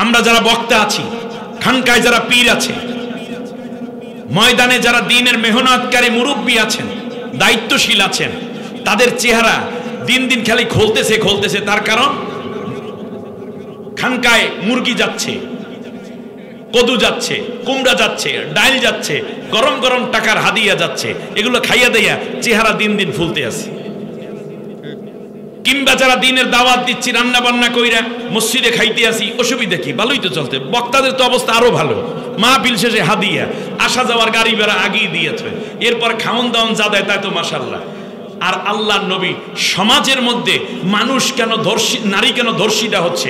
আমরা যারা বক্তা আছি, খানকায় যারা পীর আছে, ময়দানে যারা দ্বীনের মেহনতকারী মুরব্বী আছেন, দায়িত্বশীল আছেন, তাদের চেহারা দিন দিন খালি খোলতেছে। তার কারণ খানকায় মুরগি যাচ্ছে, কদু যাচ্ছে, কুমড়া যাচ্ছে, ডাইল যাচ্ছে, গরম গরম টাকার হাদিয়া যাচ্ছে, এগুলো খাইয়া দেয়া চেহারা দিন দিন ফুলতে আছে। কিংবা যারা দিনের দাওয়াত দিচ্ছি, রান্না বান্না কইরা মসজিদে খাইতে আসি, অসুবিধা কি? ভালোই তো চলতে। বক্তাদের তো অবস্থা আরো ভালো, মাহফিল শেষে হাদিয়া, আসা যাওয়ার গাড়ি ভাড়া আগেই দিয়েছে, এরপর খাওন দাওন যা দেয় তাই তো মাশাআল্লাহ। আর আল্লাহর নবী সমাজের মধ্যে মানুষ কেন ধর্ষী, নারী কেন ধর্ষিতা হচ্ছে,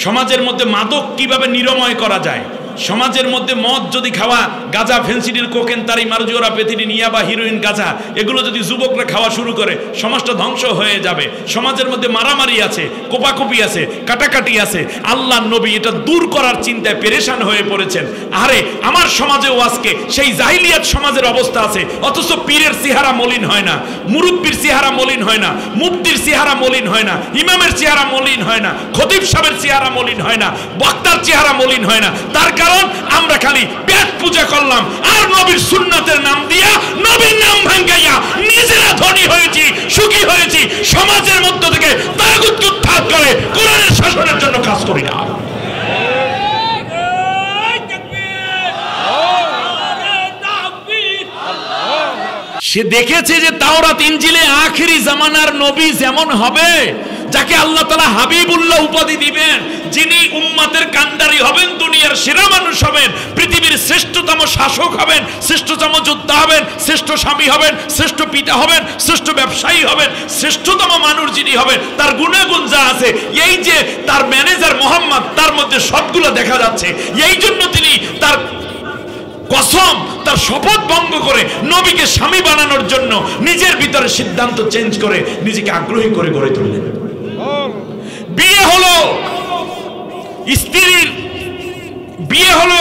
সমাজের মধ্যে মাদক কিভাবে নিরাময় করা যায়, সমাজের মধ্যে মদ যদি খাওয়া, গাঁজা, ফেন্সিডিল, কোকেন, তারি, মারজুরা, পেথিডিন, ইয়াবা, হিরোইন, গাঁজা, এগুলো যদি যুবকরা খাওয়া শুরু করে, সমাজটা ধ্বংস হয়ে যাবে। সমাজের মধ্যে মারামারি আছে, কোপাকুপি আছে, কাটাকাটি আছে। আল্লাহর নবী এটা দূর করার চিন্তায় পেরেশান হয়ে পড়েছেন। আরে আমার সমাজেও আজকে সেই জাহিলিয়াত সমাজের অবস্থা আছে, অথচ পীরের চেহারা মলিন হয় না, মুরব্বির চেহারা মলিন হয় না, মুফতির চেহারা মলিন হয় না, ইমামের চেহারা মলিন হয় না, খতিব সাহেবের চেহারা মলিন হয় না, বক্তার চেহারা মলিন হয় না। তার কারণ আমরা খালি পেট পূজা করলাম আর নবীর সুন্নাতের নাম দিয়া, নবীর নাম ভাঙ্গাইয়া নিজেরা ধনী হয়েছি, সুখী হয়েছি। সমাজের মধ্য থেকে তাগুতকে উৎখাত করে কোরআনের শাসনের জন্য কাজ করি না। সে দেখেছে যে তাওরাত ইনজিলে আখিরি জামানার নবী যেমন হবে, যাকে আল্লাহ তাআলা হাবিবুল্লাহ উপাধি দিবেন, যিনি উম্মতের কান্ডারি হবেন, দুনিয়ার সেরা মানুষ হবেন, পৃথিবীর শ্রেষ্ঠতম শাসক হবেন, শ্রেষ্ঠতম যোদ্ধা হবেন, শ্রেষ্ঠ স্বামী হবেন, শ্রেষ্ঠ পিতা হবেন, শ্রেষ্ঠ ব্যবসায়ী হবেন, শ্রেষ্ঠতম মানুষ যিনি হবেন, তার গুণাগুণ যা আছে, এই যে তার ম্যানেজার মোহাম্মদ, তার মধ্যে সবগুলো দেখা যাচ্ছে। এই জন্য তিনি তার কসম, তার শপথ ভঙ্গ করে নবীকে স্বামী বানানোর জন্য নিজের ভিতরে সিদ্ধান্ত চেঞ্জ করে নিজেকে আগ্রহী করে গড়ে তুললেন। বিয়ে হলো, স্ত্রীর বিয়ে হলো,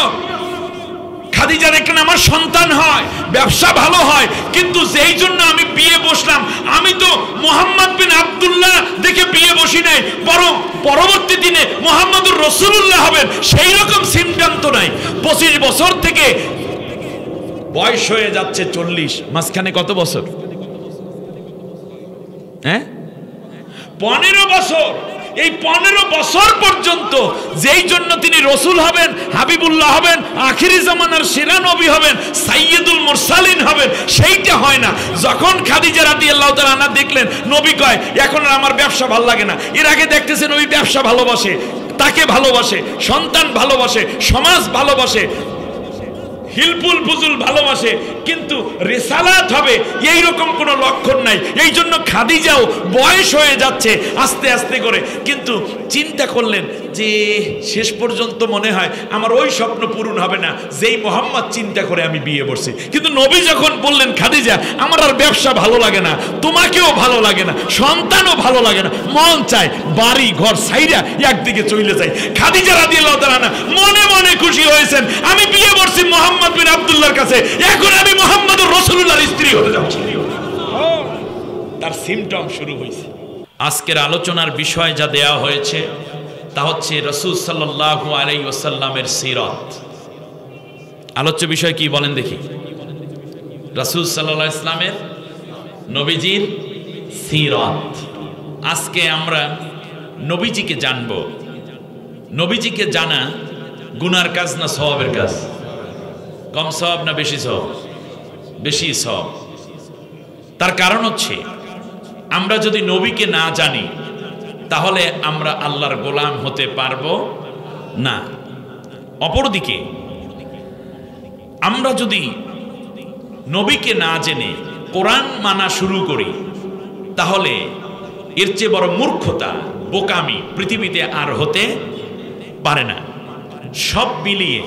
খাদিজা দেখলেন আমার সন্তান হয়, ব্যবসা ভালো হয়, কিন্তু যেই জন্য আমি বিয়ে বসলাম, আমি তো মুহাম্মদ বিন আব্দুল্লাহ দেখে বিয়ে বসি নাই, বরং পরবর্তী দিনে মুহাম্মদুর রাসূলুল্লাহ হবেন সেই রকম সিদ্ধান্ত নাই। 25 বছর থেকে বয়স হয়ে যাচ্ছে 40, মাঝখানে কত বছর? 15 বছর। এই 15 বছর পর্যন্ত যেই জন্য তিনি রসুল হবেন, হাবিবুল্লাহ হবেন, আখিরি জামানার সেরা নবী হবেন, সাইয়্যিদুল মুরসালিন হবেন, সেইটা হয় না। যখন খাদিজা রাদিয়াল্লাহু তাআলা আনহা দেখলেন নবী কয় এখন আর আমার ব্যবসা ভালো লাগে না, এর আগে দেখতেছেন নবী ব্যবসা ভালোবাসে, তাকে ভালোবাসে, সন্তান ভালোবাসে, সমাজ ভালোবাসে, হিলফুল ফুজুল ভালোবাসে, কিন্তু রিসালাত হবে এইরকম কোনো লক্ষণ নাই। এই জন্য খাদিজাও বয়স হয়ে যাচ্ছে আস্তে আস্তে করে, কিন্তু চিন্তা করলেন যে শেষ পর্যন্ত মনে হয় আমার ওই স্বপ্ন পূরণ হবে না যেই মোহাম্মদ চিন্তা করে আমি বিয়ে বসছি। কিন্তু নবী যখন বললেন খাদিজা আমার আর ব্যবসা ভালো লাগে না, তোমাকেও ভালো লাগে না, সন্তানও ভালো লাগে না, মন চায় বাড়ি ঘর ছাইরা একদিকে চলে যায়। খাদিজা রাদিয়াল্লাহু তাআলা মনে মনে খুশি হয়েছেন, আমি বিয়ে বসছি মুহাম্মদ বিন আব্দুল্লাহর কাছে, এখন আমি মুহাম্মদুর রাসূলুল্লাহর স্ত্রী হতে যাচ্ছি। তার সিমটম শুরু হয়েছে। আজকের আলোচনার বিষয় যা দেয়া হয়েছে তা হচ্ছে রাসূল সাল্লাল্লাহু আলাইহি ওয়াসাল্লামের সিরাত। আলোচ্য বিষয় কি বলেন দেখি? রাসূল সাল্লাল্লাহু আলাইহি ওয়াসাল্লামের, নবীজির সিরাত। আজকে আমরা নবীজিকে জানব। নবীজিকে জানা গুনার কাজ না সওয়াবের কাজ? কম সওয়াব না বেশি সওয়াব? বেশি সওয়াব। তার কারণ হচ্ছে আমরা যদি নবীকে না জানি তাহলে আমরা আল্লাহর গোলাম হতে পারবো না। অপরদিকে আমরা যদি নবীকে না জেনে কোরআন মানা শুরু করি তাহলে এর চেয়ে বড় মূর্খতা, বোকামি পৃথিবীতে আর হতে পারে না। সব মিলিয়ে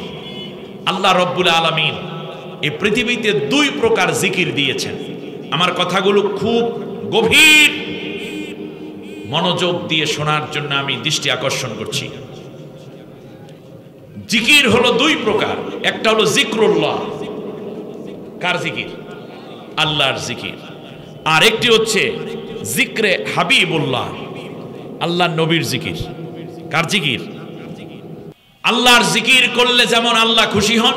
আল্লাহ রব্বুল আলামিন এই পৃথিবীতে 2 প্রকার জিকির দিয়েছেন। আমার কথাগুলো খুব গভীর মনোযোগ দিয়ে শোনার জন্য আমি দৃষ্টি আকর্ষণ করছি। জিকির হলো 2 প্রকার, একটা হলো জিক্রুল্লাহ। কার জিকির? আল্লাহর জিকির। আর একটি হচ্ছে জিক্রে হাবিবুল্লাহ, আল্লাহর নবীর জিকির। কার জিকির? আল্লাহর জিকির করলে যেমন আল্লাহ খুশি হন,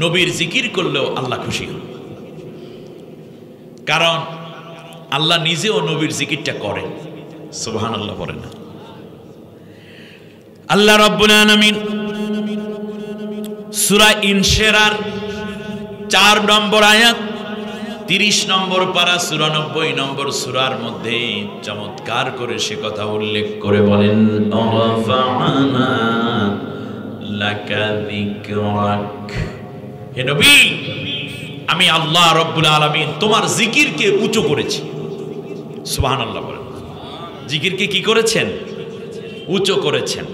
নবীর জিকির করলেও আল্লাহ খুশি হন। কারণ আল্লাহ নিজেও নবীর জিকিরটা করেন। সুবহানাল্লাহ বলেন না? আল্লাহ রাব্বুল আলামিন সূরা ইনশিরার 4 নম্বর আয়াত 30 নম্বর পারা 94 নম্বর সূরার মধ্যে চমৎকার করে সে কথা উল্লেখ করে বলেন, রাফা'না লাকা যিকরাক। হে নবী, আমি আল্লাহ রাব্বুল আলামিন তোমার জিকিরকে উঁচু করেছি। সুবহানাল্লাহ বলেন। জিকিরকে কি করেছেন? উঁচু করেছেন।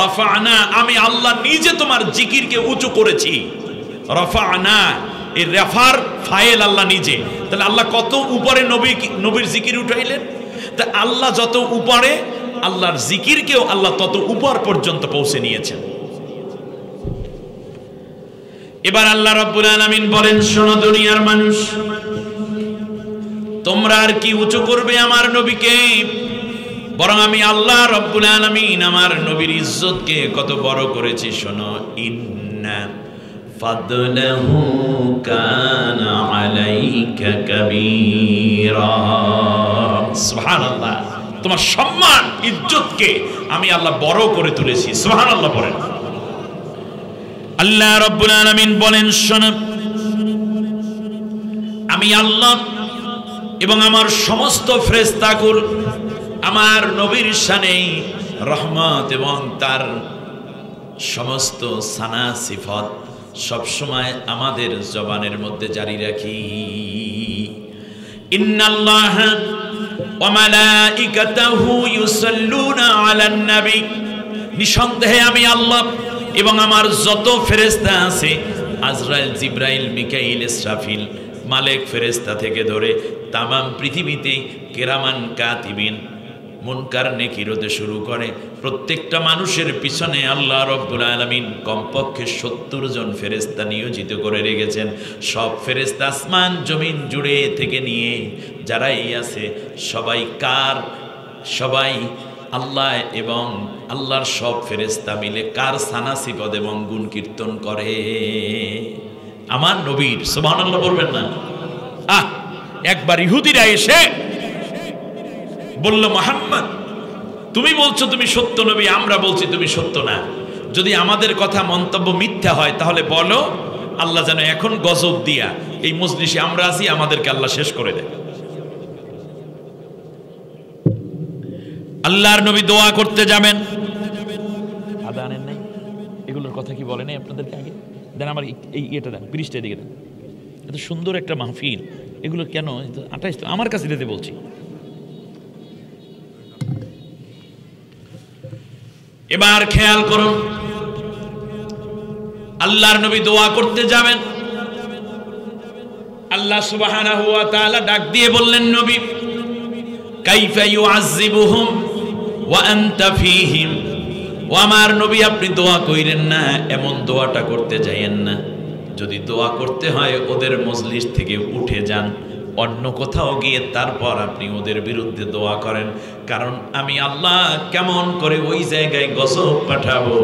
রাফা'না, আমি আল্লাহ নিজে তোমার জিকিরকে উঁচু করেছি। রাফা'না, এই রাফার ফাইল আল্লাহ নিজে। তাহলে আল্লাহ কত উপরে নবীর জিকির উঠাইলেন। তা আল্লাহ যত উপরে, আল্লাহর জিকিরকেও আল্লাহ তত উপর পর্যন্ত পৌঁছে নিয়েছেন। এবার আল্লাহ রাব্বুল আলামিন বলেন, শোনো দুনিয়ার মানুষ, তোমরা আর কি উঁচু করবে আমার নবীকে, বরং আমি আল্লাহ রাব্বুল আলামিন আমার নবীর ইজ্জতকে কত বড় করেছি। শোনো, ইন্না ফাদলাহু কানা আলাইকা কাবীরা। সুবহানাল্লাহ, তোমার সম্মান ইজ্জতকে আমি আল্লাহ বড় করে তুলেছি। সুবহানাল্লাহ বলেন। আল্লাহ রাব্বুল আলামিন বলেন, শোনো, আমি আল্লাহ এবং আমার সমস্ত ফেরেশতাকুল আমার নবীর শানে রহমত এবং তার সমস্ত সানা সিফত সবসময় আমাদের জবানের মধ্যে জারি রাখি। ইন্নাল্লাহা ওয়া মালাইকাতাহু ইউসাল্লুনা আলান নবী, নিঃসন্দেহে আমি আল্লাহ এবং আমার যত ফেরেশতা আছে, আজরাইল, জিবরাইল, মিকাইল, ইসরাফিল, মালেক ফেরেশতা থেকে ধরে তামাম পৃথিবীতে কেরামান কাতিবিন, মুনকার নেকির হতে শুরু করে প্রত্যেকটা মানুষের পিছনে আল্লাহ রাব্বুল আলামিন কমপক্ষে 70 জন ফেরেশতা নিয়োজিত করে রেখেছেন। সব ফেরেশতা আসমান জমিন জুড়ে থেকে নিয়ে যারাই আছে সবাই কার? সবাই আল্লাহ এবং আল্লাহর সব ফেরেশতা মিলে কার সানা সিফত এবং গুণ কীর্তন করে? আমার নবীর। সুবহানাল্লাহ বলবেন না? একবার ইহুদিরা এসে বলল, মুহাম্মদ, তুমি বলছো তুমি সত্য নবী, আমরা বলছি তুমি সত্য না। যদি আমাদের কথা মন্তব্য মিথ্যা হয় তাহলে বলো, আল্লাহ যেন এখন গজব দিয়া এই মজলিসে আমরা আছি, আমাদেরকে আল্লাহ শেষ করে দেয়। আল্লাহর নবী দোয়া করতে যাবেন, আদানের নাই, এগুলোর কথা কি বলে নাই আপনাদেরকে আগে? দেন আমার এই ইয়েটা দেন, পৃষ্ঠা দিকে দেন। এত সুন্দর একটা মাহফিল, এগুলো কেন 28 আমার কাছে দিতে বলছি। এবার খেয়াল করুন, আল্লাহর নবী দোয়া করতে যাবেন, আল্লাহ সুবহানাহু ওয়া তাআলা ডাক দিয়ে বললেন, নবী, কাইফা ইউআযিবুহুম ওয়া আনতা ফীহিম। ও আমার নবী, আপনি দোয়া কইরেন না, এমন দোয়াটা করতে যাইয়েন না। যদি দোয়া করতে হয় ওদের মজলিস থেকে উঠে যান, অন্য কোথাও গিয়ে তারপর আপনি ওদের বিরুদ্ধে দোয়া করেন। কারণ আমি আল্লাহ কেমন করে ওই জায়গায় গজব পাঠাবো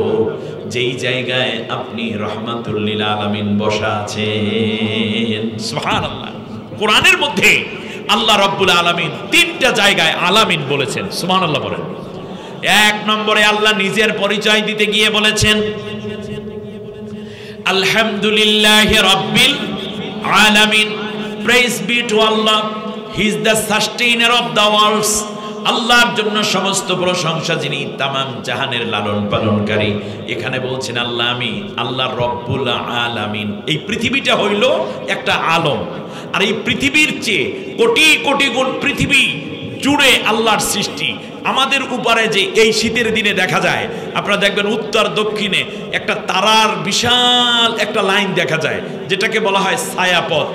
যেই জায়গায় আপনি রহমাতুল লিল আলামিন বসা আছেন। সুবহানাল্লাহ। কোরআনের মধ্যে আল্লাহ রাব্বুল আলামিন 3টা জায়গায় আলামিন বলেছেন। সুবহানাল্লাহ বলেন। 1 নম্বরে আল্লাহ নিজের পরিচয় দিতে গিয়ে বলেছেন, আলহামদুলিল্লাহি রাব্বিল আলামিন। Praise be to Allah, He is the sustainer of the worlds. আল্লাহর জন্য সমস্ত প্রশংসা, যিনি তামাম জাহানের লালন পালনকারী। এখানে বলছেন আল্লাহ, আমি আল্লাহ রব্বুল আলামিন। এই পৃথিবীটা হইল একটা আলম, আর এই পৃথিবীর চেয়ে কোটি কোটি গুণ পৃথিবী জুড়ে আল্লাহর সৃষ্টি। আমাদের উপরে যে এই শীতের দিনে দেখা যায়, আপনারা দেখবেন উত্তর দক্ষিণে একটা তারার বিশাল একটা লাইন দেখা যায়, যেটাকে বলা হয় ছায়াপথ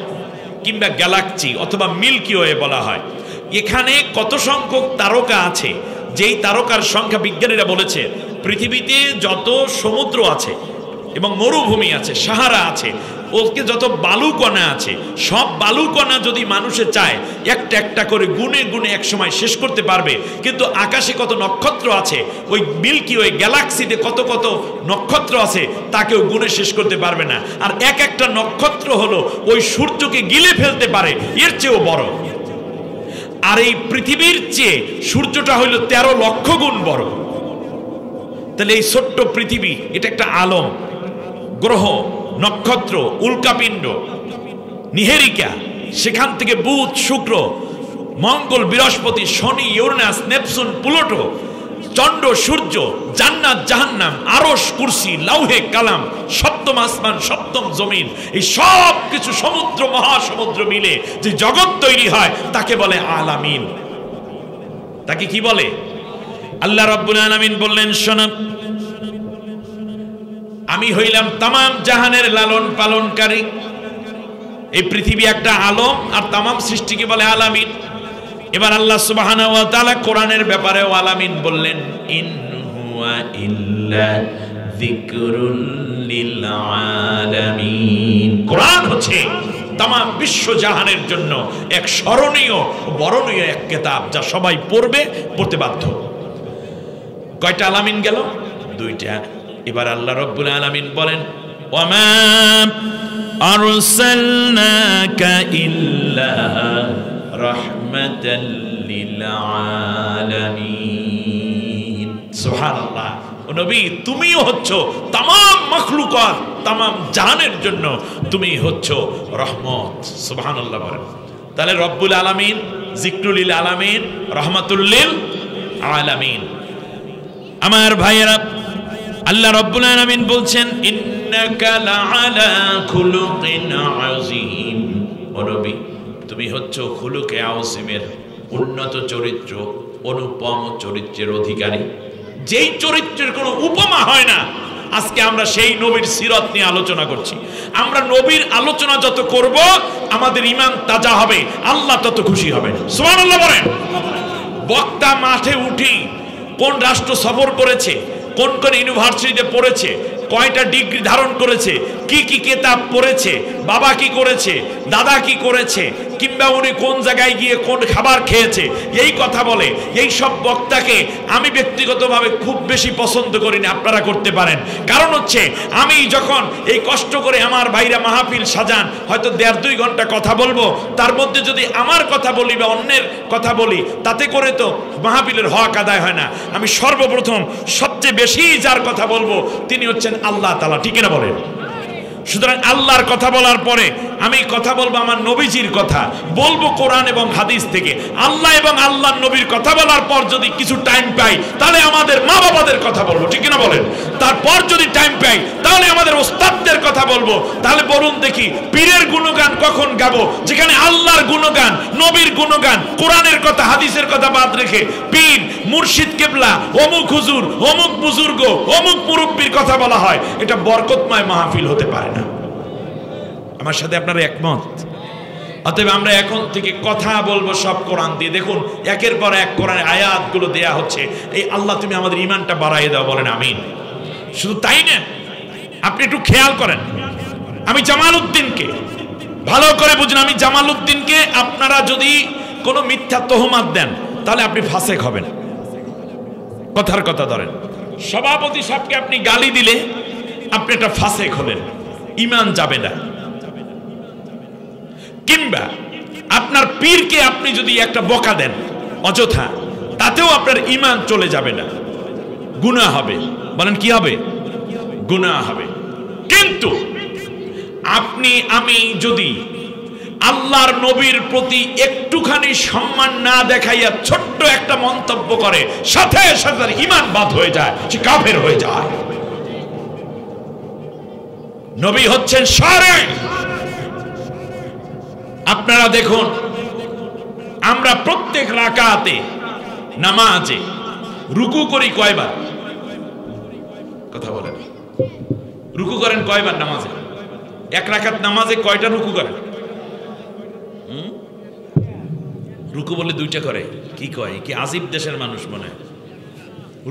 কিংবা গ্যালাক্সি অথবা মিল্কি ওয়ে বলা হয়। এখানে কত সংখ্যক তারকা আছে, যেই তারকার সংখ্যা বিজ্ঞানীরা বলেছে পৃথিবীতে যত সমুদ্র আছে এবং মরুভূমি আছে, সাহারা আছে, ওকে যত বালুকণা আছে সব বালুকণা যদি মানুষে চায় একটা একটা করে গুনে গুনে এক সময় শেষ করতে পারবে, কিন্তু আকাশে কত নক্ষত্র আছে, ওই মিল্কি ওই গ্যালাক্সিতে কত কত নক্ষত্র আছে, তাকেও গুনে শেষ করতে পারবে না। আর এক একটা নক্ষত্র হলো ওই সূর্যকে গিলে ফেলতে পারে, এর চেয়েও বড়। আর এই পৃথিবীর চেয়ে সূর্যটা হইল 13 লক্ষ গুণ বড়। তাহলে এই ছোট্ট পৃথিবী, এটা একটা আলম, গ্রহ, নক্ষত্র, উল্কাপিণ্ড, নিহেরিকা, সেখান থেকে বুধ, শুক্র, মঙ্গল, বৃহস্পতি, শনি, ইউরেনাস, নেপচুন, প্লুটো, চন্দ্র, সূর্য, জান্নাত, জাহান্নাম, আরশ, কুরসি, লাউহে কালাম, সপ্তম আসমান, সপ্তম জমিন, এই সব কিছু সমুদ্র, মহাসমুদ্র মিলে যে জগৎ তৈরি হয় তাকে বলে আলামিন। তাকে কি বলে? আল্লাহ রাব্বুল আলামিন বললেন, শোনো, আমি হইলাম তামাম জাহানের লালন পালনকারী। এই পৃথিবী একটা আলম, আর তামাম সৃষ্টিকে বলে আলামিন। এবার আল্লাহ সুবহানাহু ওয়া তাআলা কোরআনের ব্যাপারেও আলামিন বললেন, ইন হুয়া ইল্লা যিকরুল লিল আলামিন। কোরআন হচ্ছে তামাম বিশ্ব জাহানের জন্য এক স্মরণীয় বরণীয় এক কিতাব, যা সবাই পড়তে বাধ্য। কয়টা আলামিন গেল? 2টা। এবার আল্লাহ রাব্বুল আলামিন বলেন, ওয়ামা আরসালনাকা ইল্লা রাহমাতাল লিল আলামিন। সুবহানাল্লাহ। ও নবী, তুমিও হচ্ছ তামাম মাখলুকাত, তামাম জাহানের জন্য তুমি হচ্ছ রহমত। সুবহানাল্লাহ বলেন। তাহলে রব্বুল আলামিন, যিকরুল লিল আলামিন, রহমাতুল লিল আলামিন। আমার ভাইয়েরা, আল্লাহ রাব্বুল আলামিন বলছেন, ইন্নাকা লাআলা খুলুকিন আযীম। ও নবী, তুমি হচ্ছ খুলুকে আযীমের উন্নত চরিত্র, অনুপম চরিত্রের অধিকারী, যেই চরিত্রের কোনো উপমা হয় না। আজকে আমরা সেই নবীর সিরাত নিয়ে আলোচনা করছি। আমরা নবীর আলোচনা যত করব আমাদের ঈমান তাজা হবে, আল্লাহ তত খুশি হবেন। সুবহানাল্লাহ বলেন। বক্তা মাঠে উঠি কোন রাষ্ট্র সফর করেছে, কোন কোন ইউনিভার্সিটিতে পড়েছে, কয়টা ডিগ্রি ধারণ করেছে, কি কি কিতাব পড়েছে, বাবা কি করেছে, দাদা কি করেছে, কিংবা উনি কোন জায়গায় গিয়ে কোন খাবার খেয়েছে, এই কথা বলে। এই সব বক্তাকে আমি ব্যক্তিগতভাবে খুব বেশি পছন্দ করি না, আপনারা করতে পারেন। কারণ হচ্ছে, আমি যখন এই কষ্ট করে আমার ভাইরা মাহফিল সাজান, হয়তো 1.5-2 ঘন্টা কথা বলবো, তার মধ্যে যদি আমার কথা বলি বা অন্যের কথা বলি, তাতে করে তো মাহফিলের হক আদায় হয় না। আমি সর্বপ্রথম সবচেয়ে বেশি যার কথা বলবো তিনি হচ্ছেন আল্লাহ তাআলা, ঠিক না বলেন? সুতরাং আল্লাহর কথা বলার পরে আমি কথা বলবো আমার নবীজির কথা, বলবো কোরআন এবং হাদিস থেকে। আল্লাহ এবং আল্লাহর নবীর কথা বলার পর যদি কিছু টাইম পাই, তাহলে আমাদের মা বাবাদের কথা বলবো, ঠিক না বলেন? তারপর যদি টাইম পাই, তাহলে আমাদের ওস্তাদদের কথা বলবো। তাহলে বলুন দেখি, পীরের গুণগান কখন গাবো? যেখানে আল্লাহর গুণগান, নবীর গুণগান, কোরআনের কথা, হাদিসের কথা বাদ রেখে পীর, মুর্শিদ, কেবলা, অমুক হুজুর, অমুক বুজুর্গ, অমুক মুরব্বির কথা বলা হয়, এটা বরকতময় মাহফিল হতে পারে না। আমার সাথে আপনারা একমত? অতএব আমরা এখন থেকে কথা বলবো সব কোরআন দিয়ে। দেখুন, একের পর এক কোরআনের আয়াতগুলো দেয়া হচ্ছে। এই আল্লাহ তুমি আমাদের ঈমানটা বাড়াইয়ে দাও, বলেন আমিন। শুধু তাই না, আপনি একটু খেয়াল করেন, আমি জামালউদ্দিনকে ভালো করে বুঝুন। আমি জামালউদ্দিনকে আপনারা যদি কোনো মিথ্যা তহমাত দেন, তাহলে আপনি ফাসেক হবেন। কথার কথা ধরেন, সভাপতি সাহেবকে আপনি গালি দিলে আপনি একটা ফাসেক হলেন, ঈমান যাবে না। কিংবা আপনার পীরকে আপনি যদি একটা বকা দেন অযথা, তাতেও আপনার ঈমান চলে যাবে না, গুনাহ হবে। বলেন কি হবে? গুনাহ হবে। কিন্তু আপনি আমি যদি আল্লাহর নবীর প্রতি একটুখানি সম্মান না দেখাইয়া ছোট্ট একটা মন্তব্য করে, সাথে সাথে ঈমান বাদ হয়ে যায়, সে কাফের হয়ে যায়। নবী হচ্ছেন শারে। আপনারা দেখুন, আমরা প্রত্যেক রাকাতে নামাজে রুকু করি কয়বার? কথা বলেন, রুকু করেন কয়বার নামাজে? এক রাকাত নামাজে কয়টা রুকু করেন? রুকু বলে 2টা করে। কি কয়? কি আজিব দেশের মানুষ মনে হয়।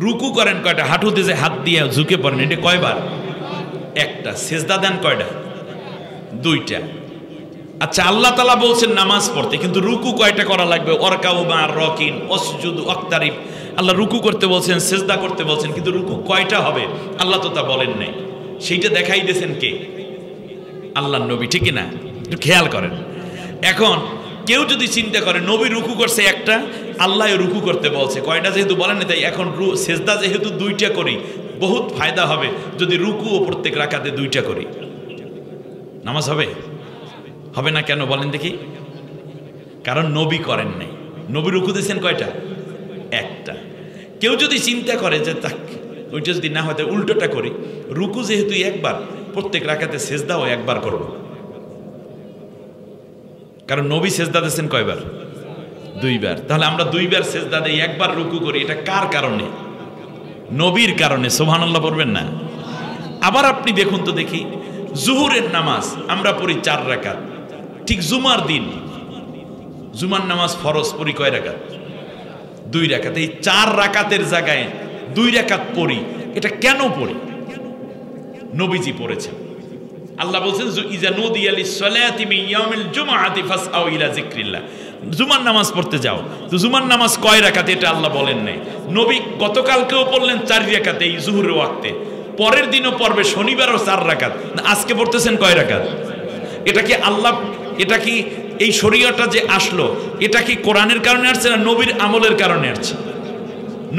রুকু করেন কয়টা? হাঁটুতে যে হাত দিয়ে ঝুঁকে পড়েন, এটা কয়বার? একটা। সেজদা দেন কয়টা? দুইটা। আচ্ছা, আল্লাহ তাআলা বলছেন নামাজ পড়তে, কিন্তু রুকু কয়টা করা লাগবে? ওয়ারকাউ মা'আর রাকিন ওয়াসজুদু ওয়াক্তারিব। আল্লাহ রুকু করতে বলছেন, সিজদা করতে বলছেন, কিন্তু রুকু কয়টা হবে আল্লাহ তো তা বলেন নাই। সেইটা দেখাই দিয়েছেন কে? আল্লাহর নবী, ঠিক না? একটু খেয়াল করেন। এখন কেউ যদি চিন্তা করে নবী রুকু করছে একটা, আল্লাহ রুকু করতে বলছে কয়টা, যেহেতু বলেন না, তাই এখন সিজদা যেহেতু দুইটা করি, বহুত ফায়দা হবে যদি রুকুও প্রত্যেক রাকাতে দুইটা করি। নামাজ হবে? হবে না কেন বলেন দেখি? কারণ নবী করেন নাই। নবী রুকু দিয়েছেন কয়টা? একটা। কেউ যদি চিন্তা করে যে ওইটা যদি না হয় তাই উল্টোটা করি, রুকু যেহেতু একবার, প্রত্যেক রাকাতে সিজদাও একবার করব। কারণ নবী সিজদা দিয়েছেন কয়বার? দুইবার। তাহলে আমরা দুইবার সিজদা দেই, একবার রুকু করি। এটা কার কারণে? নবীর কারণে। সুবহানাল্লাহ বলবেন না? আবার আপনি দেখুন তো দেখি, জুহুরের নামাজ আমরা পড়ি 4 রাকাত, ঠিক জুমার দিন জুমার নামাজ ফরজ পড়ি কয় রাকাত? 2 রাকাত। এই 4 রাকাতের জায়গায় 2 রাকাত পড়ি, এটা কেন পড়ি? নবীজি পড়েছেন। আল্লাহ বলছেন ইজা নুদিয়া লিস-সালাতি মিন ইয়াউমিল জুমআতি ফাসআউ ইলা যিকরিল্লাহ। জুমার নামাজ পড়তে যাও। তো জুমার নামাজ কয় রাকাত এটা আল্লাহ বলেন নাই। নবী গতকালকেও পড়লেন 4 রাকাত এই জুহুরের ওয়াক্তে, পরের দিনও পড়বে, শনিবারও 4 রাকাত। আজকে পড়তেছেন কয় রাকাত? এটা কি আল্লাহ, এটা কি এই শরীয়তটা যে আসলো, এটা কি কোরআনের কারণে আসছে না নবীর আমলের কারণে আসছে?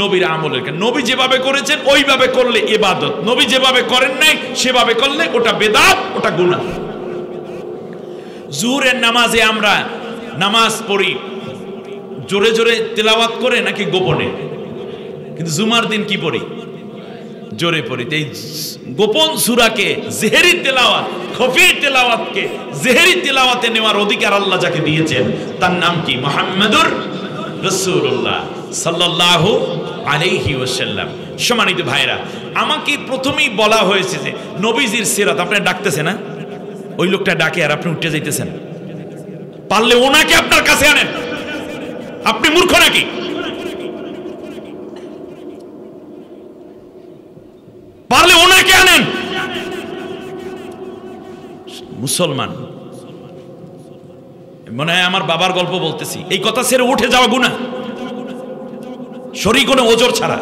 নবীর আমলের কারণে। নবী যেভাবে করেছেন ওইভাবে করলে ইবাদত, নবী যেভাবে করেন নাই সেভাবে করলে ওটা বেদাত, ওটা গুনাহ। জুহরের নামাজে আমরা নামাজ পড়ি জোরে জোরে তেলাওয়াত করে নাকি গোপনে? কিন্তু জুমার দিন কি পড়ি? জোরে পড়ি। এই গোপন সূরাকে জেহেরি তেলাওয়াত, খফি তেলাওয়াতকে জেহেরি তেলাওয়াতে নেওয়ার অধিকার আল্লাহ যাকে দিয়েছেন তার নাম কি? মুহাম্মাদুর রাসূলুল্লাহ সাল্লাল্লাহু আলাইহি ওয়াসাল্লাম। সম্মানিত ভাইরা, আমাকে প্রথমেই বলা হয়েছে যে নবীজির সিরাত, আপনারা ডাকতেছেন না? ওই লোকটা ডাকে আর আপনি উঠে যাইতেছেন। পারলে ওনাকে আপনার কাছে আনেন। আপনি মূর্খ নাকি? পারলে ওনাকে আনেন। মুসলমান, মনে হয় আমার বাবার গল্প বলতেছি, এই কথা ছেড়ে উঠে যাওয়া গুনাহ, শরীর কোনো ওজর ছাড়া।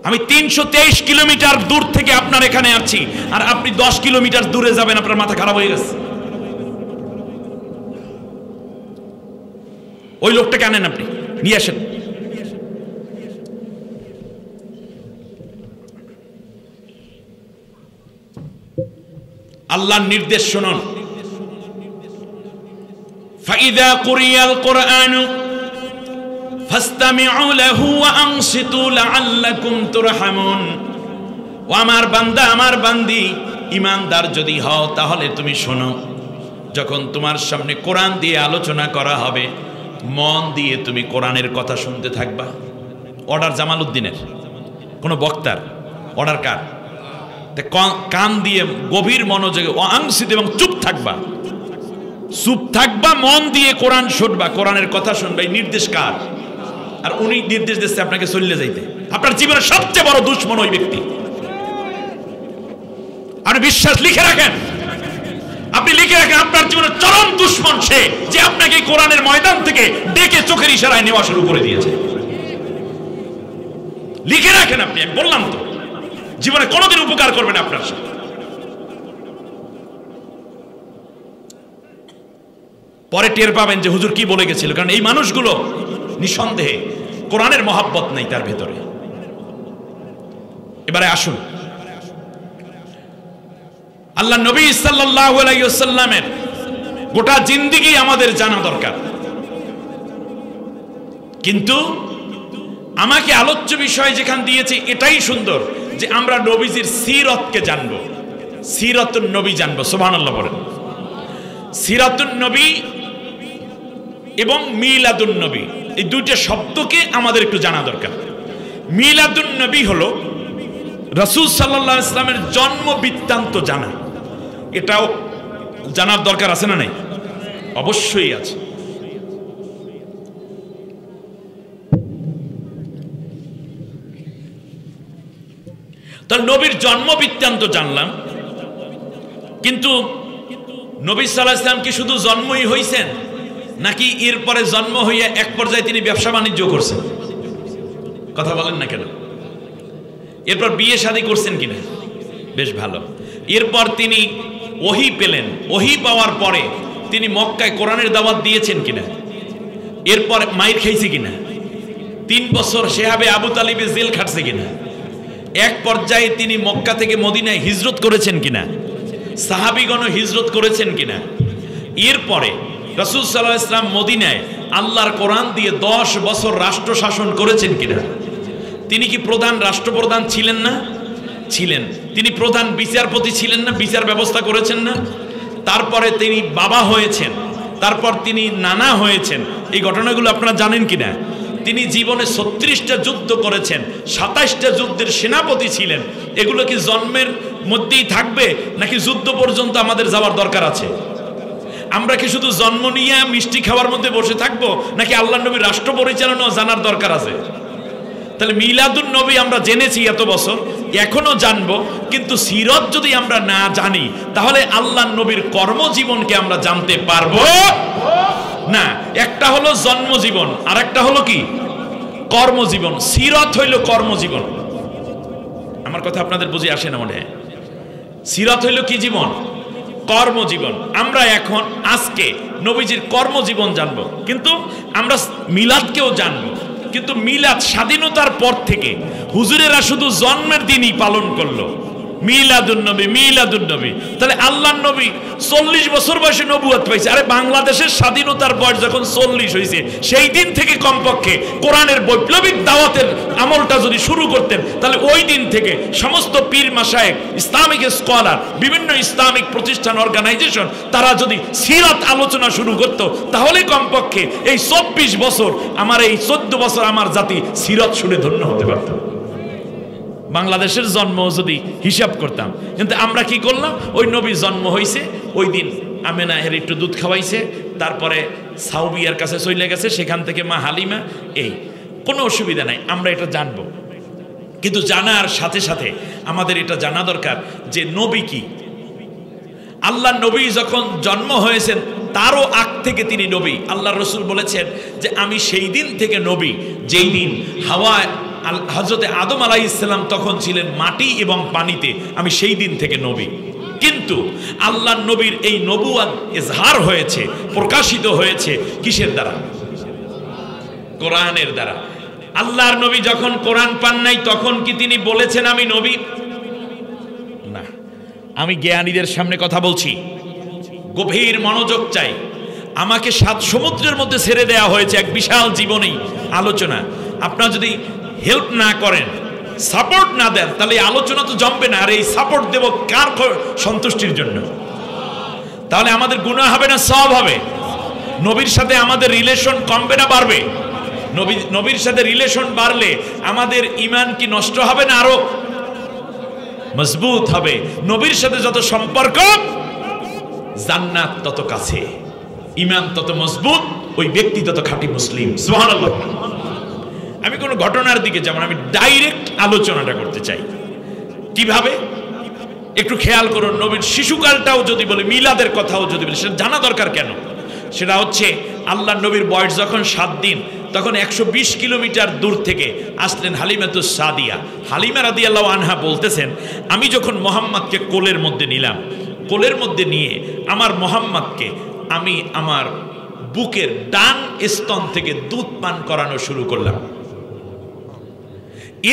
আমি 323 কিলোমিটার দূর থেকে আপনার এখানে আছি, আর আপনি 10 কিলোমিটার দূরে যাবেন, আপনার মাথা খারাপ হয়ে গেছে। ওই লোকটাকে আনেন, আপনি নিয়ে আসেন। আল্লাহর নির্দেশ শুনুন। ফাইদা কুরিয়াল কুরআনু ফাসতামিউ লাহু ওয়া আনসিতু লাআল্লাকুম তুরহামুন। ও আমার বান্দা, আমার বান্দি, ঈমানদার যদি হও তাহলে তুমি শোনো। যখন তোমার সামনে কোরআন দিয়ে আলোচনা করা হবে, মন দিয়ে তুমি কোরআনের কথা শুনতে থাকবা। অর্ডার জামালউদ্দিনের, কোনো বক্তার অর্ডার কার? কান দিয়ে গভীর মনোযোগে অংশিত এবং চুপ থাকবা। চুপ থাকবা, মন দিয়ে কোরআন শুনবা, কোরআনের কথা শুনবা। এই নির্দেশ কার? আর উনি নির্দেশ দিচ্ছে আপনাকে চলে যাইতে। আপনার জীবনের সবচেয়ে বড় দুশ্মন ওই ব্যক্তি। আপনি বিশ্বাস লিখে রাখেন, আপনি লিখে রাখেন, আপনার জীবনের চরম দুশ্মন সে যে আপনাকে কোরআনের ময়দান থেকে ডেকে চোখের ইশারায় নেওয়া শুরু করে দিয়েছে। লিখে রাখেন আপনি, আমি বললাম তো, জীবনে কোনোদিন উপকার করবে না আপনার সাথে। পরে টের পাবেন যে হুজুর কি বলে গেছিল, কারণ এই মানুষগুলো নিঃসন্দেহে কোরআনের মহাব্বত নাই তার ভেতরে। এবারে আসুন, আল্লাহ নবী সাল্লাল্লাহু আলাইহি ওয়াসাল্লামের গোটা জিন্দেগি আমাদের জানা দরকার। কিন্তু আমাকে আলোচ্য বিষয় যেখান দিয়েছে এটাই সুন্দর যে আমরা নবীজির সিরাতকে জানবো, সিরাতুন নবী জানবো। সুবহানাল্লাহ বলেন। সিরাতুন নবী এবং মিলাদুন নবী, এই দুইটা শব্দকে আমাদের একটু জানা দরকার। মিলাদুন নবী হলো রাসূল সাল্লাল্লাহু আলাইহি ওয়াসাল্লামের জন্ম বৃত্তান্ত জানা। এটাও জানার দরকার আছে না নাই? অবশ্যই আছে। তাহলে নবীর জন্ম বৃত্তান্ত জানলাম, কিন্তু নবী সাল্লাল্লাহু আলাইহি ওয়াসাল্লাম কি শুধু জন্মই হইছেন, নাকি এরপরে জন্ম হইয়া এক পর্যায়ে তিনি ব্যবসা বাণিজ্য করছেন? কথা বলেন না কেন? এরপর বিয়ে শাদী করছেন কিনা? বেশ ভালো। এরপর তিনি ওহী পেলেন, ওহী পাওয়ার পরে তিনি মক্কায় কোরআনের দাওয়াত দিয়েছেন কিনা? এরপর মাইর খাইছে কিনা? 3 বছর সেহাবে আবু তালিবে জেল খাটছে কিনা? এক পর্যায়ে তিনি মক্কা থেকে মদিনায় হিজরত করেছেন কিনা? সাহাবীগণ হিজরত করেছেন কিনা? এরপরে রাসূল সাল্লাল্লাহু আলাইহি ওয়াসাল্লাম মদিনায় আল্লাহর কোরআন দিয়ে 10 বছর রাষ্ট্র শাসন করেছেন কিনা? তিনি কি প্রধান রাষ্ট্রপ্রধান ছিলেন না? ছিলেন। তিনি প্রধান বিচারপতি ছিলেন না? বিচার ব্যবস্থা করেছেন না? তারপরে তিনি বাবা হয়েছেন, তারপর তিনি নানা হয়েছেন। এই ঘটনাগুলো আপনারা জানেন কিনা? তিনি জীবনে 36টা যুদ্ধ করেছেন, 27টা যুদ্ধের সেনাপতি ছিলেন। এগুলো কি জন্মের মধ্যেই থাকবে, নাকি যুদ্ধ পর্যন্ত আমাদের যাওয়ার দরকার আছে? আমরা কি শুধু জন্ম নিয়ে মিষ্টি খাওয়ার মধ্যে বসে থাকবো, নাকি আল্লাহর নবীর রাষ্ট্র পরিচালনা জানার দরকার আছে? তাহলে মিলাদুন নবী আমরা জেনেছি এত বছর, এখনো জানবো, কিন্তু সিরত যদি আমরা না জানি তাহলে আল্লাহর নবীর কর্মজীবনকে আমরা জানতে পারবো না। একটা হলো জন্মজীবন, আর একটা হলো কি কর্মজীবন। সিরত হইল কর্মজীবন। আমার কথা আপনাদের বুঝে আসে না মনে হয়? সিরত হইল কি জীবন? কর্মজীবন। আমরা এখন আজকে নবীজির কর্মজীবন জানবো, কিন্তু আমরা মিলাদকেও জানবো। কিন্তু মিলাদ স্বাধীনতার পর থেকে হুজুরেরা শুধু জন্মের দিনই পালন করলো, মিলাদুন নবী মিলাদুন নবী। তাহলে আল্লাহর নবী 40 বছর বয়সে নবুয়ত পাইছে। আরে বাংলাদেশের স্বাধীনতার বয়স যখন 40 হয়েছে, সেই দিন থেকে কমপক্ষে কোরআনের বৈপ্লবিক দাওয়াতের আমলটা যদি শুরু করতেন, তাহলে ওই দিন থেকে সমস্ত পীর মাশায়েখ, ইসলামিক স্কলার, বিভিন্ন ইসলামিক প্রতিষ্ঠান, অর্গানাইজেশন, তারা যদি সিরাত আলোচনা শুরু করত, তাহলে কমপক্ষে এই 24 বছর, আমার এই 14 বছর আমার জাতি সিরাত শুনে ধন্য হতে পারত। বাংলাদেশের জন্ম যদি হিসাব করতাম। কিন্তু আমরা কি করলাম? ওই নবী জন্ম হয়েছে, ওই দিন আমেনা এর একটু দুধ খাওয়াইছে, তারপরে সাউবিয়ার কাছে চলে গেছে, সেখান থেকে মা হালিমা। এই কোনো অসুবিধা নাই, আমরা এটা জানবো। কিন্তু জানার সাথে সাথে আমাদের এটা জানা দরকার যে নবী কি। আল্লাহ নবী যখন জন্ম হয়েছেন তারও আগ থেকে তিনি নবী। আল্লাহ রসুল বলেছেন যে আমি সেই দিন থেকে নবী যেই দিন হাওয়া হযরতে আদম আলাইহিস সালাম তখন ছিলেন মাটি এবং পানিতে, আমি সেই দিন থেকে নবী। কিন্তু আল্লাহর নবীর এই নবুয়ত ইজহার হয়েছে, প্রকাশিত হয়েছে কিসের দ্বারা? কোরআনের দ্বারা। আল্লাহর নবী যখন কোরআন পান নাই, তখন কি তিনি বলেছেন আমি নবী? না। আমি জ্ঞানীদের সামনে কথা বলছি, গভীর মনোযোগ চাই। আমাকে 7 সমুদ্রের মধ্যে ছেড়ে দেওয়া হয়েছে এক বিশাল জীবনী আলোচনা। আপনারা যদি হেল্প না করেন, সাপোর্ট না দেন, তাহলে এই আলোচনা তো জমবে না। আর এই সাপোর্ট দেব কার সন্তুষ্টির জন্য? তাহলে আমাদের গুনাহ হবে না সওয়াব হবে? নবীর সাথে আমাদের রিলেশন কমবে না বাড়বে? নবীর সাথে রিলেশন বাড়লে আমাদের ঈমান কি নষ্ট হবে না আরো মজবুত হবে? নবীর সাথে যত সম্পর্ক, জান্নাত তত কাছে, ঈমান তত মজবুত, ওই ব্যক্তি তত খাঁটি মুসলিম। সুবহানাল্লাহ। আমি কোনো ঘটনার দিকে যাব না, আমি ডাইরেক্ট আলোচনাটা করতে চাই। কিভাবে? একটু খেয়াল করুন। নবীর শিশুকালটাও যদি বলে, মিলাদের কথাও যদি বলে, সেটা জানা দরকার কেন? সেটা হচ্ছে আল্লাহ নবীর বয়স যখন 7 দিন, তখন 120 কিলোমিটার দূর থেকে আসলেন হালিমাতুস সাদিয়া। হালিমা রাদিয়াল্লাহু আনহা বলতেছেন, আমি যখন মুহাম্মদকে কোলের মধ্যে নিলাম, কোলের মধ্যে নিয়ে আমার মুহাম্মদকে আমি আমার বুকের ডান স্তন থেকে দুধ পান করানো শুরু করলাম।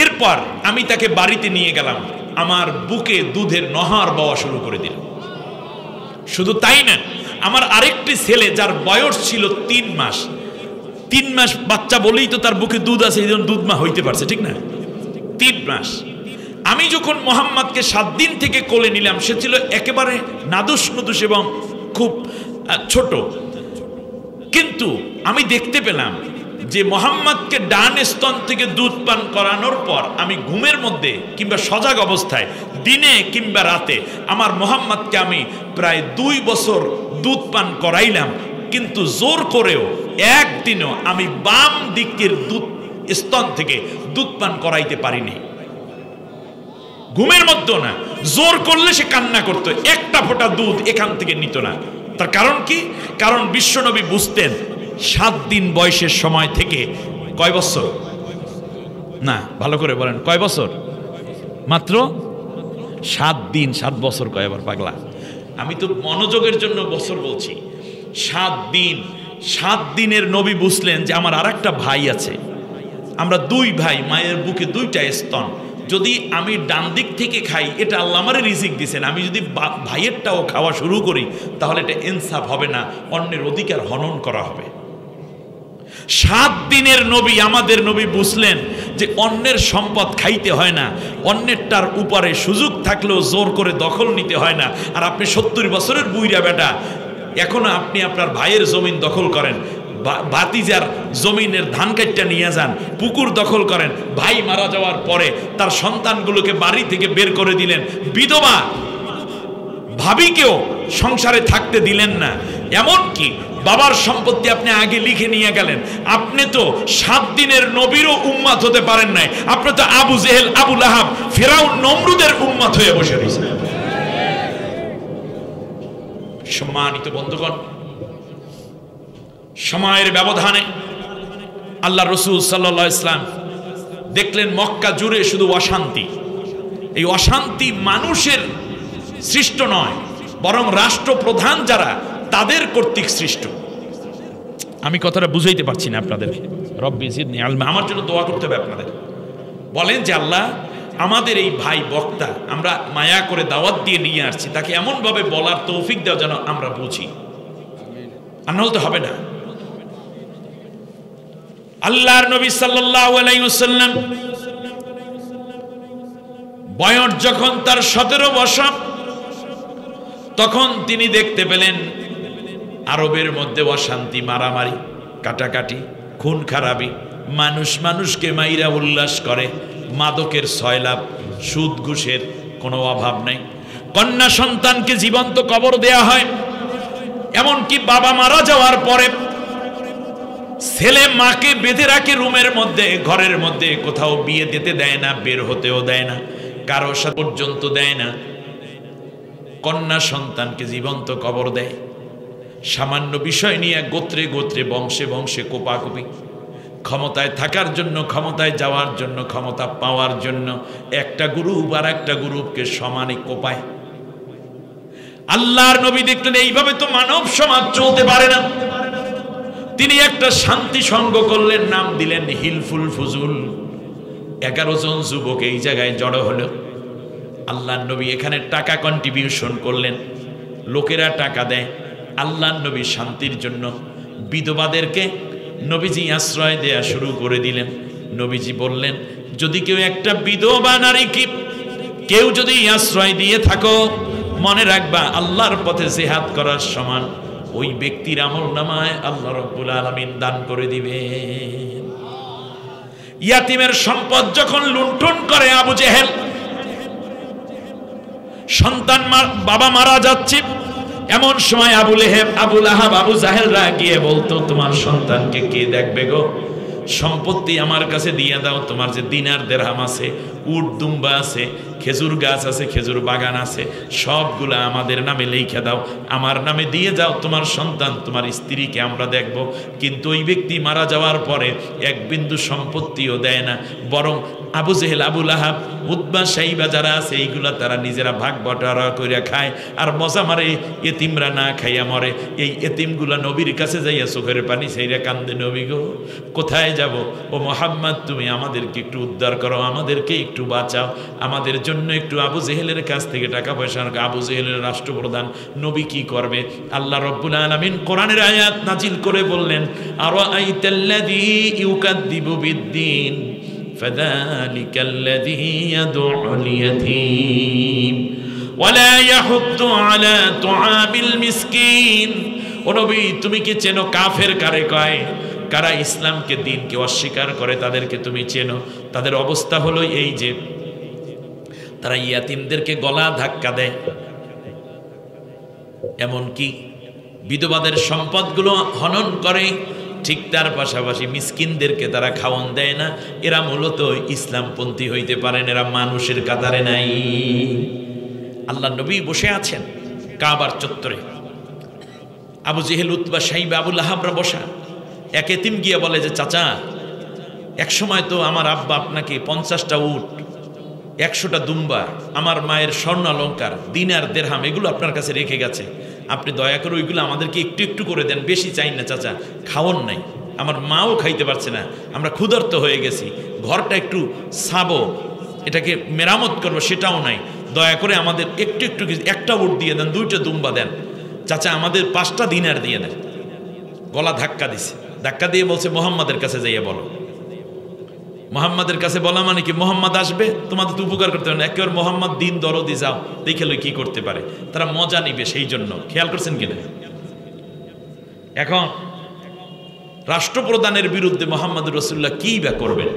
এরপর আমি তাকে বাড়িতে নিয়ে গেলাম, আমার বুকে দুধের নহর বওয়া শুরু করে দিলাম। শুধু তাই না, আমার আরেকটি ছেলে যার বয়স ছিল 3 মাস, 3 মাস বাচ্চা বলেই তো তার বুকে দুধ আছে, এই জন্য দুধ মা হইতে পারছে, ঠিক না? 3 মাস। আমি যখন মোহাম্মদকে 7 দিন থেকে কোলে নিলাম, সে ছিল একেবারে নাদুস নুদুস এবং খুব ছোট। কিন্তু আমি দেখতে পেলাম যে মোহাম্মদকে ডান স্তন থেকে দুধ পান করানোর পর আমি ঘুমের মধ্যে কিংবা সজাগ অবস্থায়, দিনে কিংবা রাতে, আমার মোহাম্মদকে আমি প্রায় 2 বছর দুধ পান করাইলাম। কিন্তু জোর করেও একদিনও আমি বাম দিকের দুধ স্তন থেকে দুধ পান করাইতে পারিনি। ঘুমের মধ্যেও না, জোর করলে সে কান্না করতো, একটা ফোঁটা দুধ এখান থেকে নিত না। তার কারণ কি? কারণ বিশ্বনবী বুঝতেন 7 দিন বয়সের সময় থেকে কয় বছর, না ভালো করে বলেন কয় বছর, মাত্র 7 দিন। 7 বছর কয় আবার পাগলা, আমি তো মনোযোগের জন্য বছর বলছি। 7 দিন, 7 দিনের নবী বুঝলেন যে আমার আর একটা ভাই আছে, আমরা 2 ভাই, মায়ের বুকে 2টা স্তন, যদি আমি ডান দিক থেকে খাই এটা আল্লাহ আমারে রিজিক দিয়েছেন, আমি যদি ভাইয়েরটাও খাওয়া শুরু করি তাহলে এটা ইনসাফ হবে না, অন্যের অধিকার হনন করা হবে। 7 দিনের নবী, আমাদের নবী বুঝলেন যে অন্যের সম্পদ খাইতে হয় না, অন্যেরটার উপরে সুযোগ থাকলেও জোর করে দখল নিতে হয় না। আর আপনি 70 বছরের বুইরা বেটা, এখনো আপনি আপনার ভাইয়ের জমিন দখল করেন, ভাতিজার জমিনের ধান কাটটা নিয়ে যান, পুকুর দখল করেন, ভাই মারা যাওয়ার পরে তার সন্তানগুলোকে বাড়ি থেকে বের করে দিলেন, বিধবা ভাবিকেও সংসারে থাকতে দিলেন না, এমনকি বাবার সম্পত্তি আপনি আগে লিখে নিয়ে গেলেন। আপনি তো 7 দিনের নবীরও উম্মত হতে পারেন নাই, আপনি তো আবু জেহেল, আবু লাহাব, ফেরাউন, নমরুদের উম্মত হয়ে বসে রয়েছেন। সম্মানিত বন্ধুগণ, সময়ের ব্যবধানে আল্লাহ রসুল সাল্লাল্লাহু আলাইহি ওয়াসাল্লাম দেখলেন মক্কা জুড়ে শুধু অশান্তি। এই অশান্তি মানুষের সৃষ্ট নয়, বরং রাষ্ট্রপ্রধান যারা তাদের কর্তৃক সৃষ্ট। আমি কথাটা বুঝাইতে পারছি না আপনাদেরকে। রব্বি জিদনি ইলমা, আমার জন্য দোয়া করতে হবে আপনাদের। বলেন যে আল্লাহ, আমাদের এই ভাই বক্তা আমরা মায়া করে দাওয়াত দিয়ে নিয়ে আসছি, তাকে এমনভাবে বলার তৌফিক দাও যেন আমরা বুঝি, আর নাহলে তো হবে না। আল্লাহর নবী সাল্লাল্লাহু আলাইহি ওয়াসাল্লাম বয়স যখন তার 17 বছর, তখন তিনি দেখতে পেলেন আরবের মধ্যে অশান্তি, মারামারি, কাটাকাটি, খুন খারাপি, মানুষ মানুষকে মাইরা উল্লাস করে, মাদকের সয়লাভ, সুদ ঘুষের কোনো অভাব নেই, কন্যা সন্তানকে জীবন্ত কবর দেয়া হয়, এমনকি বাবা মারা যাওয়ার পরে ছেলে মাকে বেঁধে রাখে রুমের মধ্যে, ঘরের মধ্যে, কোথাও বিয়ে দিতে দেয় না, বের হতেও দেয় না, কারো সাথে পর্যন্ত দেয় না, কন্যা সন্তানকে জীবন্ত কবর দেয়। সামান্য বিষয় নিয়ে গোত্রে গোত্রে, বংশে বংশে কোপাকুপি, ক্ষমতায় থাকার জন্য, ক্ষমতায় যাওয়ার জন্য, ক্ষমতা পাওয়ার জন্য একটা গ্রুপ আর একটা গ্রুপকে সমানে কোপায়। আল্লাহর নবী দেখলেন এইভাবে তো মানব সমাজ চলতে পারে না। তিনি একটা শান্তি সংঘ করলেন, নাম দিলেন হিলফুল ফুজুল। 11 জন যুবক এই জায়গায় জড়ো হলো। আল্লাহর নবী এখানে টাকা কন্ট্রিবিউশন করলেন, লোকেরা টাকা দেয়। আল্লাহর নবী শান্তির জন্য বিধবাদেরকে নবীজি আশ্রয় দেয়া শুরু করে দিলেন। নবীজি বললেন, যদি কেউ একটা বিধবা নারীকে কেউ যদি আশ্রয় দিয়ে থাকো, মনে রাখবা আল্লাহর পথে জিহাদ করার সমান ওই ব্যক্তির আমলনামায় আল্লাহ রাব্বুল আলামিন দান করে দিবেন। ইয়াতিমের সম্পদ যখন লুণ্ঠন করে আবু জেহেল, সন্তান বাবা মারা যাচ্ছে, এমন সময় আবু লেহেব, আবু লাহাব, আবু জাহেলরা গিয়ে বলতো, তোমার সন্তানকে কে দেখবে গো, সম্পত্তি আমার কাছে দিয়ে দাও, তোমার যে দিনার দেরহাম আছে, উট দুম্বা আছে, খেজুর গাছ আছে, খেজুর বাগান আছে, সবগুলা আমাদের নামে লিখে দাও, আমার নামে দিয়ে যাও, তোমার সন্তান তোমার স্ত্রীকে আমরা দেখব। কিন্তু ওই ব্যক্তি মারা যাওয়ার পরে এক বিন্দু সম্পত্তিও দেয় না, বরং আবু জেহেল, আবু লাহাব, উতবা, শাইবা যারা আছে এইগুলা তারা নিজেরা ভাগ বটারা করে খায়, আর মজা মারে এতিমরা না খাইয়া মরে। এই এতিমগুলা নবীর কাছে যাইয়া চোখের পানি সেইরা কান্দে, নবী গো কোথায় যাব, ও মুহাম্মদ তুমি আমাদেরকে একটু উদ্ধার করো, আমাদেরকে একটু বাঁচাও, আমাদের জন্য একটু। আবু জেহেলের কাছ থেকে টাকা পয়সা, আবু জেহেলের রাষ্ট্রপ্রধান, নবী কি করবে? আল্লাহ রাব্বুল আলামিন কোরআনের আয়াত নাজিল করে বললেন, আরাআইতাল্লাযী ইউকাযযিবু বিদ্দীন ফাযালিকাল্লাযী ইয়াদউল ইয়াতীম ওয়ালা ইয়াহুদ্দু আলা তুআমিল মিসকিন। ও নবী, তুমি কি চেনো কাফের কারে কয়? কারা ইসলামকে, দ্বীনকে অস্বীকার করে তাদেরকে তুমি চেনো? তাদের অবস্থা হলো এই যে তারা ইয়াতিমদেরকে গলা ধাক্কা দেয়, এমনকি বিধবাদের সম্পদগুলো হনন করে, ঠিক তার পাশাপাশি মিসকিনদেরকে তারা খাওয়ান দেয় না। এরা মূলত ইসলামপন্থী হইতে পারেন, এরা মানুষের কাতারে নাই। আল্লাহ নবী বসে আছেন কাবার চত্বরে, আবু জেহেল, উতবা, সাইবা, আবু লাহাবরা বসা। এক এতিম গিয়ে বলে যে চাচা, এক সময় তো আমার আব্বা আপনাকে 50টা উট, 100টা দুম্বা, আমার মায়ের স্বর্ণ অলঙ্কার, দিনার দেরহাম এগুলো আপনার কাছে রেখে গেছে, আপনি দয়া করে ওইগুলো আমাদেরকে একটু একটু করে দেন, বেশি চাই না চাচা, খাওয়ান নাই, আমার মাও খাইতে পারছে না, আমরা ক্ষুধার্ত হয়ে গেছি, ঘরটা একটু ছাবো, এটাকে মেরামত করবো সেটাও নাই, দয়া করে আমাদের একটু একটু একটা উট দিয়ে দেন, 2টা দুম্বা দেন, চাচা আমাদের 5টা দিনার দিয়ে দেন। গলা ধাক্কা দিছে, ধাক্কা দিয়ে বলছে মোহাম্মদের কাছে যাইয়া বলো। মোহাম্মদের কাছে বলা মানে কি, মোহাম্মদ আসবে, তোমাদের তো উপকার করতে হবে না, একেবারে মোহাম্মদ দিন দরদি যাও, দেখে লই কি করতে পারে, তারা মজা নিবে, সেই জন্য। খেয়াল করছেন কিনা? এখন রাষ্ট্রপ্রধানের বিরুদ্ধে মোহাম্মদ রসুল্লাহ কি বা করবেন?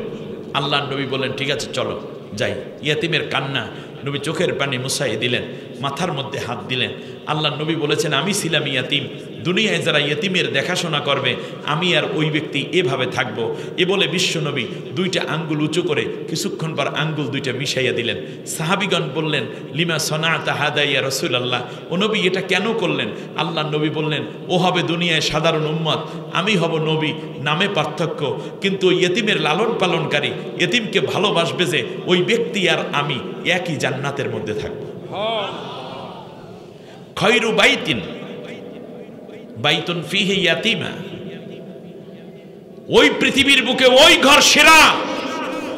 আল্লাহ নবী বলেন ঠিক আছে চলো যাই। ইয়াতিমের কান্না, নবী চোখের পানি মুছাই দিলেন, মাথার মধ্যে হাত দিলেন। আল্লাহ নবী বলেছেন আমি ছিলাম ইয়াতিম, দুনিয়ায় যারা ইয়াতিমের দেখাশোনা করবে আমি আর ওই ব্যক্তি এভাবে থাকবো। এ বলে বিশ্ব নবী 2টা আঙ্গুল উঁচু করে কিছুক্ষণ পর আঙ্গুল 2টা মিশাইয়া দিলেন। সাহাবিগণ বললেন লিমা সনাতা হাদা ইয়া রাসূলুল্লাহ, ও নবী এটা কেন করলেন? আল্লাহ নবী বললেন ও হবে দুনিয়ায় সাধারণ উম্মত, আমি হব নবী, নামে পার্থক্য, কিন্তু ওই ইয়েতিমের লালন পালনকারী, ইয়েতিমকে ভালোবাসবে যে ওই ব্যক্তি আর আমি একই জান্নাতের মধ্যে থাকবো। খয়রু বাইতিন বাইতুন ফিহি ইয়াতিমা, ওই পৃথিবীর বুকে ওই ঘর সেরা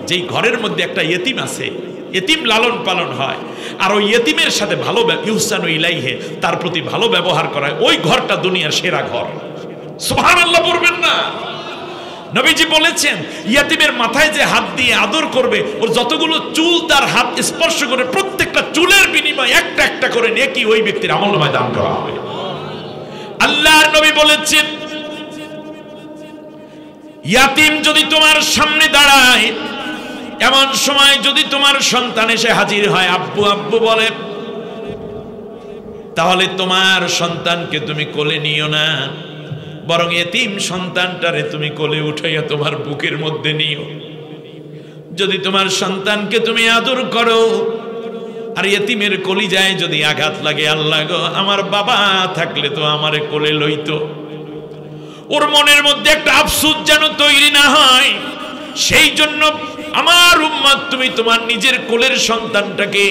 যেই ঘরের মধ্যে একটা ইয়েতিম আছে, ইয়েতিম লালন পালন হয়, আর ওই ইয়েতিমের সাথে ভালো ইহসানু ইলাইহি, তার প্রতি ভালো ব্যবহার করা হয়, ওই ঘরটা দুনিয়ার সেরা ঘর। সুবহানাল্লাহ পড়বেন না? নবীজি বলেছেন ইয়াতিমের মাথায় যে হাত দিয়ে আদর করবে, ওর যতগুলো চুল তার হাত স্পর্শ করে প্রত্যেকটা চুলের বিনিময়ে একটা একটা করে নেকি ওই ব্যক্তির আমলনামায় দান করা হবে। আল্লাহর নবী বলেছেন ইয়াতিম যদি তোমার সামনে দাঁড়ায়, এমন সময় যদি তোমার সন্তান এসে হাজির হয় আব্বু আব্বু বলে, তাহলে তোমার সন্তানকে তুমি কোলে নিও না, বরং এতিম সন্তানটারে তুমি কোলে উঠাইয়া তোমার বুকের মধ্যে নিও। যদি তোমার সন্তানকে তুমি আদর করো আর এতিমের কলিজায় যদি আঘাত লাগে, আল্লাহ গো আমার বাবা থাকলে তো আমারে কোলে লইতো, ওর মনের মধ্যে একটা আফসোস যেন তৈরি না হয়, সেই জন্য আমার উম্মত তুমি তোমার নিজের কোলের সন্তানটাকে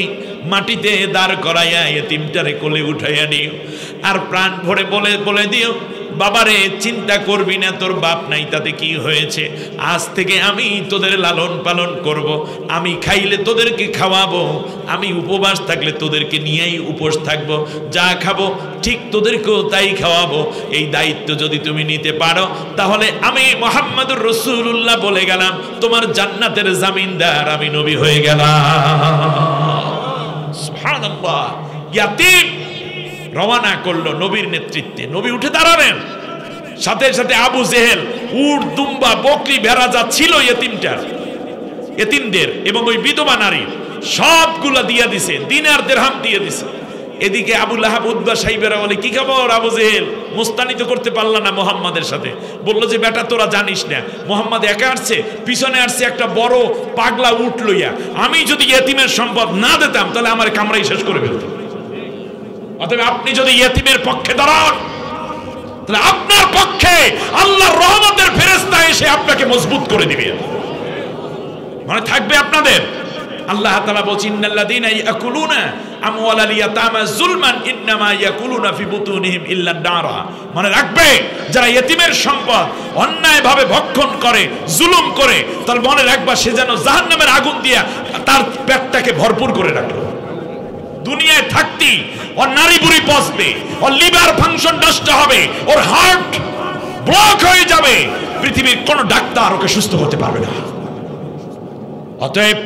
মাটিতে দাঁড় করাইয়া এতিমটারে কোলে উঠাইয়া নিও, আর প্রাণ ভরে বলে দিও বাবারে চিন্তা করবি না, তোর বাপ নাই তাতে কি হয়েছে, আজ থেকে আমি তোদের লালন পালন করব, আমি খাইলে তোদেরকে খাওয়াবো, আমি উপবাস থাকলে তোদেরকে নিয়েই উপোস থাকবো, যা খাবো ঠিক তোদেরকেও তাই খাওয়াবো। এই দায়িত্ব যদি তুমি নিতে পারো তাহলে আমি মুহাম্মদুর রাসূলুল্লাহ বলে গেলাম তোমার জান্নাতের জামিনদার, আমি নবী হয়ে গেলাম। সুবহানাল্লাহ। ইয়াতিম রওনা করলো নবীর নেতৃত্বে, নবী উঠে দাঁড়ালেন, সাথে সাথে আবু জেহেল উট দুম্বা বকরি ভেড়া যা ছিল এতিমদের এবং ওই বিধবা নারী সবগুলা দিয়ে দিছে, দিনার দিরহাম দিয়ে দিছে। এদিকে আবু লাহাব, উতবা, সাইবারা বলে কি খবর আবু জেহেল, মুস্তানিত করতে পারলা না মোহাম্মদের সাথে? বললো যে বেটা তোরা জানিস না মোহাম্মদ একা আসছে, পিছনে আসছে একটা বড় পাগলা উট লইয়া, আমি যদি এতিমের সম্পদ না দিতাম তাহলে আমার কামড়াই শেষ করে ফেলত। অতএব আপনি যদি ইয়েতিমের পক্ষে দাঁড়ান তাহলে আপনার পক্ষে আল্লাহর রহমতের ফেরেশতা এসে আপনাকে মজবুত করে দিবে, মানে থাকবে আপনাদের। আল্লাহ তাআলা বলেন ইন্নাল্লাযীনা ইয়াকুলুনা আমওয়ালাল ইয়াতামা যুলমান ইন্নামা ইয়াকুলুনা ফি বুতুনিহিম ইল্লা নারা, মানে রাখবে যারা ইয়েতিমের সম্পদ অন্যায়ভাবে ভক্ষণ করে, জুলুম করে, তার মনে রাখবা সে যেন জাহান্নামের আগুন দিয়া তার পেটটাকে ভরপুর করে রাখলো। দুনিয়ায় থাকতি ওর নারী বুড়ি পচবে, ওর লিভার ফাংশন নষ্ট হবে, ওর হার্ট ব্লক হয়ে যাবে, পৃথিবীর কোন ডাক্তার ওকে সুস্থ করতে পারবে না। অতএব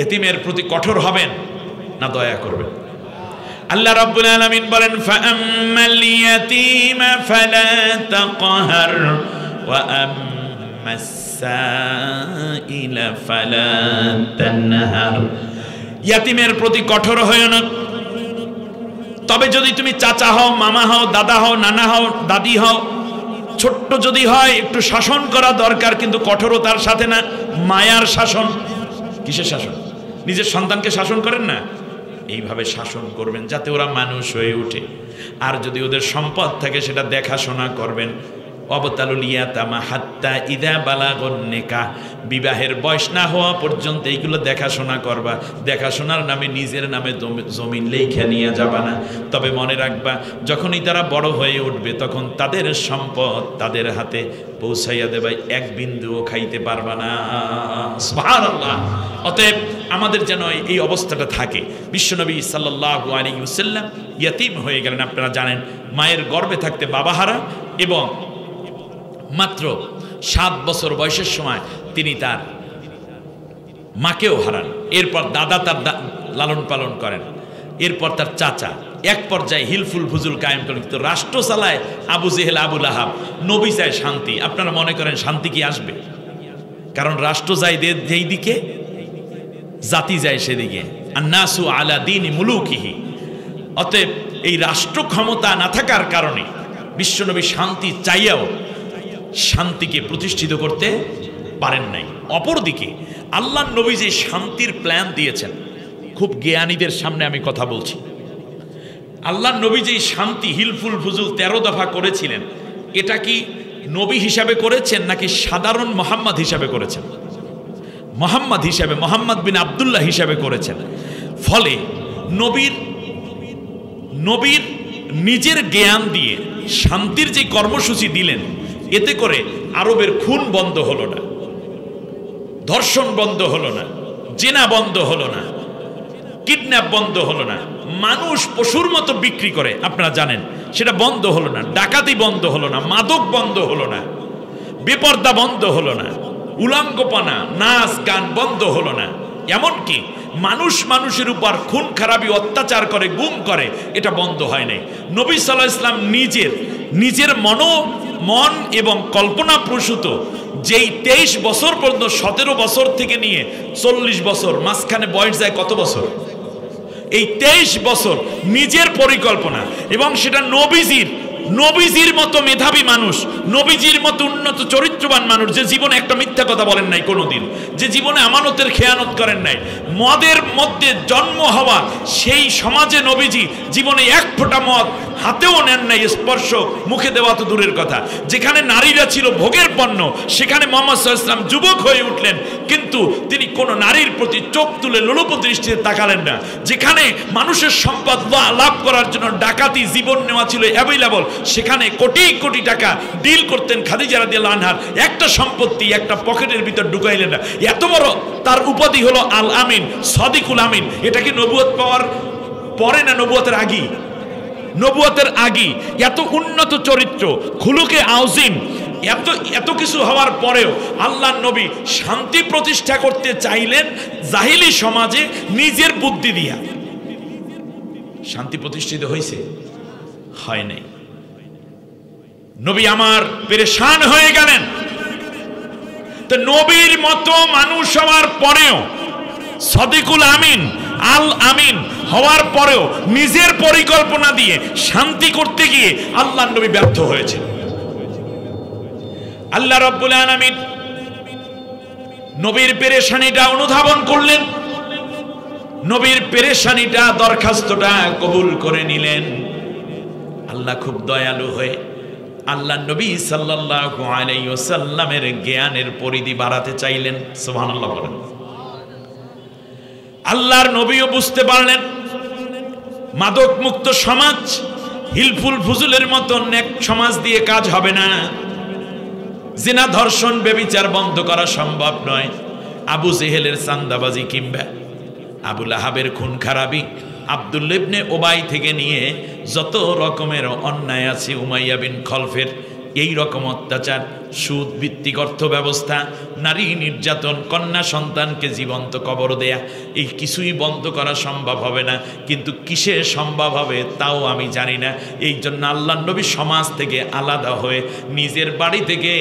এতিমের প্রতি কঠোর হবেন না দয়া করবেন? আল্লাহ রাব্বুল আলামিন বলেন ফাআম্মাল ইয়াতীমা ফালা তাকহার ওয়া আম্মাস সাইলা ফালা তানহার, ইয়াতিমের প্রতি কঠোর হয়ো না, তবে যদি তুমি চাচা হও, মামা হও, দাদা হও, নানা হও, দাদি হও, ছোট্ট যদি হয় একটু শাসন করা দরকার, কিন্তু কঠোরতার সাথে না, মায়ার শাসন। কিসের শাসন? নিজের সন্তানকে শাসন করেন না, এইভাবে শাসন করবেন যাতে ওরা মানুষ হয়ে ওঠে। আর যদি ওদের সম্পদ থাকে সেটা দেখাশোনা করবেন। অবতালুল ইয়াতামা হাত্তা ইদা বালাগুন নিকাহ, বিবাহের বয়স না হওয়া পর্যন্ত এইগুলো দেখাশোনা করবা। দেখাশোনার নামে নিজের নামে জমিন লেখা নিয়ে যাবা না। তবে মনে রাখবা, যখনই তারা বড় হয়ে উঠবে তখন তাদের সম্পদ তাদের হাতে পৌঁছাইয়া দেবে, এক বিন্দুও খাইতে পারবা না। সুবহানাল্লাহ। অতএব আমাদের যেন এই অবস্থাটা থাকে। বিশ্বনবী সাল্লাল্লাহু আলাইহি ওয়াসাল্লাম ইয়াতীম হয়ে গেলেন, আপনারা জানেন। মায়ের গর্ভে থাকতে বাবাহারা, এবং মাত্র 7 বছর বয়সের সময় তিনি তার মাকেও হারান। এরপর দাদা তার লালন পালন করেন, এরপর তার চাচা। এক পর্যায়ে হিলফুল ফুজুল কায়েম করেন, কিন্তু রাষ্ট্র চালায় আবু জেহেল আবু লাহাব। নবী চায় শান্তি। আপনারা মনে করেন শান্তি কি আসবে? কারণ রাষ্ট্র যায় যেই দিকে, জাতি যায় সেদিকে। আন্নাসু আলা দীনি মুলুকিহি। অতএব এই রাষ্ট্র ক্ষমতা না থাকার কারণে বিশ্বনবী শান্তি চাইয়াও শান্তিকে প্রতিষ্ঠিত করতে পারেন নাই। অপরদিকে আল্লাহর নবী যে শান্তির প্ল্যান দিয়েছেন, খুব জ্ঞানীদের সামনে আমি কথা বলছি, আল্লাহর নবী যে শান্তি হিলফুল ফুজুল 13 দফা করেছিলেন, এটা কি নবী হিসাবে করেছেন নাকি সাধারণ মোহাম্মদ হিসাবে করেছেন? মোহাম্মদ হিসাবে, মোহাম্মদ বিন আব্দুল্লাহ হিসাবে করেছেন। ফলে নবীর নিজের জ্ঞান দিয়ে শান্তির যে কর্মসূচি দিলেন, এতে করে আরবের খুন বন্ধ হলো না, ধর্ষণ বন্ধ হলো না, জেনা বন্ধ হলো না, কিডন্যাপ বন্ধ হলো না, মানুষ পশুর মতো বিক্রি করে আপনারা জানেন সেটা বন্ধ হলো না, ডাকাতি বন্ধ হলো না, মাদক বন্ধ হলো না, বেপর্দা বন্ধ হলো না, উলঙ্গপনা নাচ গান বন্ধ হলো না। এমনকি মানুষ মানুষের উপর খুন খারাপি অত্যাচার করে, গুম করে, এটা বন্ধ হয় নাই। নবী সাল্লাল্লাহু আলাইহি ওয়াসাল্লাম নিজের মন এবং কল্পনা প্রসূত যেই 23 বছর পর্যন্ত, 17 বছর থেকে নিয়ে 40 বছর, মাঝখানে বয়স যায় কত বছর? এই 23 বছর নিজের পরিকল্পনা, এবং সেটা নবীজির মতো মেধাবী মানুষ, নবীজির মতো উন্নত চরিত্রবান মানুষ, যে জীবনে একটা মিথ্যা কথা বলেন নাই কোনোদিন, যে জীবনে আমানতের খেয়ানত করেন নাই, মদের মধ্যে জন্ম হওয়া সেই সমাজে নবীজি জীবনে এক ফোঁটা মদ হাতেও নেন নাই, স্পর্শ মুখে দেওয়া তো দূরের কথা। যেখানে নারীরা ছিল ভোগের পণ্য, সেখানে মুহাম্মদ সাল্লাল্লাহু আলাইহি ওয়াসাল্লাম যুবক হয়ে উঠলেন, কিন্তু তিনি কোনো নারীর প্রতি চোখ তুলে লোলুপ দৃষ্টিতে তাকালেন না। যেখানে মানুষের সম্পদ লাভ করার জন্য ডাকাতি, জীবন নেওয়া ছিল অ্যাভেলেবল, সেখানে কোটি কোটি টাকা ডিল করতেন খাদিজা রাদিয়াল্লাহু আনহার। একটা সম্পত্তি একটা পকেটের ভিতর ঢুকাইলেন না। এত বড় তার উপাধি হলো আল আমিন, সদিকুল আমিন। এটা কি নবুয়ত পাওয়ার পরে না নবুয়তের আগেই? নবুয়তের আগেই। এত উন্নত চরিত্র, খুলুকে আউজিম, এত কিছু হওয়ার পরেও আল্লাহর নবী শান্তি প্রতিষ্ঠা করতে চাইলেন জাহিলি সমাজে নিজের বুদ্ধি দিয়া। শান্তি প্রতিষ্ঠিত হয়েছে? হয় নাই। নবী আমার পেরেশান হয়ে গেলেন। তো নবীর মতো মানুষ হওয়ার পরেও, সদিকুল আমিন, আল আমিন হওয়ার পরেও নিজের পরিকল্পনা দিয়ে শান্তি করতে গিয়ে আল্লাহর নবী ব্যর্থ হয়েছে। আল্লাহ রাব্বুল আলামিন নবীর পেরেশানিটা অনুধাবন করলেন, নবীর পেরেশানিটা, দরখাস্তটা কবুল করে নিলেন। আল্লাহ খুব দয়ালু হয়ে আল্লাহ নবী সাল্লাল্লাহু আলাইহি ওয়াসাল্লামের জ্ঞানের পরিধি বাড়াতে চাইলেন। সুবহানাল্লাহ বলেন। আল্লাহর নবীও বুঝতে পারলেন মাদক মুক্ত সমাজ, হিলফুল ফুজুলের মতন এক সমাজ দিয়ে কাজ হবে না। জিনা, ধর্ষণ, ব্যভিচার বন্ধ করা সম্ভব নয়। আবু জেহেলের চান্দাবাজি কিংবা আবু লাহাবের খুন খারাপি, আব্দুল্লাহ ইবনে উবাই থেকে নিয়ে যত রকমের অন্যায় আছে, উমাইয়া বিন খলফের এই রকম অত্যাচার, সুদ ভিত্তিক অর্থ ব্যবস্থা, নারী নির্যাতন, কন্যা সন্তানকে জীবন্ত কবর দেয়া, এই কিছুই বন্ধ করা সম্ভব হবে না। কিন্তু কিসে সম্ভব হবে তাও আমি জানি না। এই জন্য আল্লাহর নবী সমাজ থেকে আলাদা হয়ে নিজের বাড়ি থেকে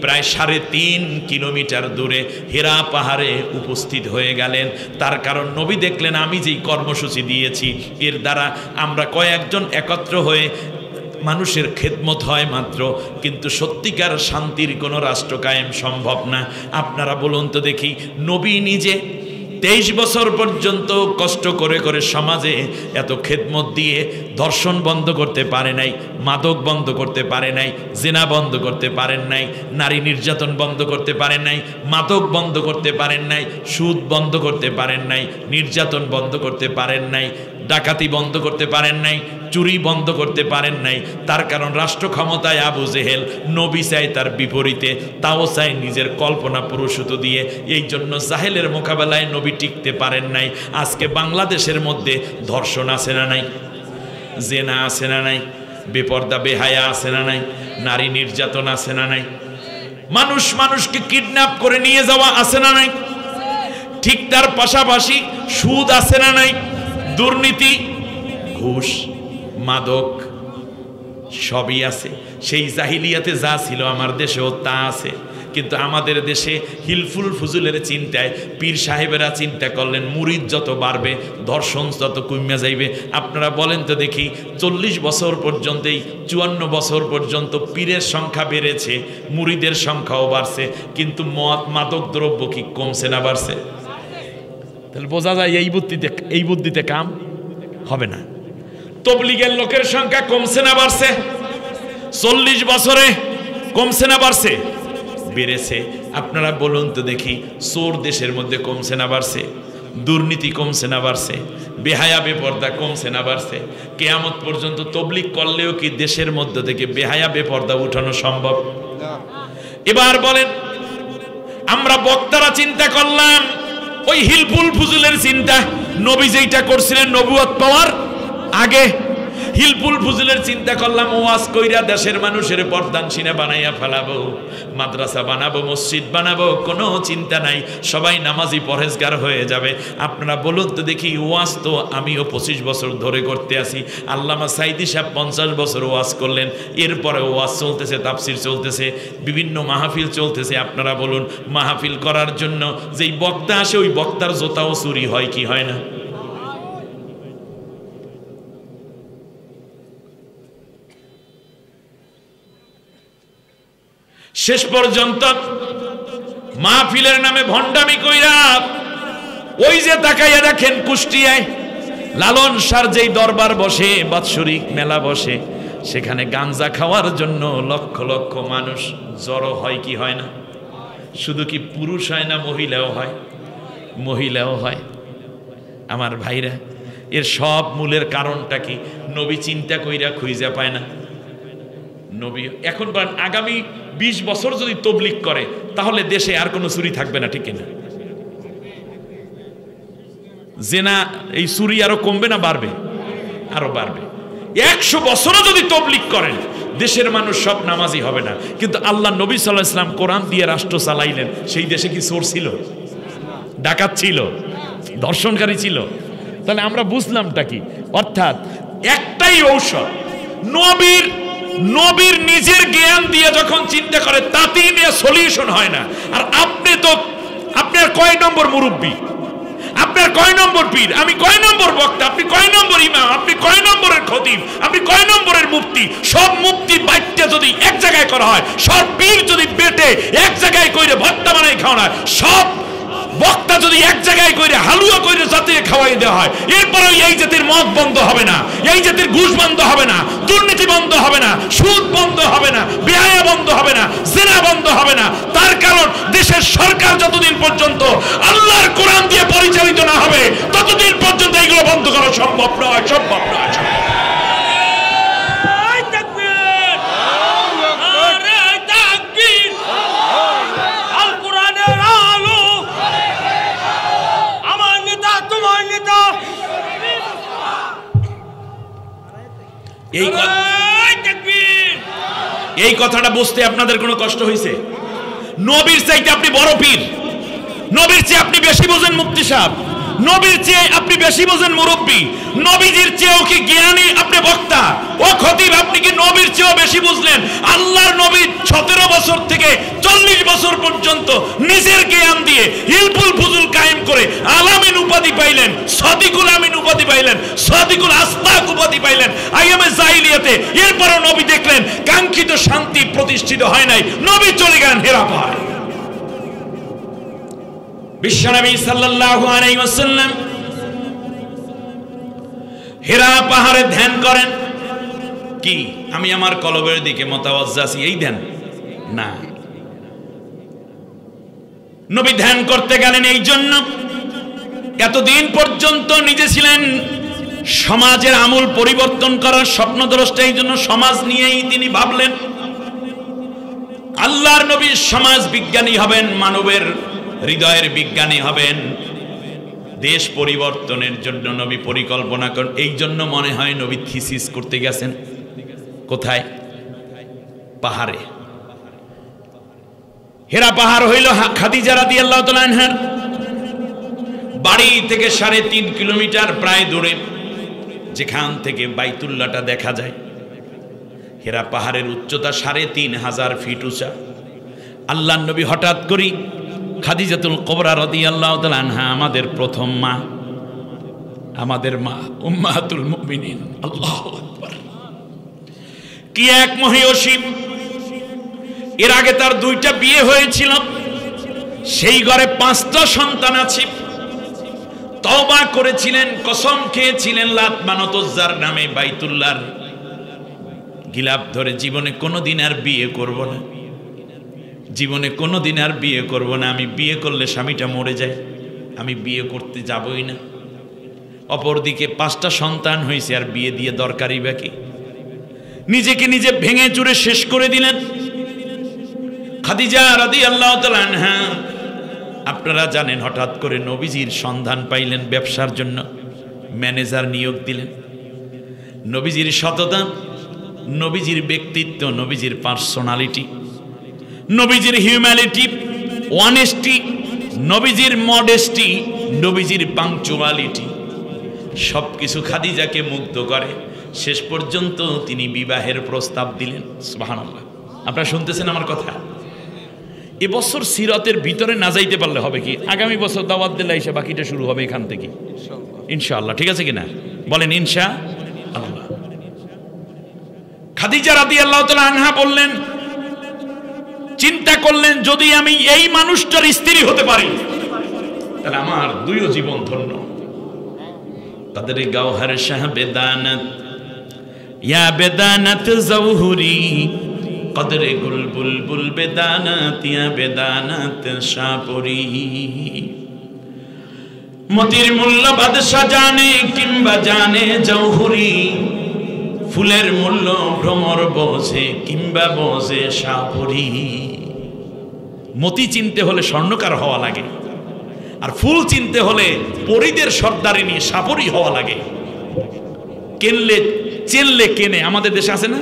প্রায় 3.5 কিলোমিটার দূরে হেরা পাহাড়ে উপস্থিত হয়ে গেলেন। তার কারণ নবী দেখলেন আমি যেই কর্মসূচি দিয়েছি এর দ্বারা আমরা কয়েকজন একত্র হয়ে মানুষের খেদমত হয় মাত্র, কিন্তু সত্যিকার শান্তির কোনো রাষ্ট্র কায়েম সম্ভব না। আপনারা বলুন তো দেখি, নবী নিজে 23 বছর পর্যন্ত কষ্ট করে করে সমাজে এত খেদমত দিয়ে ধর্ষণ বন্ধ করতে পারে নাই, মাদক বন্ধ করতে পারে নাই, জিনা বন্ধ করতে পারেন নাই, নারী নির্যাতন বন্ধ করতে পারেন নাই, মাদক বন্ধ করতে পারেন নাই, সুদ বন্ধ করতে পারেন নাই, নির্যাতন বন্ধ করতে পারেন নাই, ডাকাতি বন্ধ করতে পারেন নাই, চুরি বন্ধ করতে পারেন নাই। তার কারণ রাষ্ট্র ক্ষমতায় আবু জেহেল, নবী চাই তার বিপরীতে, তাও চাই নিজের কল্পনা পুরুষত্ব দিয়ে। এই জন্য জাহেলের মোকাবেলায় নবী টিকতে পারেন নাই। আজকে বাংলাদেশের মধ্যে ধর্ষণ আছে না নাই, জেনা আছে না নাই, বেপর্দা বেহায়া আছে না নাই, নারী নির্যাতন আছে না নাই, মানুষ মানুষকে কিডন্যাপ করে নিয়ে যাওয়া আছে না নাই, ঠিক তার পাশাপাশি সুদ আছে না নাই, দুর্নীতি, ঘুষ, মাদক সবই আছে। সেই জাহিলিয়াতে যা ছিল আমার দেশেও তা আছে। কিন্তু আমাদের দেশে হিলফুল ফুজুলের চিন্তায় পীর সাহেবেরা চিন্তা করলেন মুরিদ যত বাড়বে ধর্ষণ তত কমে যাইবে। আপনারা বলেন তো দেখি, 40 বছর পর্যন্তই 54 বছর পর্যন্ত পীরের সংখ্যা বেড়েছে, মুরিদের সংখ্যাও বাড়ছে, কিন্তু মদ মাদক দ্রব্য কি কমছে না বাড়ছে? তাহলে বোঝা যায় এই বুদ্ধিতে কাম হবে না। তবলিগের লোকের সংখ্যা কমছে না বাড়ছে? 40 বছরে কমছে না বাড়ছে? বেড়েছে। আপনারা বলুন তো দেখি, চোর দেশের মধ্যে কমছে না বাড়ছে? দুর্নীতি কমছে না বাড়ছে? বেহায়া বেপর্দা কমছে না বাড়ছে? কিয়ামত পর্যন্ত তবলিগ করলেও কি দেশের মধ্যে থেকে বেহায়া বেপর্দা উঠানো সম্ভব? এবার বলেন, আমরা বক্তারা চিন্তা করলাম ওই হিলফুল ফুজুলের চিন্তা, নবী যেটা করছিলেন নবুয়ত পাওয়ার আগে, হিলফুল ফুজুলের চিন্তা করলাম ওয়াজ কইরা দেশের মানুষের পর্দানশীনা বানাইয়া ফেলাবো, মাদ্রাসা বানাবো, মসজিদ বানাবো, কোনো চিন্তা নাই, সবাই নামাজি পরহেজগার হয়ে যাবে। আপনারা বলুন তো দেখি, ওয়াজ তো আমিও 25 বছর ধরে করতে আসি, আল্লামা সাইদি সাহেব 50 বছর ওয়াজ করলেন, এরপরে ওয়াজ চলতেছে, তাফসির চলতেছে, বিভিন্ন মাহফিল চলতেছে। আপনারা বলুন, মাহফিল করার জন্য যেই বক্তা আসে ওই বক্তার জোতাও চুরি হয় কি হয় না? শেষ পর্যন্ত মাহফিলের নামে ভণ্ডামি কইরা ওই যে তাকাইয়া দেখেন কুষ্টিয়ায় লালন শাহর যেই দরবার বসে, বাৎসরিক মেলা বসে, সেখানে গাঞ্জা খাওয়ার জন্য লক্ষ লক্ষ মানুষ জড়ো হয় কি হয় না? শুধু কি পুরুষ হয় না, মহিলাও হয়? মহিলাও হয়। আমার ভাইরা, এর সব মূলের কারণটা কি? নবী চিন্তা কইরা খুঁজে পায় না। নবী এখন আগামী 20 বছর যদি তবলিগ করে তাহলে দেশে আর কোনো চুরি থাকবে না, ঠিক কিনা? জেনা, এই চুরি আরো কমবে না বাড়বে? আরো বাড়বে। 100 বছরও যদি তবলিগ করেন দেশের মানুষ সব নামাজি হবে না। কিন্তু আল্লাহ নবী সাল্লাল্লাহু আলাইহি ওয়াসাল্লাম কোরআন দিয়ে রাষ্ট্র চালাইলেন, সেই দেশে কি চোর ছিল, ডাকাত ছিল, ধর্ষণকারী ছিল? তাহলে আমরা বুঝলামটা কি? অর্থাৎ একটাই ঔষধ, নবীর নিজের জ্ঞান দিয়ে যখন চিন্তা করে তাতেই নিয়ে সলিউশন হয় না। আর আপনি তো, আপনার কয় নম্বর মুরব্বী, আপনার কয় নম্বর পীর, আমি কয় নম্বর বক্তা, আপনি কয় নম্বর ইমাম, আপনি কয় নম্বরের খতিব, আপনি কয় নম্বরের মুফতি? সব মুফতি বাইটটা যদি এক জায়গায় করা হয়, সব পীর যদি বেটে এক জায়গায় কইরে ভর্তা বানাই খাওয়া হয়, সব বক্তা যদি এক জায়গায় কইরে হালুয়া কইরে জাতিকে খাওয়াই দেওয়া হয়, এরপরে এই জাতির মদ বন্ধ হবে না, এই জাতির ঘুষ বন্ধ হবে না, দুর্নীতি বন্ধ হবে না, সুদ বন্ধ হবে না, বেহায়া বন্ধ হবে না, জিনা বন্ধ হবে না। তার কারণ দেশের সরকার যতদিন পর্যন্ত আল্লাহর কোরআন দিয়ে পরিচালিত না হবে ততদিন পর্যন্ত এগুলো বন্ধ করা সম্ভব নয়, সম্ভব নয়। এই কথাটা বুঝতে আপনাদের কোনো কষ্ট হয়েছে? নবীর চাইতে আপনি বড় পীর, নবীর চেয়ে আপনি বেশি বোঝেন মুফতি সাহেব, নবীর চেয়ে আপনি বেশি বোঝেন মুরব্বী, নবীজির চেয়েও কি জ্ঞানী আপনি বক্তা? ও খতিব, আপনি কি নবীর চেয়েও বেশি বুঝলেন? আল্লাহর নবী 17 বছর থেকে 40 বছর পর্যন্ত নিজের জ্ঞান দিয়ে হিলফুল ফুজুল কায়েম করে আলামিন উপাধি পাইলেন, সাদিকুল আমিন উপাধি পাইলেন, সাদিকুল আস্তাক উপাধি পাইলেন আইয়ামে জাহিলিয়াতে। এরপরও নবী দেখলেন কাঙ্ক্ষিত শান্তি প্রতিষ্ঠিত হয় নাই, নবী চলে গেলেন হেরা পাহাড়ে। বিশ্বনবী সাল্লাল্লাহু আলাইহি ওয়াসাল্লাম হেরা পাহাড়ে ধ্যান করেন। কি আমি আমার কলবের দিকে মুতাওয়াজ্জা আছি এই ধ্যান না, নবী ধ্যান করতে গেলেন এই জন্য, এতদিন পর্যন্ত নিজে ছিলেন সমাজের আমূল পরিবর্তন করার স্বপ্নদ্রষ্টা, এই জন্য সমাজ নিয়েই তিনি ভাবলেন আল্লাহর নবী সমাজ বিজ্ঞানী হবেন, মানবের হৃদয়ের বিজ্ঞানী হবেন, দেশ পরিবর্তনের জন্য নবী পরিকল্পনা করেন। এই জন্য মনে হয় নবী থিসিস করতে গেছেন কোথায়? পাহাড়ে। হেরা পাহাড় হইল খাদিজা রাদিয়াল্লাহু তাআলা আনহার বাড়ি থেকে 3.5 কিলোমিটার প্রায় দূরে, যেখান থেকে বাইতুল্লাহটা দেখা যায়। হেরা পাহাড়ের উচ্চতা 3500 ফিট উঁচা। আল্লাহর নবী হঠাৎ করি খাদিজাতুল কুবরা রাদিয়াল্লাহু তাআলা আনহা, আমাদের প্রথম মা, আমাদের মা উম্মাহাতুল মুমিনিন, আল্লাহু আকবার, কি এক মহিয়সী। এর আগে তার 2টা বিয়ে হয়েছিল, সেই ঘরে 5টা সন্তান আছে। তওবা করেছিলেন, কসম খেয়েছিলেন লাত মানত উজ্জার নামে বাইতুল্লাহর গিলাফ ধরে, জীবনে কোনোদিন আর বিয়ে করব না, জীবনে কোনোদিন আর বিয়ে করব না। আমি বিয়ে করলে স্বামীটা মরে যায়, আমি বিয়ে করতে যাবই না। অপরদিকে 5টা সন্তান হয়েছে, আর বিয়ে দিয়ে দরকারই বাকি। নিজেকে নিজে ভেঙে চুরে শেষ করে দিলেন খাদিজা রাদিয়াল্লাহু তাআলা আনহা। আপনারা জানেন হঠাৎ করে নবীজির সন্ধান পাইলেন, ব্যবসার জন্য ম্যানেজার নিয়োগ দিলেন। নবীজির সততা, নবীজির ব্যক্তিত্ব, নবীজির পার্সোনালিটি, নবীজির হিউম্যানিটি, অনেস্টি, নবীজির মডেস্টি, নবীজির পাংচুয়ালিটি, সবকিছু খাদিজাকে মুগ্ধ করে। শেষ পর্যন্ত তিনি বিবাহের প্রস্তাব দিলেন। সুবহানাল্লাহ। আপনারা শুনতেছেন আমার কথা? এবছর সিরাতের ভিতরে না যাইতে পারলে হবে কি, আগামী বছর দাওয়াত দিলে এসে বাকিটা শুরু হবে এখান থেকে ইনশাআল্লাহ। ঠিক আছে কিনা বলেন? ইনশাআল্লাহ। খাদিজা রাদিয়াল্লাহু তাআলা আনহা বললেন, চিন্তা করলেন যদি আমি এই মানুষটার স্ত্রী হতে পারি তাহলে আমার 2 জীবন ধন্য। তাদের গাওহার শাহ বেদানাত, ইয়া বেদানাত জওহরি, কদরে গুল বুলবুল বেদানাত, ইয়া বেদানাত শাহপুরি। মতির মূল্য বাদশা জানে কিংবা জানে জওহরি, ফুলের মূল্য ভ্রমর বোঝে কিংবা বোঝে শাহপুরি। মতি চিনতে হলে স্বর্ণকার হওয়া লাগে, আর ফুল চিনতে হলে পরীদের সর্দারিনী শাহপুরি হওয়া লাগে। কেনলে চিনলে কেনে, আমাদের দেশে আছে না,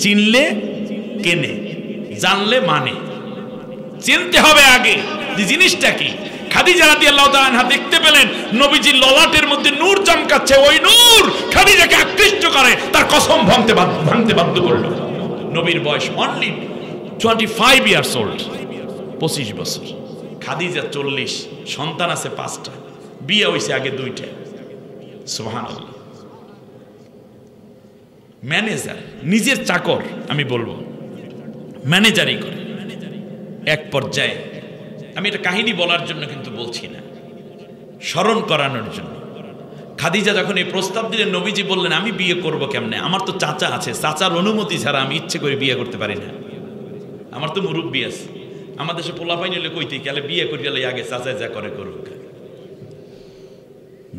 চিনলে কেনে, জানলে মানে। চিনতে হবে আগে যে জিনিসটা কি। খাদিজা রাদিয়াল্লাহু তাআলা আনহা দেখতে পেলেন নবীজির ললাটের মধ্যে নূর চমকাচ্ছে, ওই নূর খাদিজাকে আকৃষ্ট করে, তার কসম ভাঙতে বাধ্য করলো। নবীর বয়স অনলি 25 ইয়ার্স ওল্ড, 25 বছর। খাদিজা 40, সন্তান আছে 5টা, বিয়ে হয়েছে আগে 2টা। সুবহানাল্লাহ। ম্যানেজার, নিজের চাকর আমি বলবো, ম্যানেজারই করে। এক পর্যায়ে, আমি এটা কাহিনী বলার জন্য কিন্তু বলছি না, স্মরণ করানোর জন্য। খাদিজা যখন এই প্রস্তাব দিলেন, নবীজি বললেন আমি বিয়ে করব কেমনে, আমার তো চাচা আছে, চাচার অনুমতি ছাড়া আমি ইচ্ছে করে বিয়ে করতে পারি না, আমার তো মুরব্বী আছে। আমার দেশে পোলাপাই নিলে কইতে গেলে বিয়ে করে গেলে আগে চাচাই যা করে করুক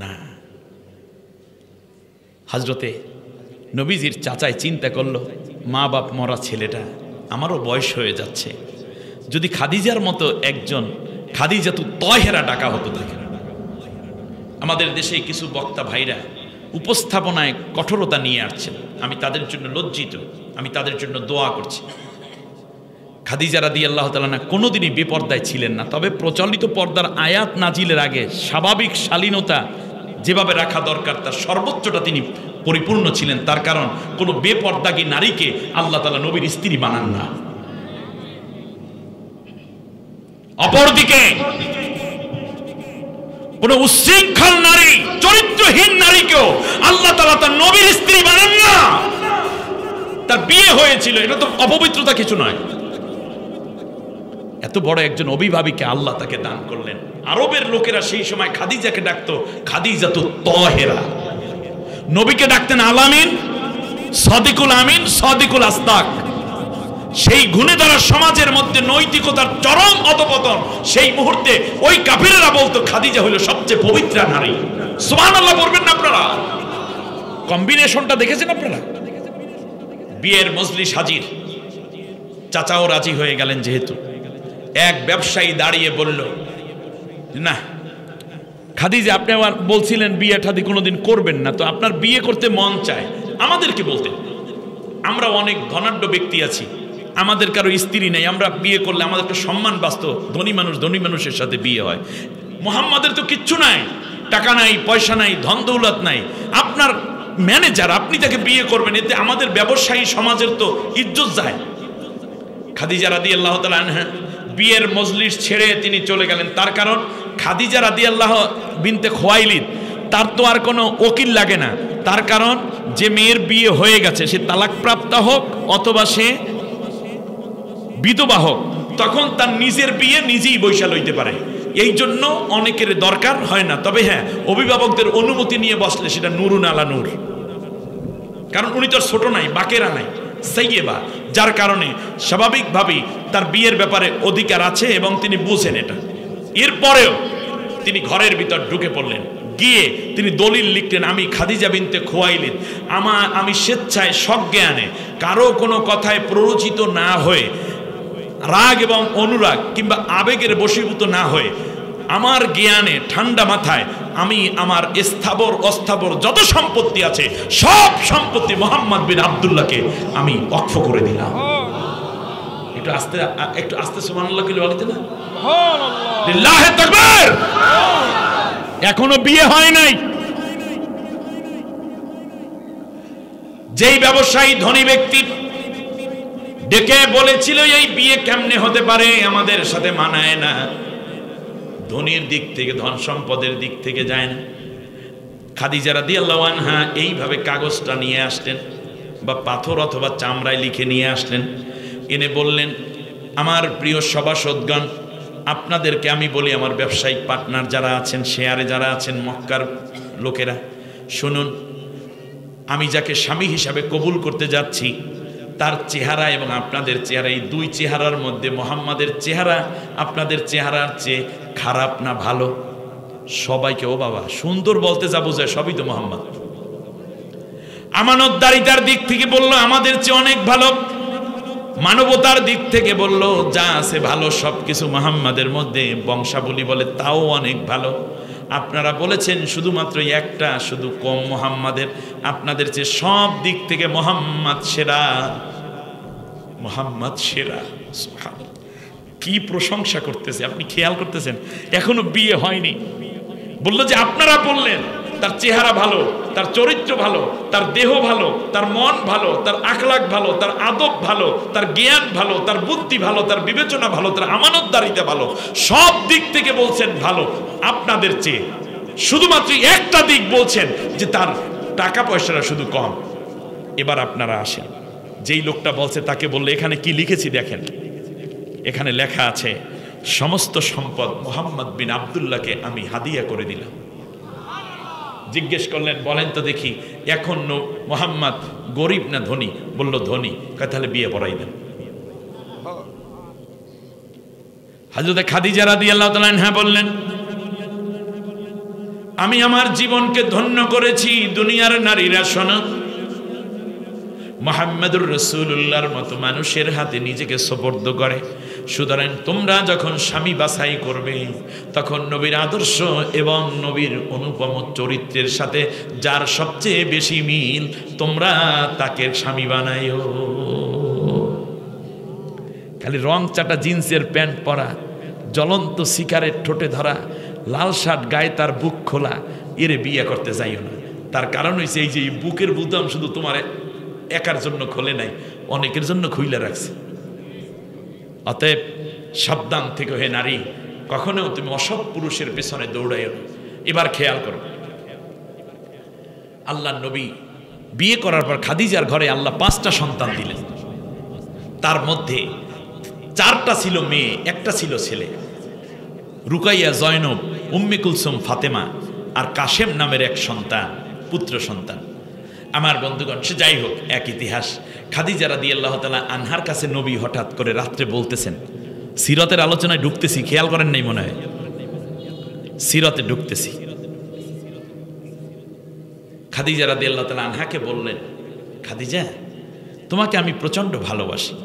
না। হযরতে নবীজির চাচাই চিন্তা করলো, মা বাপ মরা ছেলেটা, আমারও বয়স হয়ে যাচ্ছে, যদি খাদিজার মতো একজন খাদিজাতু তয়হেরা ডাকা হতো। দেখেন আমাদের দেশে কিছু বক্তা ভাইরা উপস্থাপনায় কঠোরতা নিয়ে আসছেন, আমি তাদের জন্য লজ্জিত, আমি তাদের জন্য দোয়া করছি। খাদিজা রাদিয়াল্লাহু তাআলা না কোনোদিনই বেপর্দায় ছিলেন না, তবে প্রচলিত পর্দার আয়াত নাজিলের আগে স্বাভাবিক শালীনতা যেভাবে রাখা দরকার তার সর্বোচ্চটা তিনি পরিপূর্ণ ছিলেন। তার কারণ কোনো বেপর্দাগী নারীকে আল্লাহ তাআলা নবীর স্ত্রী বানান না। অপরদিকে কোন উচ্ছৃঙ্খল নারী, চরিত্রহীন নারীকেও আল্লাহ তাআলা তার নবীর স্ত্রী বানান না। তার বিয়ে হয়েছিল, এটা তো অপবিত্রতা কিছু নয়। এত বড় একজন অভিভাবীকে আল্লাহ তাকে দান করলেন। আরবের লোকেরা সেই সময় খাদিজাকে ডাকতো খাদিজাতু তাহেরা, নবীকে ডাকতেন আলামিন, সাদিকুল আমিন, সাদিকুল আসদাক। সেই গুণে দ্বারা সমাজের মধ্যে নৈতিকতার চরম অধপতন। সেই মুহূর্তে ওই কাফিরেরা বলতো খাদিজা হলো সবচেয়ে পবিত্রা নারী। সুবহানাল্লাহ বলবেন না আপনারা? কম্বিনেশনটা দেখেছেন আপনারা? বিয়ের মজলিস হাজির, চাচাও রাজি হয়ে গেলেন। যেহেতু এক ব্যবসায়ী দাঁড়িয়ে বলল, না খাদিজা আপনি আবার বলছিলেন বিয়ে ঠাদি কোনোদিন করবেন না, তো আপনার বিয়ে করতে মন চায়, আমাদেরকে বলতেন। আমরা অনেক ধনাঢ্য ব্যক্তি আছি, আমাদের কারো স্ত্রী নেই, আমরা বিয়ে করলে আমাদেরকে সম্মান বাঁচত, ধনী মানুষ ধনী মানুষের সাথে বিয়ে হয়। মুহাম্মাদের তো কিচ্ছু নাই, টাকা নাই, পয়সা নাই, ধন দৌলত নাই, আপনার ম্যানেজার, আপনি তাকে বিয়ে করবেন, এতে আমাদের ব্যবসায়ী সমাজের তো ইজ্জত যায়। খাদিজা রাদিয়াল্লাহু তাআলা আনহা বিয়ের মজলিস ছেড়ে তিনি চলে গেলেন। তার কারণ খাদিজা রাদিয়াল্লাহু বিনতে খুয়াইলিদ, তার তো আর কোনো ওকিল লাগে না। তার কারণ যে মেয়ের বিয়ে হয়ে গেছে, সে তালাকপ্রাপ্ত হোক অথবা সে বিধবা হোক, তখন তার নিজের বিয়ে নিজেই বৈশা লইতে পারে। এই জন্য অনেকের দরকার হয় না। তবে হ্যাঁ, অভিভাবকদের অনুমতি নিয়ে বসলে সেটা নুরুন আলা নূর, কারণ উনি তো ছোট নাই, বাকেরা নাই, সাইয়েবা, যার কারণে স্বাভাবিকভাবেই তার বিয়ের ব্যাপারে অধিকার আছে এবং তিনি বুঝেন এটা। এরপরেও তিনি ঘরের ভিতর ঢুকে পড়লেন, গিয়ে তিনি দলিল লিখলেন, আমি খাদিজা বিনতে খুয়াইলিদ, আমি স্বেচ্ছায় সজ্ঞানে কারো কোনো কথায় প্ররোচিত না হয়ে, রাগ এবং অনুরাগ কিংবা আবেগের বশীভূত না হয়ে, আমার জ্ঞানে ঠান্ডা মাথায় আমি আমার স্থাবর অস্থাবর যত সম্পত্তি আছে সব সম্পত্তি মুহাম্মদ বিন আব্দুল্লাহকে আমি ওয়াকফ করে দিলাম। একটু আস্তে সুবহানাল্লাহ বলে বলতে না? সুবহানাল্লাহ, লিল্লাহি তাকবীর। এখনো বিয়ে হয় নাই। যেই ব্যবসায়ী ধনী ব্যক্তি ডেকে বলেছিল এই বিয়ে কেমনে হতে পারে, আমাদের সাথে মানায় না, ধনীর দিক থেকে, ধন সম্পদের দিক থেকে যায় না। খাদিজা রাদিয়াল্লাহু আনহা এইভাবে কাগজটা নিয়ে আসলেন, বা পাথর অথবা চামড়ায় লিখে নিয়ে আসলেন, এনে বললেন, আমার প্রিয় সভাসদগণ, আপনাদেরকে আমি বলি, আমার ব্যবসায়িক পার্টনার যারা আছেন, শেয়ারে যারা আছেন, মক্কার লোকেরা, শুনুন, আমি যাকে স্বামী হিসাবে কবুল করতে যাচ্ছি তার চেহারা এবং আপনাদের চেহারা, এই দুই চেহারার মধ্যে মুহাম্মাদের চেহারা আপনাদের চেহারার চেয়ে খারাপ না ভালো? সবাইকে, ও বাবা, সুন্দর বলতে যা বোঝায় সবই তো মুহাম্মদ। আমানতদারিতার দিক থেকে বলল আমাদের চেয়ে অনেক ভালো, মানবতার দিক থেকে বলল যা আছে ভালো সবকিছু মুহাম্মাদের মধ্যে, বংশাবলী বলে তাও অনেক ভালো। আপনারা বলেছেন শুধুমাত্র একটা শুধু কম মুহাম্মাদের, আপনাদের চেয়ে সব দিক থেকে মুহাম্মদ সেরা, মুহাম্মদ সেরা। সুবহানাল্লাহ, কি প্রশংসা করতেছে, আপনি খেয়াল করতেছেন? এখনো বিয়ে হয়নি, বললো যে আপনারা বললেন তার চেহারা ভালো, তার চরিত্র ভালো, তার দেহ ভালো, তার মন ভালো, তার আখলাক ভালো, তার আদব ভালো, তার জ্ঞান ভালো, তার বুদ্ধি ভালো, তার বিবেচনা ভালো, তার আমানতদারিতা ভালো, সব দিক থেকে বলছেন ভালো আপনাদের চেয়ে। শুধুমাত্র একটা দিক বলছেন যে তার টাকা পয়সাটা শুধু কম। এবার আপনারা আসেন, যেই লোকটা বলছে তাকে বললে এখানে কি লিখেছি দেখেন, এখানে লেখা আছে সমস্ত সম্পদ মুহাম্মদ বিন আব্দুল্লাহকে আমি হাদিয়া করে দিলাম। জিজ্ঞেস করলেন, বলেন তো দেখি এখন মুহাম্মদ গরিব না ধনী? বলল ধনী। তাহলে বিয়ে পড়াই দেন। হযরত খাদিজা রাদিয়াল্লাহু তাআলা আনহা বললেন, আমি আমার জীবনকে ধন্য করেছি। দুনিয়ার নারীরা শোনো, মুহাম্মদুর রাসূলুল্লাহর মতো মানুষের হাতে নিজেকে সুপর্দ করে। সুতরাং তোমরা যখন স্বামী বাছাই করবে তখন নবীর আদর্শ এবং নবীর অনুপম চরিত্রের সাথে যার সবচেয়ে বেশি মিল তোমরা তাকে স্বামী বানাইও। খালি রং চাটা জিন্সের প্যান্ট পরা, জ্বলন্ত সিগারেট ঠোঁটে ধরা, লাল শার্ট গায়ে, তার বুক খোলা, এরে বিয়ে করতে যাইও না। তার কারণ হয়েছে এই যে বুকের বুদাম শুধু তোমার একার জন্য খোলে নাই, অনেকের জন্য খুইলে রাখছে। অতএব সাবধান থেকে হে নারী, কখনো তুমি অসৎ পুরুষের পেছনে দৌড়াইও না। এবার খেয়াল করো, আল্লাহ নবী বিয়ে করার পর খাদিজার ঘরে আল্লাহ 5টা সন্তান দিলেন। তার মধ্যে 4টা ছিল মেয়ে, 1টা ছিল ছেলে। রুকাইয়া, জয়নব, উম্মে কুলসুম, ফাতেমা আর কাশেম নামের এক সন্তান, পুত্র সন্তান। আমার বন্ধুগণ, সে যাই হোক, এক ইতিহাস। খাদিজা রাদিয়াল্লাহু তাআলা আনহার কাছে নবী হঠাৎ করে রাত্রে বলতেছেন, সিরতের আলোচনায় ঢুকতেছি, খেয়াল করেন নাই মনে হয়, সিরতে ঢুকতেছি। খাদিজা রাদিয়াল্লাহু তাআলা আনহাকে বললেন, খাদিজা, তোমাকে আমি প্রচন্ড ভালোবাসি,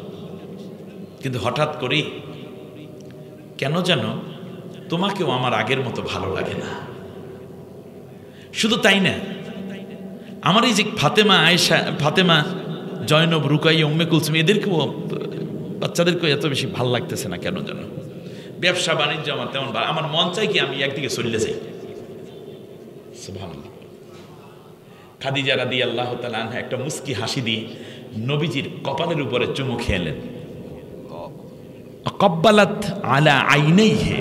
কিন্তু হঠাৎ করে কেন যেন তোমাকেও আমার আগের মতো ভালো লাগে না। শুধু তাই না, আমার এই যে ফাতেমা, আয়েশা, ফাতেমা, জয়নব, রুকাইয়া, উম্মে কুলসুম, এদেরকেও, বাচ্চাদেরকেও এত বেশি ভালো লাগতেছে না কেন যেন। ব্যবসা বাণিজ্য আমার তেমন, আমার মন চাই কি আমি একদিকে চলে যাই। সুবহানাল্লাহ। খাদিজা রাদিয়াল্লাহু তাআলা আনহা একটা মুস্কি হাসি দিয়ে নবীজির কপালের উপরে চুমু খেলেন। কব্বালাত আলা আইনাইহি,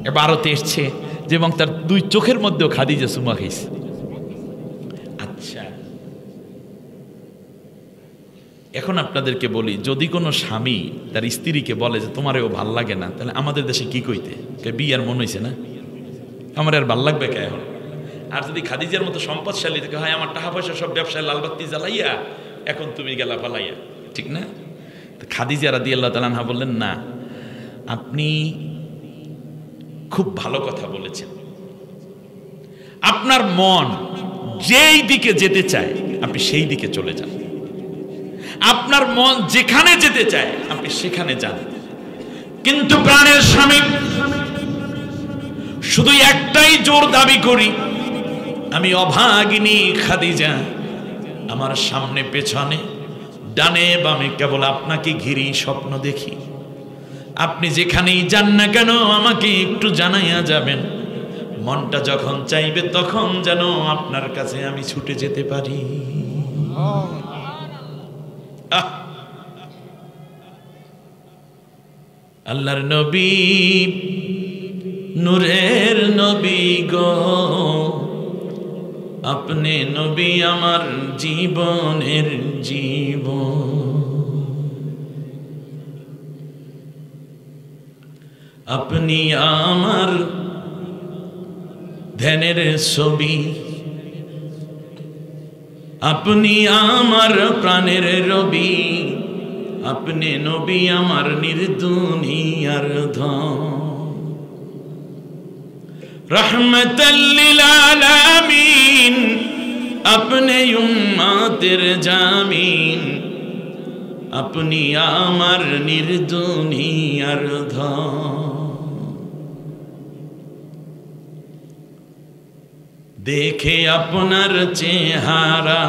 ইবারতে এসেছে যে এবং তার 2 চোখের মধ্যেও খাদিজা চুমা খাইছে। আচ্ছা, এখন আপনাদেরকে বলি, যদি কোনো স্বামী তার স্ত্রীকে বলে যে তোমারও ভাল লাগে না, তাহলে আমাদের দেশে কি কইতে? বিয়ার মন হইছে না, আমার আর ভাল লাগবে কে এখন? আর যদি খাদিজার মতো সম্পদশালী থেকে হয়, আমার টাকা পয়সা সব ব্যবসায় লালবাতি জ্বালাইয়া এখন তুমি গেলা পালাইয়া, ঠিক না? খাদিজা রাদিয়াল্লাহু তাআলা আনহা বললেন, না, আপনি খুব ভালো কথা বলেছেন। আপনার মন যেই দিকে যেতে চায় আপনি সেই দিকে চলে যান, আপনার মন যেখানে যেতে চায় আপনি সেখানে যান। কিন্তু প্রাণের স্বামী শুধু একটাই জোর দাবি করি, আমি অভাগিনী খাদিজা, আমার সামনে পেছনে ডানে বামে কেবল আপনাকে ঘিরেই স্বপ্ন দেখি। আপনি যেখানেই যান না কেন আমাকে একটু জানাইয়া যাবেন, মনটা যখন চাইবে তখন যেন আপনার কাছে আমি ছুটে যেতে পারি। আল্লাহর নবী, নূরের নবী গো, আপনি নবী আমার জীবনের জীবন, আপনি আমার ধ্যানের ছবি, আপনি আমার প্রাণের রবি, আপনি নবী আমার নির্দুনিয়ার ধন, রহমতাল লিল আলামিন, আপনি উম্মতের জামিন, আপনি আমার নির্দুনিয়ার ধন। দেখে আপনার চেহারা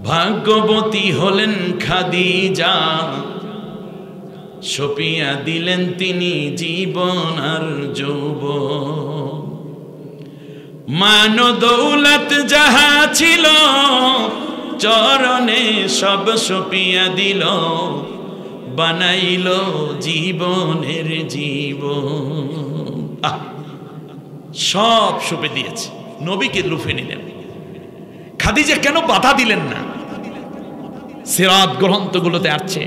ভাগ্যবতী হলেন খাদিজা, সপিয়া দিলেন তিনি জীবন আর যৌবন। মান দৌলত যাহা ছিল চরণে সব সপিয়া দিল, বানাইল জীবনের জীবন। সব সঁপে দিয়েছে, নবীকে লুফে নিলেন। খাদিজা কেন বাধা দিলেন না? সিরাত গ্রন্থগুলোতে আসছে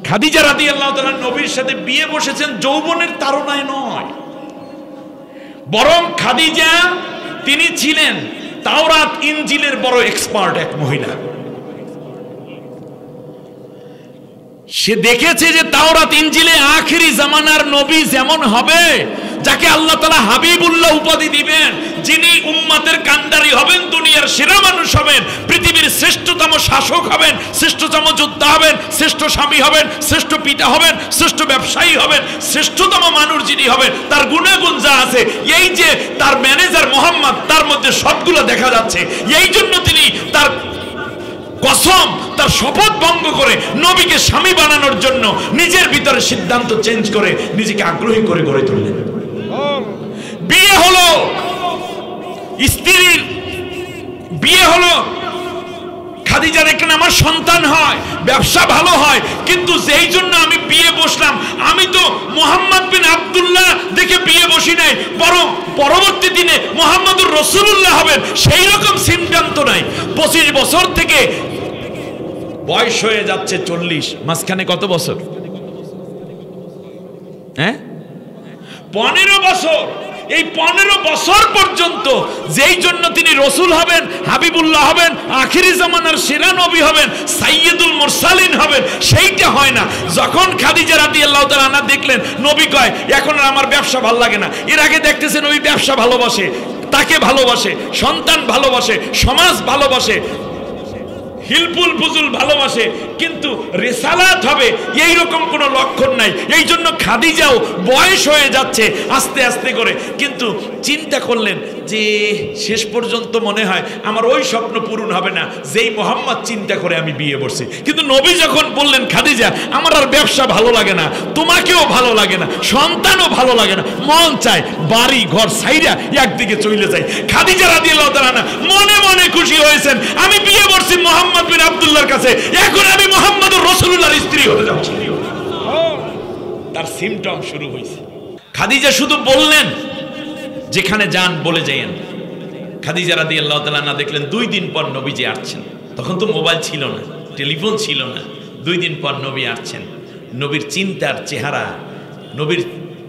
খাদিজা রাদিয়াল্লাহু তাআলা নবীর সাথে বিয়ে বসেছেন যৌবনের তাড়নায় নয়, বরং খাদিজা তিনি ছিলেন তাওরাত ইনজিলের বড় এক্সপার্ট এক মহিলা। সে দেখেছে যে তাওরাত ইনজিলে আখিরি জামানার নবী যেমন হবে, যাকে আল্লাহ তাআলা হাবিবুল্লাহ উপাধি দিবেন, যিনি উম্মতের কান্ডারি হবেন, দুনিয়ার সেরা মানুষ হবেন, পৃথিবীর শ্রেষ্ঠতম শাসক হবেন, শ্রেষ্ঠতম যোদ্ধা হবেন, শ্রেষ্ঠ স্বামী হবেন, শ্রেষ্ঠ পিতা হবেন, শ্রেষ্ঠ ব্যবসায়ী হবেন, শ্রেষ্ঠতম মানুষ যিনি হবেন, তার গুণাগুণ যা আছে, এই যে তার ম্যানেজার মোহাম্মদ, তার মধ্যে সবগুলো দেখা যাচ্ছে। এই জন্য তিনি তার কসম, তার শপথ ভঙ্গ করে নবীকে স্বামী বানানোর জন্য নিজের ভিতরে সিদ্ধান্ত চেঞ্জ করে নিজেকে আগ্রহী করে গড়ে তুললেন। বিয়ে হলো, স্ত্রীর বিয়ে হলো, খাদিজা দেখলেন আমার সন্তান হয়, ব্যবসা ভালো হয়, কিন্তু যেই জন্য আমি বিয়ে বসলাম, আমি তো মুহাম্মদ বিন আব্দুল্লাহ দেখে বিয়ে বসি নাই, বরং পরবর্তী দিনে মুহাম্মদুর রাসূলুল্লাহ হবেন সেই রকম সিদ্ধান্ত নাই। 25 বছর থেকে বয়স হয়ে যাচ্ছে 40, মাঝখানে কত বছর? 15 বছর। এই 15 বছর পর্যন্ত যেই জন্য তিনি রসুল হবেন, হাবিবুল্লাহ হবেন, আখিরি জামানার সেরা নবী হবেন, সাইয়্যিদুল মুরসালিন হবেন, সেইটা হয় না। যখন খাদিজা রাদিয়াল্লাহু তাআলা আনহা দেখলেন নবী কয় এখন আর আমার ব্যবসা ভালো লাগে না, এর আগে দেখতেছেন নবী ব্যবসা ভালোবাসে, তাকে ভালোবাসে, সন্তান ভালোবাসে, সমাজ ভালোবাসে, হিলফুল ফুজুল ভালোবাসে, কিন্তু রিসালাত হবে এই রকম কোনো লক্ষণ নাই। এই জন্য খাদিজাও বয়স হয়ে যাচ্ছে আস্তে আস্তে করে, কিন্তু চিন্তা করলেন যে শেষ পর্যন্ত মনে হয় আমার ওই স্বপ্ন পূরণ হবে না যেই মোহাম্মদ চিন্তা করে আমি বিয়ে বসছি। কিন্তু নবী যখন বললেন খাদিজা আমার আর ব্যবসা ভালো লাগে না, তোমাকেও ভালো লাগে না, সন্তানও ভালো লাগে না, মন চায় বাড়ি ঘর সাইরা একদিকে চলে যায়। খাদিজা রাদিয়াল্লাহু তাআলা আনহা মনে মনে খুশি হয়েছেন, আমি বিয়ে বসছি মুহাম্মদ বিন আব্দুল্লাহর কাছে, এখন আমি মুহাম্মদুর রাসূলুল্লাহর স্ত্রী হতে যাচ্ছি। তার সিম্পটম শুরু হয়েছে। খাদিজা শুধু বললেন যেখানে যান বলে যাইয়েন। খাদিজা রাদিয়াল্লাহু তাআলা না দেখলেন 2 দিন পর নবীজি আসছেন। তখন তো মোবাইল ছিল না, টেলিফোন ছিল না। 2 দিন পর নবী আসছেন। নবীর চিন্তার চেহারা, নবীর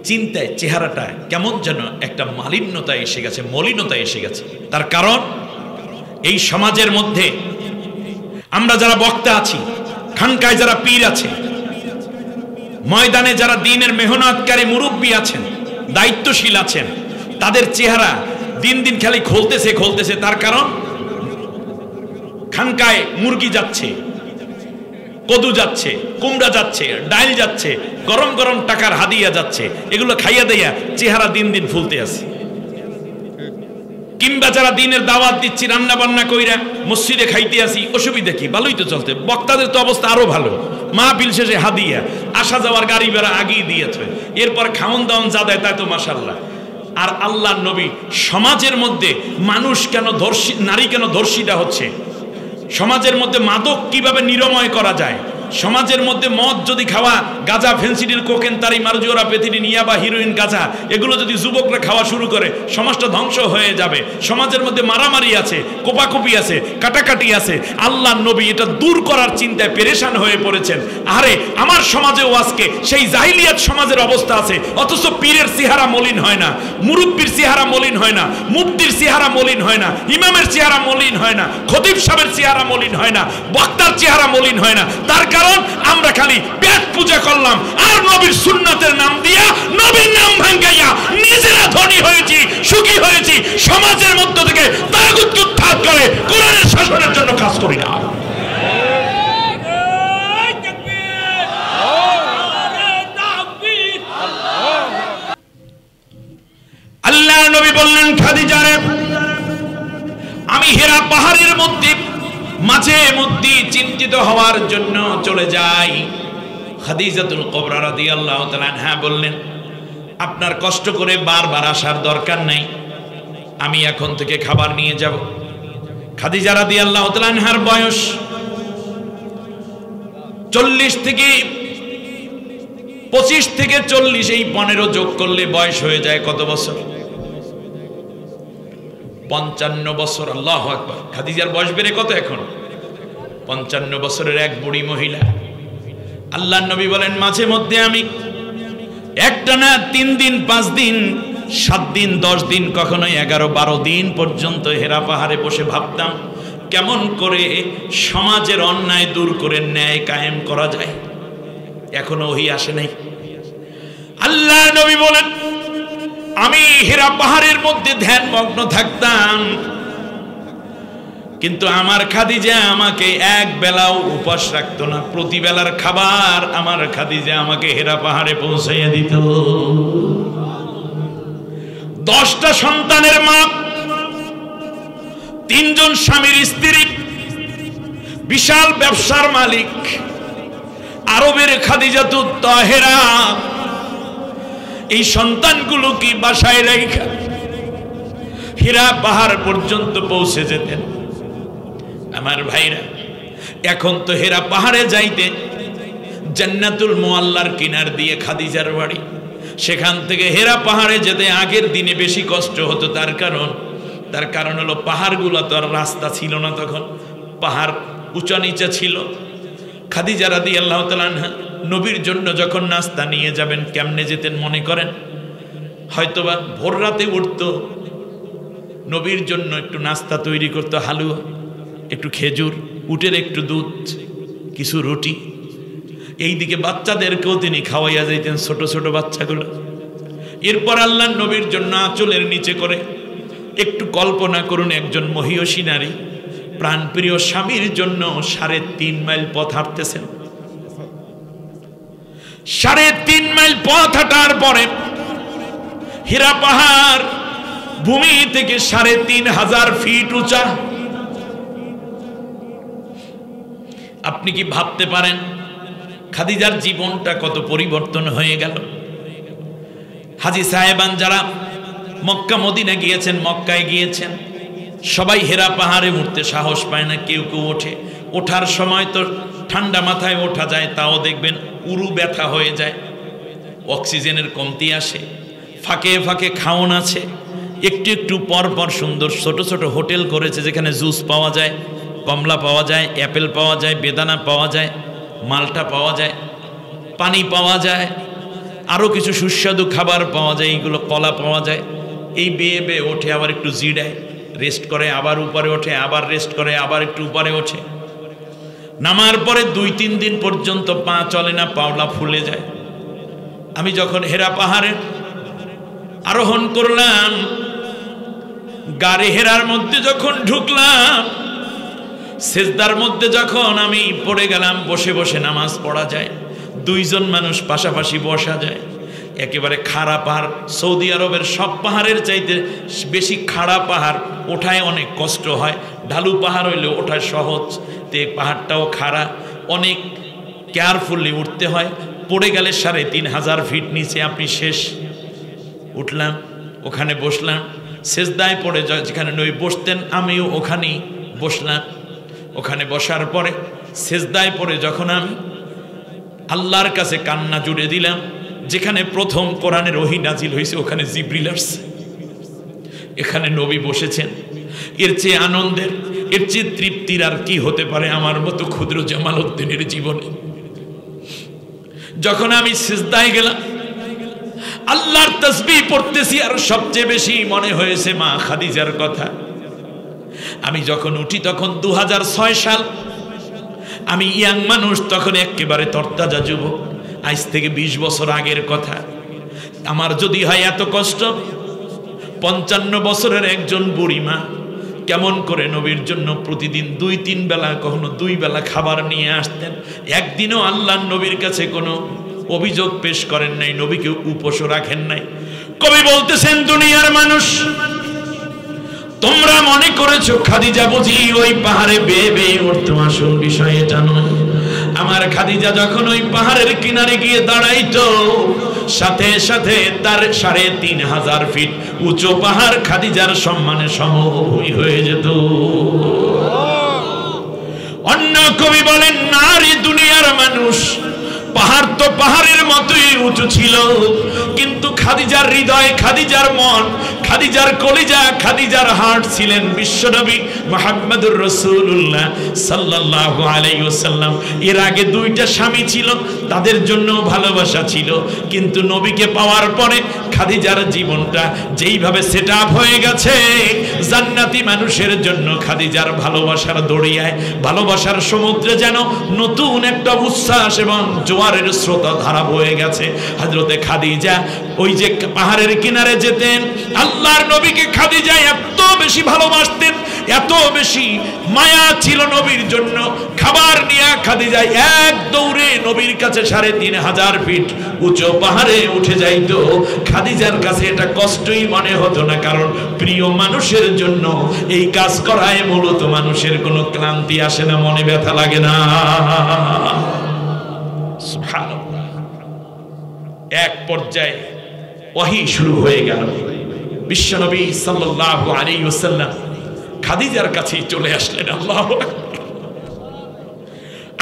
চিন্তায় চেহারাটা কেমন যেন একটা মালিন্যতা এসে গেছে, মলিনতা এসে গেছে। তার কারণ এই সমাজের মধ্যে আমরা যারা বক্তা আছি, খানকায় যারা পীর আছে, ময়দানে যারা দ্বীনের মেহনতকারী মুরব্বী আছেন, দায়িত্বশীল আছেন, তাদের চেহারা দিন দিন খালি খোলতেছে। তার কারণ খানকায় মুরগি যাচ্ছে, কদু যাচ্ছে, কুমড়া যাচ্ছে, ডাইল যাচ্ছে, গরম গরম টাকার হাদিয়া যাচ্ছে, এগুলো খাইয়া দেয়া চেহারা দিন দিন ফুলতে আছে। কিংবা যারা দিনের দাওয়াত দিচ্ছি, রান্না বান্না কইরা মসজিদে খাইতে আসি, অসুবিধা কি? ভালোই তো চলতে। বক্তাদের তো অবস্থা আরো ভালো, মাহফিল শেষে হাদিয়া, আসা যাওয়ার গাড়ি ভাড়া আগেই দিয়েছে, এরপর খাওন দাওন যা দেয় তাই তো মাশাআল্লাহ। আর আল্লাহর নবী সমাজের মধ্যে মানুষ কেন ধর্ষী, নারী কেন ধর্ষিতা হচ্ছে, সমাজের মধ্যে মাদক কিভাবে নিরাময় করা যায়, সমাজের মধ্যে মদ যদি খাওয়া, গাঁজা, ফেন্সিডিল, কোকেন, তারি, মারজুরা, পেথিডিন, ইয়াবা, হিরোইন, গাঁজা, এগুলো যদি যুবকরা খাওয়া শুরু করে সমাজটা ধ্বংস হয়ে যাবে। সমাজের মধ্যে মারামারি আছে, কোপাকুপি আছে, কাটাকাটি আছে। আল্লাহ নবী এটা দূর করার চিন্তায় পেরেশান হয়ে পড়েছেন। আরে আমার সমাজেও আজকে সেই জাহিলিয়াত সমাজের অবস্থা আছে, অথচ পীরের চেহারা মলিন হয় না, মুরব্বির চেহারা মলিন হয় না, মুফতির চেহারা মলিন হয় না, ইমামের চেহারা মলিন হয় না, খতিব সাহেবের চেহারা মলিন হয় না, বক্তার চেহারা মলিন হয় না। তার কারণ আমরা খালি পেট পূজা করলাম আর নবীর সুন্নাতের নাম দিয়া, নবীর নাম ভাঙ্গাইয়া নিজেরা ধনী হয়েছি, সুখী হয়েছি, সমাজের মধ্য থেকে তাগুতকে উৎখাত করে কোরআনের শাসনের জন্য কাজ করি না। আল্লাহ নবী বললেন খাদিজারে, আমি হিরা পাহাড়ের মধ্যে মাঝে মধ্যে চিন্তিত হওয়ার জন্য চলে যাই। খাদিজাতুল কুবরা রাদিয়াল্লাহু তাআলা আনহা বললেন আপনার কষ্ট করে বারবার আসার দরকার নাই, আমি এখন থেকে খাবার নিয়ে যাব। খাদিজা রাদিয়াল্লাহু তাআলা আনহার বয়স 40 থেকে 25 থেকে 40, এই 15 যোগ করলে বয়স হয়ে যায় কত বছর? 55 বছর। আল্লাহু আকবার। খাদিজার বয়স বেড়ে কত এখন? 55 বছরের এক বুড়ি মহিলা। আল্লাহর নবী বলেন মাঝে মধ্যে আমি একটা না 3 দিন, 5 দিন, 7 দিন, 10 দিন, কখনো 11-12 দিন পর্যন্ত হেরা পাহাড়ে বসে ভাবতাম কেমন করে সমাজের অন্যায় দূর করে ন্যায় কায়েম করা যায়। এখনো ওহী আসে নাই। আল্লাহ নবী বলেন আমি হেরা পাহাড়ের মধ্যে ধ্যানমগ্ন থাকতাম, কিন্তু আমার খাদিজা আমাকে এক বেলাও উপবাস রাখতো না। প্রতি বেলার খাবার আমার খাদিজা আমাকে হেরা পাহাড়ে পৌঁছাইয়া দিত। 10টা সন্তানের মা, 3 জন স্বামীর স্ত্রী, বিশাল ব্যবসার মালিক, আরবের খাদিজাতুত তাহেরা এই সন্তানগুলো কি বাসায় রেখে হীরা পাহাড় পর্যন্ত পৌঁছে যেতেন। আমার ভাইরা, এখন তো হীরা পাহাড়ে যাইতে জান্নাতুল মুআল্লার কিনার দিয়ে খাদিজার বাড়ি, সেখান থেকে হীরা পাহাড়ে যেতে আগের দিনে বেশি কষ্ট হতো। তার কারণ হলো পাহাড়গুলো তো আর রাস্তা ছিল না, তখন পাহাড় উঁচা নিচা ছিল। খাদিজা রাদিয়াল্লাহু তাআলা আনহা নবীর জন্য যখন নাস্তা নিয়ে যাবেন কেমনে যেতেন মনে করেন? হয়তোবা ভোর রাতে উঠতো, নবীর জন্য একটু নাস্তা তৈরি করতো, হালুয়া, একটু খেজুর, উটের একটু দুধ, কিছু রুটি। এইদিকে বাচ্চাদেরকেও তিনি খাওয়াইয়া যাইতেন, ছোট ছোট বাচ্চাগুলো। এরপর আল্লাহর নবীর জন্য আঁচলের নিচে করে, একটু কল্পনা করুন, একজন মহিয়সী নারী প্রাণপ্রিয় স্বামীর জন্য 3.5 মাইল পথ হাঁটতেছেন। 3.5 মাইল পথ হাঁটার পরে হীরা পাহাড় ভূমি থেকে 3500 ফিট উঁচা। আপনি কি ভাবতে পারেন খাদিজার জীবনটা কত পরিবর্তন হয়ে গেল? হাজী সাহেবান যারা মক্কা মদিনা গিয়েছেন, মক্কায় গিয়েছেন, সবাই হীরা পাহাড়ে উঠতে সাহস পায় না, কেউ কেউ ওঠে। ওঠার সময় তো ঠান্ডা মাথায় ওঠা যায়, তাও দেখবেন উরু ব্যথা হয়ে যায়, অক্সিজেনের কমতি আসে, ফাঁকে ফাঁকে খাওন আছে, একটু একটু পর পর সুন্দর ছোট ছোট হোটেল করেছে যেখানে জুস পাওয়া যায়, কমলা পাওয়া যায়, অ্যাপেল পাওয়া যায়, বেদানা পাওয়া যায়, মালটা পাওয়া যায়, পানি পাওয়া যায়, আরও কিছু সুস্বাদু খাবার পাওয়া যায়, এইগুলো কলা পাওয়া যায়। এই বেয়ে বেয়ে ওঠে, আবার একটু জিরায়, রেস্ট করে, আবার উপরে ওঠে, আবার রেস্ট করে, আবার একটু উপরে ওঠে। নামার পরে 2-3 দিন পর্যন্ত পা চলে না, পাওলা ফুলে যায়। আমি যখন হীরা পাহাড়ে আরোহণ করলাম, গাড়ি হেরার মধ্যে যখন ঢুকলাম, সেজদার মধ্যে যখন আমি পড়ে গেলাম, বসে বসে নামাজ পড়া যায়, 2 জন মানুষ পাশাপাশি বসা যায়। একেবারে খাড়া পাহাড়, সৌদি আরবের সব পাহাড়ের চাইতে বেশি খাড়া পাহাড়, ওঠায় অনেক কষ্ট হয়। ঢালু পাহাড় হইলে ওঠায় সহজ, তে পাহাড়টাও খাড়া, অনেক কেয়ারফুলি উঠতে হয়। পড়ে গেলে 3500 ফিট নিচে আপনি শেষ। উঠলাম, ওখানে বসলাম, সেজদায় পড়ে যেখানে নবী বসতেন আমিও ওখানেই বসলাম। ওখানে বসার পরে সেজদায় পড়ে যখন আমি আল্লাহর কাছে কান্না জুড়ে দিলাম, যেখানে প্রথম কোরআনের ওহী নাজিল হয়েছে ওখানে জিবরিল আসছে, এখানে নবী বসেছেন। এর চেয়ে আনন্দের, এর চেয়ে তৃপ্তির আর কি হতে পারে আমার মতো ক্ষুদ্র জামালউদ্দিনের জীবনে? যখন আমি সিজদায় গেলাম, আল্লাহর তাসবিহ পড়তেছি, আর সবচেয়ে বেশি মনে হয়েছে মা খাদিজার কথা। আমি যখন উঠি তখন 2006 সাল, আমি ইয়াং মানুষ, তখন একেবারে তরতাজা যুবক, আজ থেকে 20 বছর আগের কথা। আমার যদি হয় এত কষ্ট, 55 বছরের একজন বুড়ি মা কেমন করে নবীর জন্য প্রতিদিন 2-3 বেলা, কখনো 2 বেলা খাবার নিয়ে আসতেন। একদিনও আল্লাহর নবীর কাছে কোনো অভিযোগ পেশ করেন নাই, নবীকে উপোসও রাখেন নাই। কবি বলতেছেন, দুনিয়ার মানুষ তোমরা মনে করেছো খাদিজা বুঝি ওই পাহাড়ে বেয়ে বেয়ে উঠতো, আসল বিষয় এটা নয়। আমার খাদিজা যখন ওই পাহাড়ের কিনারে গিয়ে দাঁড়াইতো, সাথে সাথে তার 3500 ফিট উঁচু পাহাড় খাদিজার সম্মানে সমভূমি হয়ে যেত। অন্য কবি বলেন, নারী দুনিয়ার মানুষ, পাহাড় তো পাহাড়ের মতোই উঁচু ছিল, কিন্তু খাদিজার হৃদয়, খাদিজার মন, খাদিজার কলিজা, খাদিজার হার্ট ছিলেন বিশ্বনবী মুহাম্মদুর রাসূলুল্লাহ সাল্লাল্লাহু আলাইহি ওয়াসাল্লাম। এর আগে 2টা স্বামী ছিল, তাদের জন্য ভালোবাসা ছিল, কিন্তু নবীকে পাওয়ার পরে খাদিজার জীবনটা যেইভাবে সেটআপ হয়ে গেছে, জান্নাতি মানুষের জন্য খাদিজার ভালোবাসার দরিয়ায়, ভালোবাসার সমুদ্রে যেন নতুন একটা উচ্ছ্বাস এবং জোয়ারের স্রোত ধারা বয়ে গেছে। হযরতে খাদিজা ওই যে পাহাড়ের কিনারে যেতেন, আল্লাহর নবীকে খাদিজা এত বেশি ভালোবাসতেন, এত বেশি মায়া ছিল নবীর জন্য, খাবার নিয়ে খাদিজা এক দৌড়ে নবীর কাছে ৩৫০০ ফিট উঁচু পাহাড়ে উঠে যাইতো। খাদিজার কাছে এটা কষ্টই মনে হতো না, কারণ প্রিয় মানুষের জন্য এই কাজ করায় মূলত মানুষের কোনো ক্লান্তি আসে না, মনে ব্যথা লাগে না। সুবহানাল্লাহ। এক পর্যায়ে ওহী শুরু হয়ে গেল। বিশ্বনবী সাল্লাল্লাহু আলাইহি ওয়াসাল্লাম খাদিজার কাছে চলে আসলেন। আল্লাহু আকবার।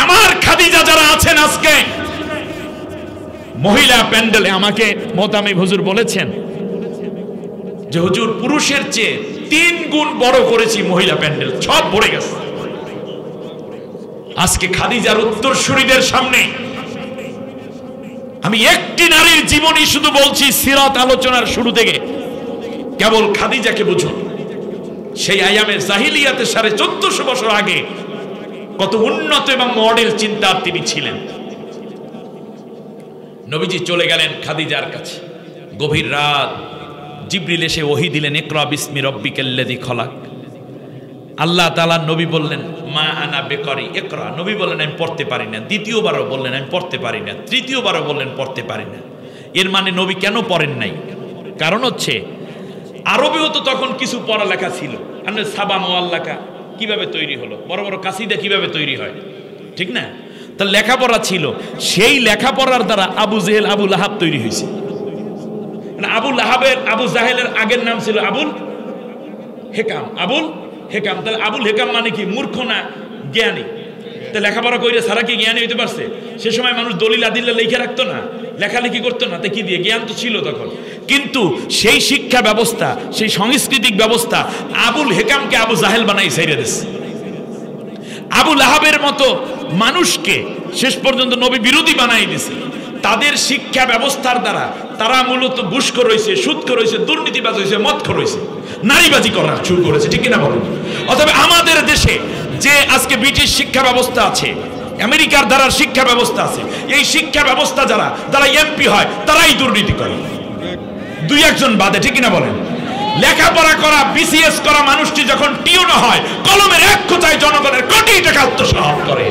আমার খাদিজা যারা আছেন আজকে মহিলা প্যান্ডেলে, আমাকে মোতামিম হুজুর বলেছেন যে হুজুর পুরুষের চেয়ে ৩ গুণ বড় করেছি মহিলা প্যান্ডেল, সব ভরে গেছে। আজকে খাদিজার উত্তরসূরিদের সামনে আমি একটি নারীর জীবনী শুধু বলছি, সিরাত আলোচনার শুরু থেকে কেবল খাদিজাকে বুঝুন। সেই আয়ামে জাহিলিয়াতে ১৪৫০ বছর আগে কত উন্নত এবং মডেল চিন্তার তিনি ছিলেন। নবীজি চলে গেলেন খাদিজার কাছে। গভীর রাত, জিবরিল এসে ওহী দিলেন, ইকরা বিসমি রাব্বিকাল্লাযী খলাক। আল্লাহ তাআলা নবী বললেন, মা আনা বেকারি ইকরা। নবী বললেন, আমি পড়তে পারি না। দ্বিতীয়বারও বললেন, আমি পড়তে পারি না। তৃতীয়বারও বললেন, পড়তে পারি না। এর মানে নবী কেন পড়েন নাই? কারণ হচ্ছে আরবেও তো তখন কিছু পড়ালেখা ছিল। আমরা সাবা মুআল্লাকা কিভাবে তৈরি হলো, বড় বড় কাসিদা কিভাবে তৈরি হয়, ঠিক না? তার লেখাপড়া ছিল। সেই লেখাপড়ার দ্বারা আবু জেহেল, আবু লাহাব তৈরি হয়েছে। আবু লাহাবের, আবু জাহেলের আগের নাম ছিল আবুল হেকাম। আবুল হেকাম, তাহলে আবুল হেকাম মানে কি? মূর্খ না জ্ঞানী? তা লেখাপড়া কইরে সারা কি জ্ঞানী হইতে পারছে? সে সময় মানুষ দলিল আদিল্লা লিখে রাখতো না, লেখালেখি করতো না, তা কি দিয়ে? জ্ঞান তো ছিল তখন। কিন্তু সেই শিক্ষা ব্যবস্থা, সেই সাংস্কৃতিক ব্যবস্থা আবুল হেকামকে আবু জাহেল বানাই ছেড়ে দিয়েছে। আবু লাহাবের মতো মানুষকে শেষ পর্যন্ত নবী বিরোধী বানাই দিয়েছে। তাদের শিক্ষা ব্যবস্থার দ্বারা তারা মূলত ঘুষখোর হয়েছে, সুদখোর হয়েছে, দুর্নীতিবাজ হয়েছে, মদখোর হয়েছে, নারীবাজি করা শুরু করেছে, ঠিক কিনা বলুন? অথবা আমাদের দেশে যে আজকে ব্রিটিশ শিক্ষা ব্যবস্থা আছে, আমেরিকার দ্বারা শিক্ষা ব্যবস্থা আছে, এই শিক্ষা ব্যবস্থা যারা এমপি হয় তারাই দুর্নীতি করে, 2-1 বাদে, ঠিক কিনা বলেন? লেখাপড়া করা, বিসিএস করা মানুষটি যখন টিউনো হয়, কলমের এক খোঁচায় জনগণের কোটি টাকা আত্মসাৎ করে।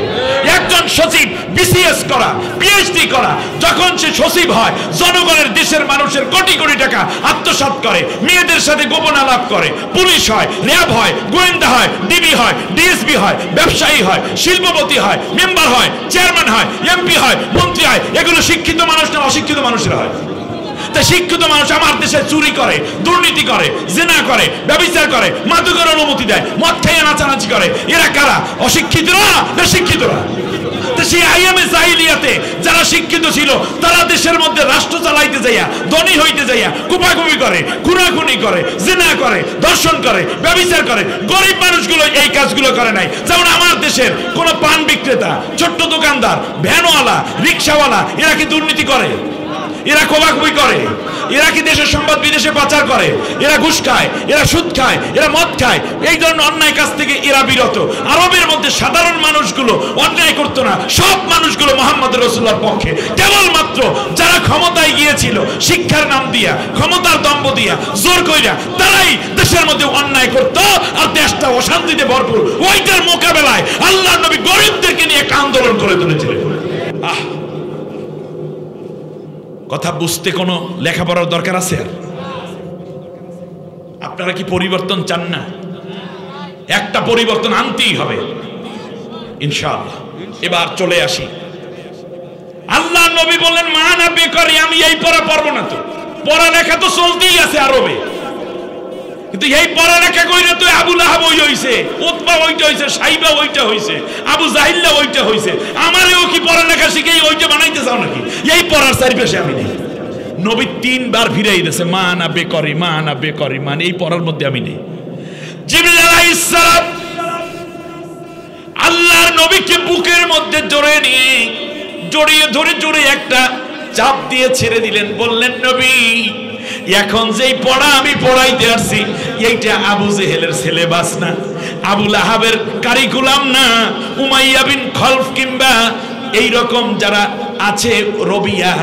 একজন সচিব বিসিএস করা, পিএইচডি করা, যখন সে সচিব হয়, জনগণের, দেশের মানুষের কোটি কোটি টাকা আত্মসাৎ করে, মেয়েদের সাথে গোপন আলাপ করে, পুলিশ হয়, র্যাব হয়, গোয়েন্দা হয়, ডিবি হয়, ডিএসপি হয়, ব্যবসায়ী হয়, শিল্পপতি হয়, মেম্বার হয়, চেয়ারম্যান হয়, এমপি হয়, মন্ত্রী হয়। এগুলো শিক্ষিত মানুষ না অশিক্ষিত মানুষেরা হয়? শিক্ষিত মানুষ আমার দেশে চুরি করে, দুর্নীতি করে, জিনা করে, ব্যভিচার করে, মাদকের অনুমতি দেয়, মদ খাইয়ে নাচানাচি করে। এরা কারা? অশিক্ষিতরা না শিক্ষিতরা? সেই আইয়ামে জাহিলিয়াতে যারা শিক্ষিত ছিল তারা দেশের মধ্যে রাষ্ট্র চালাইতে যাইয়া, ধনী হইতে যাইয়া কুপাকুপি করে, খুনাখুনি করে, জিনা করে, ধর্ষণ করে, ব্যভিচার করে। গরিব মানুষগুলো এই কাজগুলো করে নাই। যেমন আমার দেশের কোন পান বিক্রেতা, ছোট্ট দোকানদার, ভ্যানওয়ালা, রিক্সাওয়ালা, এরা কি দুর্নীতি করে? এরা কোপাকুপি করে? এরা কি দেশের সম্পদ বিদেশে পাচার করে? এরা ঘুষ খায়, এরা সুদ খায়, এরা মদ খায়। এই ধরনের অন্যায় কাজ থেকে এরা বিরত। আরবের মধ্যে সাধারণ মানুষগুলো অন্যায় করতো না, সব মানুষগুলো মুহাম্মদ রাসূলুল্লাহর পক্ষে। কেবলমাত্র যারা ক্ষমতায় গিয়েছিল শিক্ষার নাম দিয়া, ক্ষমতার দম্ভ দিয়া, জোর কইরা, তারাই দেশের মধ্যে অন্যায় করতো আর দেশটা অশান্তিতে ভরপুর। ওইটার মোকাবেলায় আল্লাহর নবী গরিবদেরকে নিয়ে একটা আন্দোলন করে তুলেছিলেন। কথা বুঝতে কোনো লেখাপড়ার দরকার আছে? আর আপনারা কি পরিবর্তন চান না? একটা পরিবর্তন আনতেই হবে ইনশাআল্লাহ। এবার চলে আসি, আল্লাহ নবী বললেন, মা না বেকারি, আমি এই পড়া পারবো না। তো পড়ালেখা তো চলতেই আছে আরবে, কিন্তু এই পড়ালেখা কইরা তো আবু লাহাব ওই হইছে, উতবা ওইটা হইছে, সাইবা ওইটা হইছে, আবু জাহিল্লা ওইটা হইছে। আমারেও কি পড়ালেখা শিখেই ওইটা বানাইতে চাও নাকি? এই পড়ার চারিপাশে আমি নেই। নবী 3 বার ফিরাই দিয়েছে, মা না বেকারি, মা না বেকারি, মানে এই পড়ার মধ্যে আমি নেই। জিবরিল আলাইহিস সালাম আল্লাহর নবীকে বুকের মধ্যে জড়িয়ে ধরে একটা চাপ দিয়ে ছেড়ে দিলেন। বললেন, নবী, এখন যেই পড়া আমি পড়াইতে আসছি এইটা আবু জেহেলের সিলেবাস না, আবু লাহাবের কারিকুলাম না, উমাইয়া বিন খলফ কিংবা এই রকম যারা আছে রবিয়া,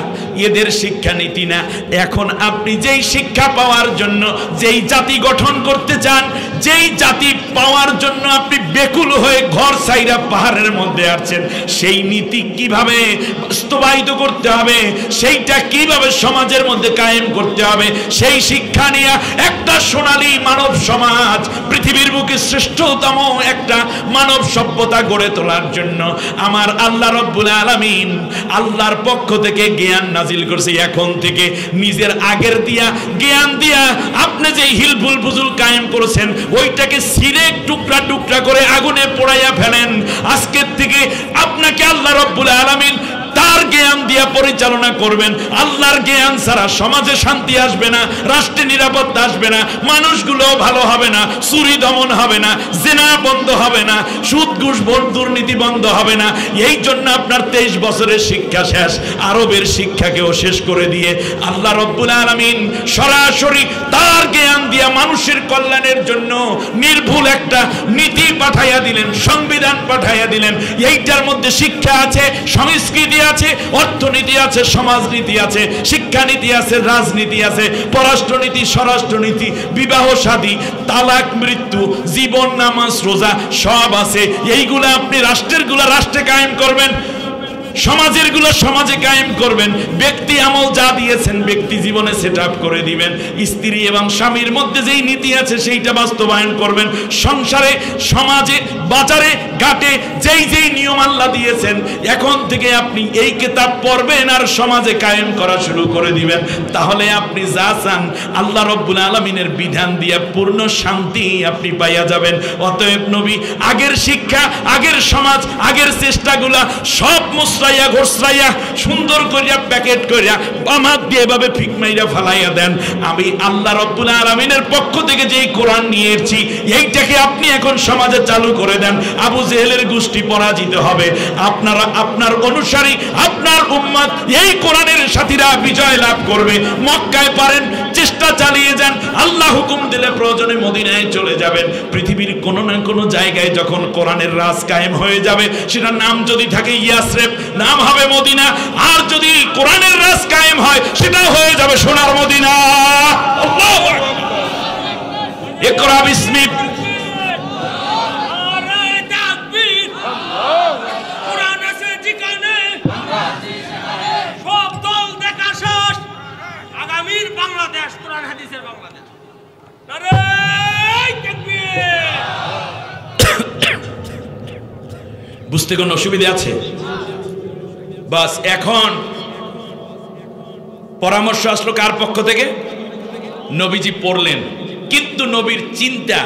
এদের শিক্ষানীতি না। এখন আপনি যেই শিক্ষা পাওয়ার জন্য যেই জাতি গঠন করতে চান, যেই জাতি পাওয়ার জন্য আপনি বেকুল হয়ে ঘর সাইরা পাহাড়ের মধ্যে আসছেন, সেই নীতি কিভাবে বাস্তবায়িত করতে হবে, সেইটা কিভাবে সমাজের মধ্যে কায়েম করতে হবে, সেই শিক্ষা নিয়ে একটা সোনালী মানব সমাজ, পৃথিবীর বুকে শ্রেষ্ঠতম একটা মানব সভ্যতা গড়ে তোলার জন্য আমার আল্লাহ রব্বুল আলামিন আল্লাহর পক্ষ থেকে জ্ঞান নাজিল করছে। এখন থেকে নিজের আগের দিয়া জ্ঞান দিয়া আপনি যে হিলফুল ফুজুল কায়েম করেছেন, ওইটাকে ছিঁড়ে টুকরা টুকরা করে আগুনে পোড়াইয়া ফেলেন। আজকের থেকে আপনাকে আল্লাহ রব্বুল আলামিন তার জ্ঞান দিয়া পরিচালনা করবেন। আল্লাহর জ্ঞান ছাড়া সমাজে শান্তি আসবে না, রাষ্ট্রে নিরাপত্তা আসবে না, মানুষগুলো ভালো হবে না, চুরি দমন হবে না, জিনা বন্ধ হবে না, সুদ ঘুষ ভোট দুর্নীতি বন্ধ হবে না। এই জন্য আপনার 23 বছরের শিক্ষা শেষ, আরবের শিক্ষাকেও শেষ করে দিয়ে আল্লাহ রব্বুল আলামিন সরাসরি তার জ্ঞান দিয়া মানুষের কল্যাণের জন্য নির্ভুল একটা নীতি পাঠাইয়া দিলেন, সংবিধান পাঠাইয়া দিলেন। এইটার মধ্যে শিক্ষা আছে, সংস্কৃতি আছে, অর্থনীতি আছে, সমাজনীতি আছে, শিক্ষানীতি আছে, রাজনীতি আছে, পররাষ্ট্রনীতি, স্বরাষ্ট্রনীতি, বিবাহ শাদী, তালাক, মৃত্যু, জীবন, নামাজ, রোজা সব আছে। এইগুলা আপনি রাষ্ট্রেরগুলা রাষ্ট্রে কায়েম করবেন, সমাজের গুলো সমাজে কায়েম করবেন। ব্যক্তি আমল যা দিয়েছেন ব্যক্তি জীবনে সেট আপ করে দিবেন। স্ত্রী এবং স্বামীর মধ্যে যেই নীতি আছে সেইটা বাস্তবায়ন করবেন। সংসারে, সমাজে, বাজারে, ঘাটে যেই যেই নিয়ম আল্লাহ দিয়েছেন, এখন থেকে আপনি এই কিতাব পড়বেন আর সমাজে কায়েম করা শুরু করে দিবেন। তাহলে আপনি যা চান আল্লাহ রব্বুল আলামিনের বিধান দিয়ে পূর্ণ শান্তি আপনি পাইয়া যাবেন। অতএব নবী আগের শিক্ষা, আগের সমাজ, আগের চেষ্টাগুলা সব ঘষরাইয়া ঘষরাইয়া সুন্দর করিয়া প্যাকেট করিয়া বামাত দিয়ে এভাবে ফিক মাইরা ফালাইয়া দেন। আমি আল্লাহ রব্বুল আলামিনের পক্ষ থেকে যেই কোরআন নিয়ে এসেছি, এইটাকে আপনি এখন সমাজে চালু করে দেন। আবু জেহেলের গোষ্ঠী পরাজিত হবে, আপনারা, আপনার অনুসারী, আপনার উম্মত, এই কোরআনের সাথীরা বিজয় লাভ করবে। মক্কায় পারেন, চেষ্টা চালিয়ে যান। আল্লাহ হুকুম দিলে প্রয়োজনে মদিনায় চলে যাবেন। পৃথিবীর কোনো না কোনো জায়গায় যখন কোরআনের রাজ কায়েম হয়ে যাবে, সেটার নাম যদি থাকে ইয়াসরিব, নাম হবে মদিনা। আর যদি কোরআনের রাজ কায়েম হয়, সেটা হয়ে যাবে সোনার মদিনা। আল্লাহু আকবার। ইকরা বিসমি বাংলাদেশ, কোরআন হাদিসের বাংলাদেশ। নারে তাকবীর। বুঝতে কোনো অসুবিধা আছে? বাস এখন পরামর্শ আসলো কার পক্ষ থেকে? নবীজি পড়লেন, কিন্তু নবীর চিন্তা,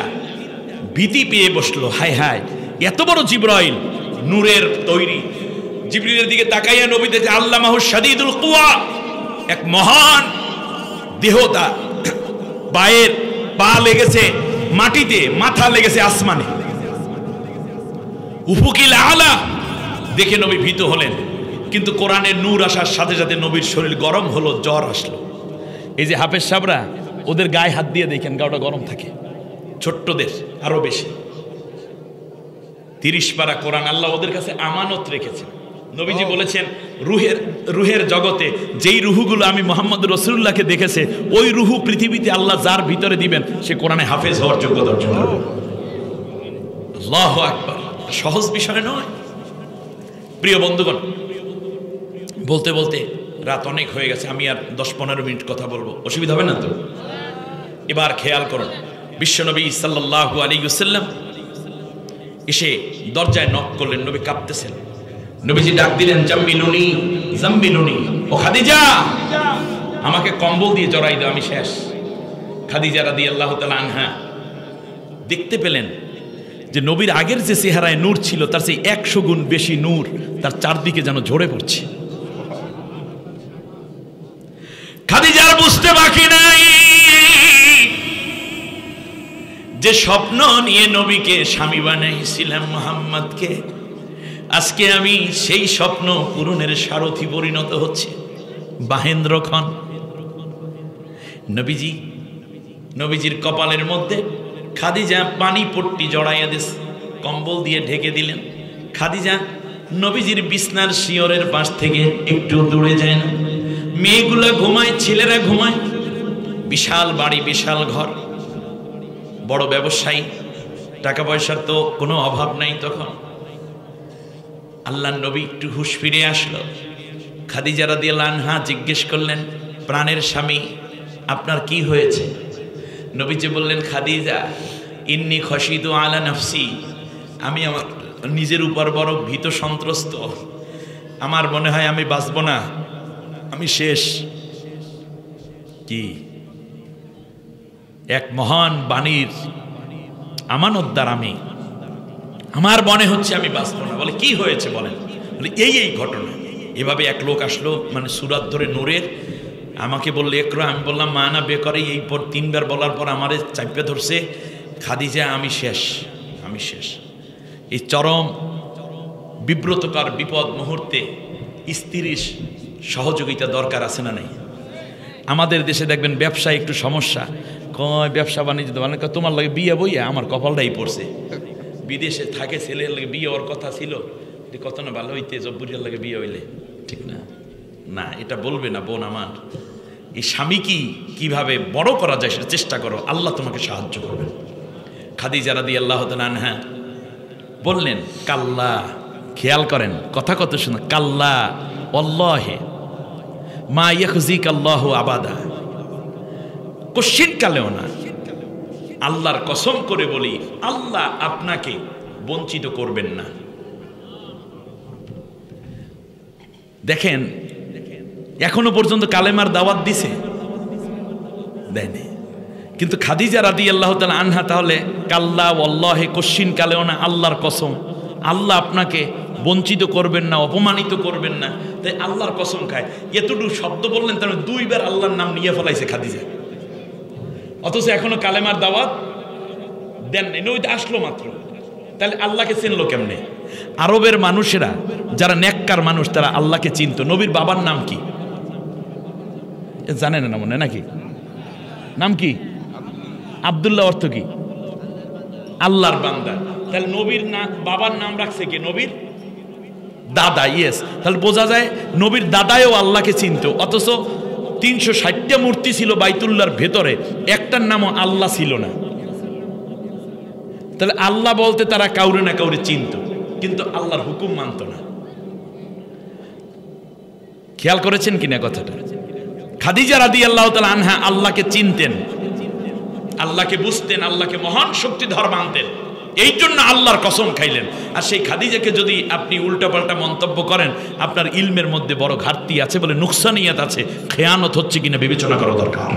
ভীতি পেয়ে বসলো। হায় হায়, এত বড় জিবরাইল, নূরের তৈরি। জিবরিলের দিকে তাকাইয়া নবী দেখে আল্লামাহু শাদীদুল কুওয়া, এক মহান দেহতা, পায়ের পা লেগেছে মাটিতে, মাথা লেগেছে আসমানে, উফুকিল আলা। দেখে নবী ভীত হলেন। কিন্তু কোরআনের নূর আসার সাথে সাথে নবীর শরীর গরম হলো, জ্বর আসলো। এই যে হাফেজ সাহেবরা, ওদের গায়ে হাত দিয়ে দেখেন গাওটা গরম থাকে, ছোট্টদের আরো বেশি। 30 পারা কোরআন আল্লাহ ওদের কাছে আমানত রেখেছেন। নবীজি বলেছেন, রুহের জগতে যেই রুহুগুলো আমি মোহাম্মদ রাসূলুল্লাহকে দেখেছে, ওই রুহু পৃথিবীতে আল্লাহ যার ভিতরে দিবেন, সে কোরআনে হাফেজ হওয়ার যোগ্যতা অর্জন করবে। আল্লাহু আকবার। সহজ বিষয় নয় প্রিয় বন্ধুগণ। বলতে বলতে রাত অনেক হয়ে গেছে, আমি আর 10-15 মিনিট কথা বলবো, অসুবিধা হবে না তো? এবার খেয়াল করুন, বিশ্বনবী সাল্লাল্লাহু আলাইহি ওয়াসাল্লাম এসে দরজায় নক করলেন। নবী কাঁপতেছেন। নবীজি ডাক দিলেন, জাম্মিলুনি জাম্মিলুনি, ও খাদিজা, আমাকে কম্বল দিয়ে জড়াই দাও, আমি শেষ। খাদিজা রাদিয়াল্লাহু তাআলা আনহা দেখতে পেলেন যে নবীর আগের যে চেহারায় নূর ছিল, তার সেই 100 গুণ বেশি নূর তার চারদিকে যেন ঝরে পড়ছে। খাদিজার বুঝতে বাকি নাই যে স্বপ্ন নিয়ে নবীকে স্বামী বানাইছিলাম মুহাম্মদকে, আজকে আমি সেই স্বপ্ন পূরণের সারথি পরিণত হচ্ছে। বাহেন্দ্র খন নবীজির কপালের মধ্যে খাদিজা পানি পট্টি জড়াইয়া দিস, কম্বল দিয়ে ঢেকে দিলেন। খাদিজা নবীজির বিছনার শিয়রের পাশ থেকে একটু দূরে যায় না। মেয়েগুলা ঘুমায়, ছেলেরা ঘুমায়। বিশাল বাড়ি, বিশাল ঘর, বড় ব্যবসায়ী, টাকা পয়সার তো কোনো অভাব নাই তখন। আল্লাহর নবী একটু হুঁশ ফিরে আসলো। খাদিজা রাদিয়াল্লাহু আনহা জিজ্ঞেস করলেন, প্রাণের স্বামী আপনার কি হয়েছে? নবীজি বললেন, খাদিজা ইন্নী খশিতু আলা নাফসি, আমি আমার নিজের উপর বড় ভীত সন্ত্রস্ত। আমার মনে হয় আমি বাঁচব না, আমি শেষ। কি এক মহান বাণীর আমানতদার আমি, আমার মনে হচ্ছে আমি বাঁচব না। বলে কি হয়েছে বলেন? বলে এই ঘটনা। এভাবে এক লোক আসলো, মানে সুরাত ধরে নূরের, আমাকে বললে একরা, আমি বললাম মা না বেকরে। এই পর 3 বার বলার পর আমারে চাপে ধরছে, খাদিজা আমি শেষ, আমি শেষ। এই চরম বিব্রতকর বিপদ মুহূর্তে স্ত্রীর সহযোগিতা দরকার আছে না নাই? আমাদের দেশে দেখবেন ব্যবসায় একটু সমস্যা, কয় ব্যবসা বাণিজ্য মানে তোমার লাগে বিয়ে বইয়া আমার কপালটাই পড়ছে। বিদেশে থাকে, ছেলের লাগে বিয়ে ওর কথা ছিল, কত না ভালো হইতে জব্বুরিয়ার লাগে বিয়ে হইলে, ঠিক না? না, এটা বলবে না বোন আমার। এই স্বামী কিভাবে বড় করা যায় সেটা চেষ্টা করো, আল্লাহ তোমাকে সাহায্য করবেন। খাদিজা রাদিয়াল্লাহু তাআলা আনহা বললেন, কাল্লা, খেয়াল করেন কথা কত শুনে, কাল্লা ওয়াল্লাহি মা ইয়াখজিকাল্লাহু আবাদা, কোশ্চিন কালেও না, আল্লাহর কসম করে বলি আল্লাহ আপনাকে বঞ্চিত করবেন না। দেখেন এখনো পর্যন্ত কালেমার দাওয়াত দিছে, দেয়নি। কিন্তু খাদিজা রাদিয়াল্লাহু তাআলা আনহা তাহলে কাল্লা ওয়াল্লাহি, কোশ্চিন কালেও না, আল্লাহর কসম আল্লাহ আপনাকে বঞ্চিত করবেন না, অপমানিত করবেন না, তাই আল্লাহর কসম খায়। এতটুকু শব্দ বললেন, তার 2 বার আল্লাহর নাম নিয়ে ফেলাইছে খাদিজা, অথচ এখনো কালেমার দাওয়াত দেন নাই। নবী আসলো মাত্র, তাহলে আল্লাহকে চিনলো কেমনে? আরবের মানুষেরা যারা নেককার মানুষ তারা আল্লাহকে চিনতো। নবীর বাবার নাম কি জানেন না মনে নাকি? নাম কি? আব্দুল্লাহ। অর্থ কি? আল্লাহর বান্দা। তাহলে নবীর বাবার নাম রাখছে কি? নবীর দাদা। ইয়েস, তাহলে বোঝা যায় নবীর দাদাও আল্লাহকে চিনত। অথচ 360টা মূর্তি ছিল বাইতুল্লাহর ভেতরে, একটার নামও আল্লাহ ছিল না। তাহলে আল্লাহ বলতে তারা কাউরে না কাউরে চিনত, কিন্তু আল্লাহর হুকুম মানত না। খেয়াল করেছেন কিনা কথাটা? খাদিজা রাদিয়াল্লাহু তাআলা আনহা আল্লাহকে চিনতেন, আল্লাহকে বুঝতেন, আল্লাহকে মহান শক্তিধর মানতেন, এই জন্য আল্লাহর কসম খাইলেন। আর সেই খাদিজাকে যদি আপনি উল্টাপাল্টা মন্তব্য করেন, আপনার ইলমের মধ্যে বড় ঘাটতি আছে, বলে নুকসানিয়াত আছে, খেয়ানত হচ্ছে কিনা বিবেচনা করা দরকার।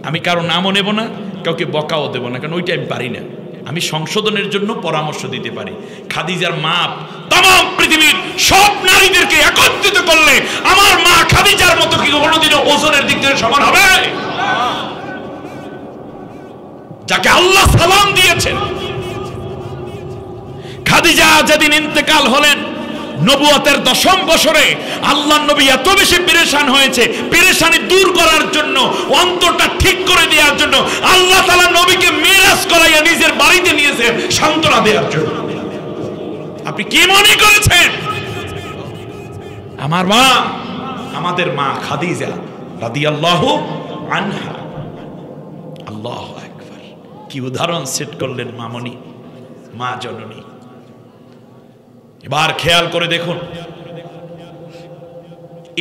আমি কারো নামও নেব না, কাউকে বকাও দেব না, কারণ ওইটা আমি পারি না। আমি সংশোধনের জন্য পরামর্শ দিতে পারি। খাদিজার মাপ তাম পৃথিবীর সব নারীদেরকে একত্রিত করলে আমার মা খাদিজার মতো কি কোনোদিনও ওজনের দিক থেকে সমান হবে? যাকে আল্লাহ সালাম দিয়েছেন। খাদিজা যেদিন ইন্তেকাল হলেন, নবুয়তের 10ম বছরে আল্লাহর নবী এত বেশি পেরেশান হয়েছে, পেরেশানি দূর করার জন্য, অন্তরটা ঠিক করে দেওয়ার জন্য আল্লাহ তাআলা নবীকে মিরাজ করাইয়া নিজের বাড়িতে নিয়েছেন সান্ত্বনা দেওয়ার জন্য। আপনি কি মনে করেছেন? আমার মা, আমাদের মা খাদিজা রাদিয়াল্লাহু আনহা, আল্লাহু আকবার, কি উদাহরণ সেট করলেন মামনি, মা জননী। এবার খেয়াল করে দেখুন,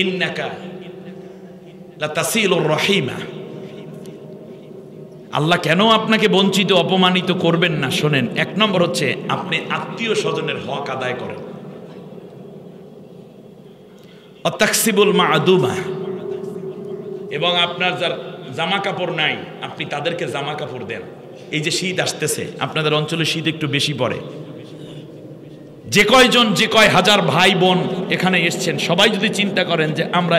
ইন্নাকা লাতাসিলুর রহিমা, আল্লাহ কেন আপনাকে বঞ্চিত অপমানিত করবেন না? শোনেন, 1 নম্বর হচ্ছে আপনি আত্মীয় স্বজনের হক আদায় করেন। অতাকসিবুল মা'দুমা, এবং আপনার যার জামা কাপড় নাই আপনি তাদেরকে জামা কাপড় দেন। এই যে শীত আসতেছে, আপনাদের অঞ্চলে শীত একটু বেশি পড়ে, যে কয়জন, যে কয় হাজার ভাই বোন এখানে এসছেন, সবাই যদি চিন্তা করেন যে আমরা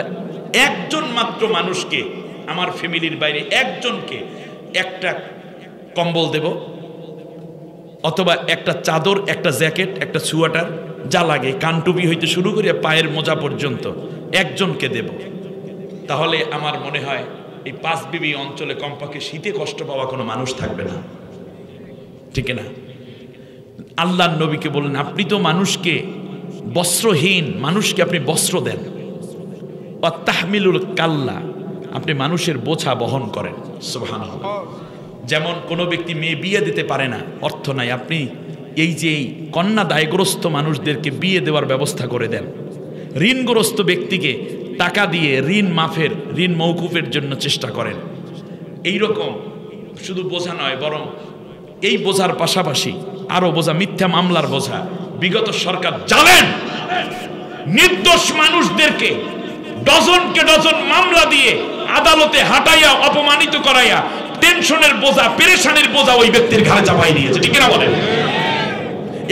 একজন মাত্র মানুষকে, আমার ফ্যামিলির বাইরে একজনকে একটা কম্বল দেব, অথবা একটা চাদর, একটা জ্যাকেট, একটা সোয়েটার, যা লাগে কানটুপি হইতে শুরু করে পায়ের মোজা পর্যন্ত একজনকে দেব, তাহলে আমার মনে হয় এই 5 বিবি অঞ্চলে কমপক্ষে শীতে কষ্ট পাওয়া কোনো মানুষ থাকবে না, ঠিক না? আল্লাহর নবীকে বললেন, আপনি তো মানুষকে বস্ত্রহীন মানুষকে আপনি বস্ত্র দেন। তাহমিলুল কাল্লা, আপনি মানুষের বোঝা বহন করেন। সুবহানাল্লাহ। যেমন কোনো ব্যক্তি মেয়ে বিয়ে দিতে পারে না, অর্থ নাই, আপনি এই যে কন্যা দায়গ্রস্ত মানুষদেরকে বিয়ে দেওয়ার ব্যবস্থা করে দেন। ঋণগ্রস্ত ব্যক্তিকে টাকা দিয়ে ঋণ মাফের, ঋণ মওকুফের জন্য চেষ্টা করেন। এই রকম শুধু বোঝা নয়, বরং এই বোঝার পাশাপাশি আরো বোঝা, মিথ্যা মামলার বোঝা। বিগত সরকার জানেন নির্দোষ মানুষদেরকে ডজনকে ডজন মামলা দিয়ে আদালতে হাঁটাইয়া অপমানিত করাইয়া টেনশনের বোঝা, পেরেশানির বোঝা ওই ব্যক্তির ঘাড়ে চাপাই দিয়েছে। ঠিক না বলেন?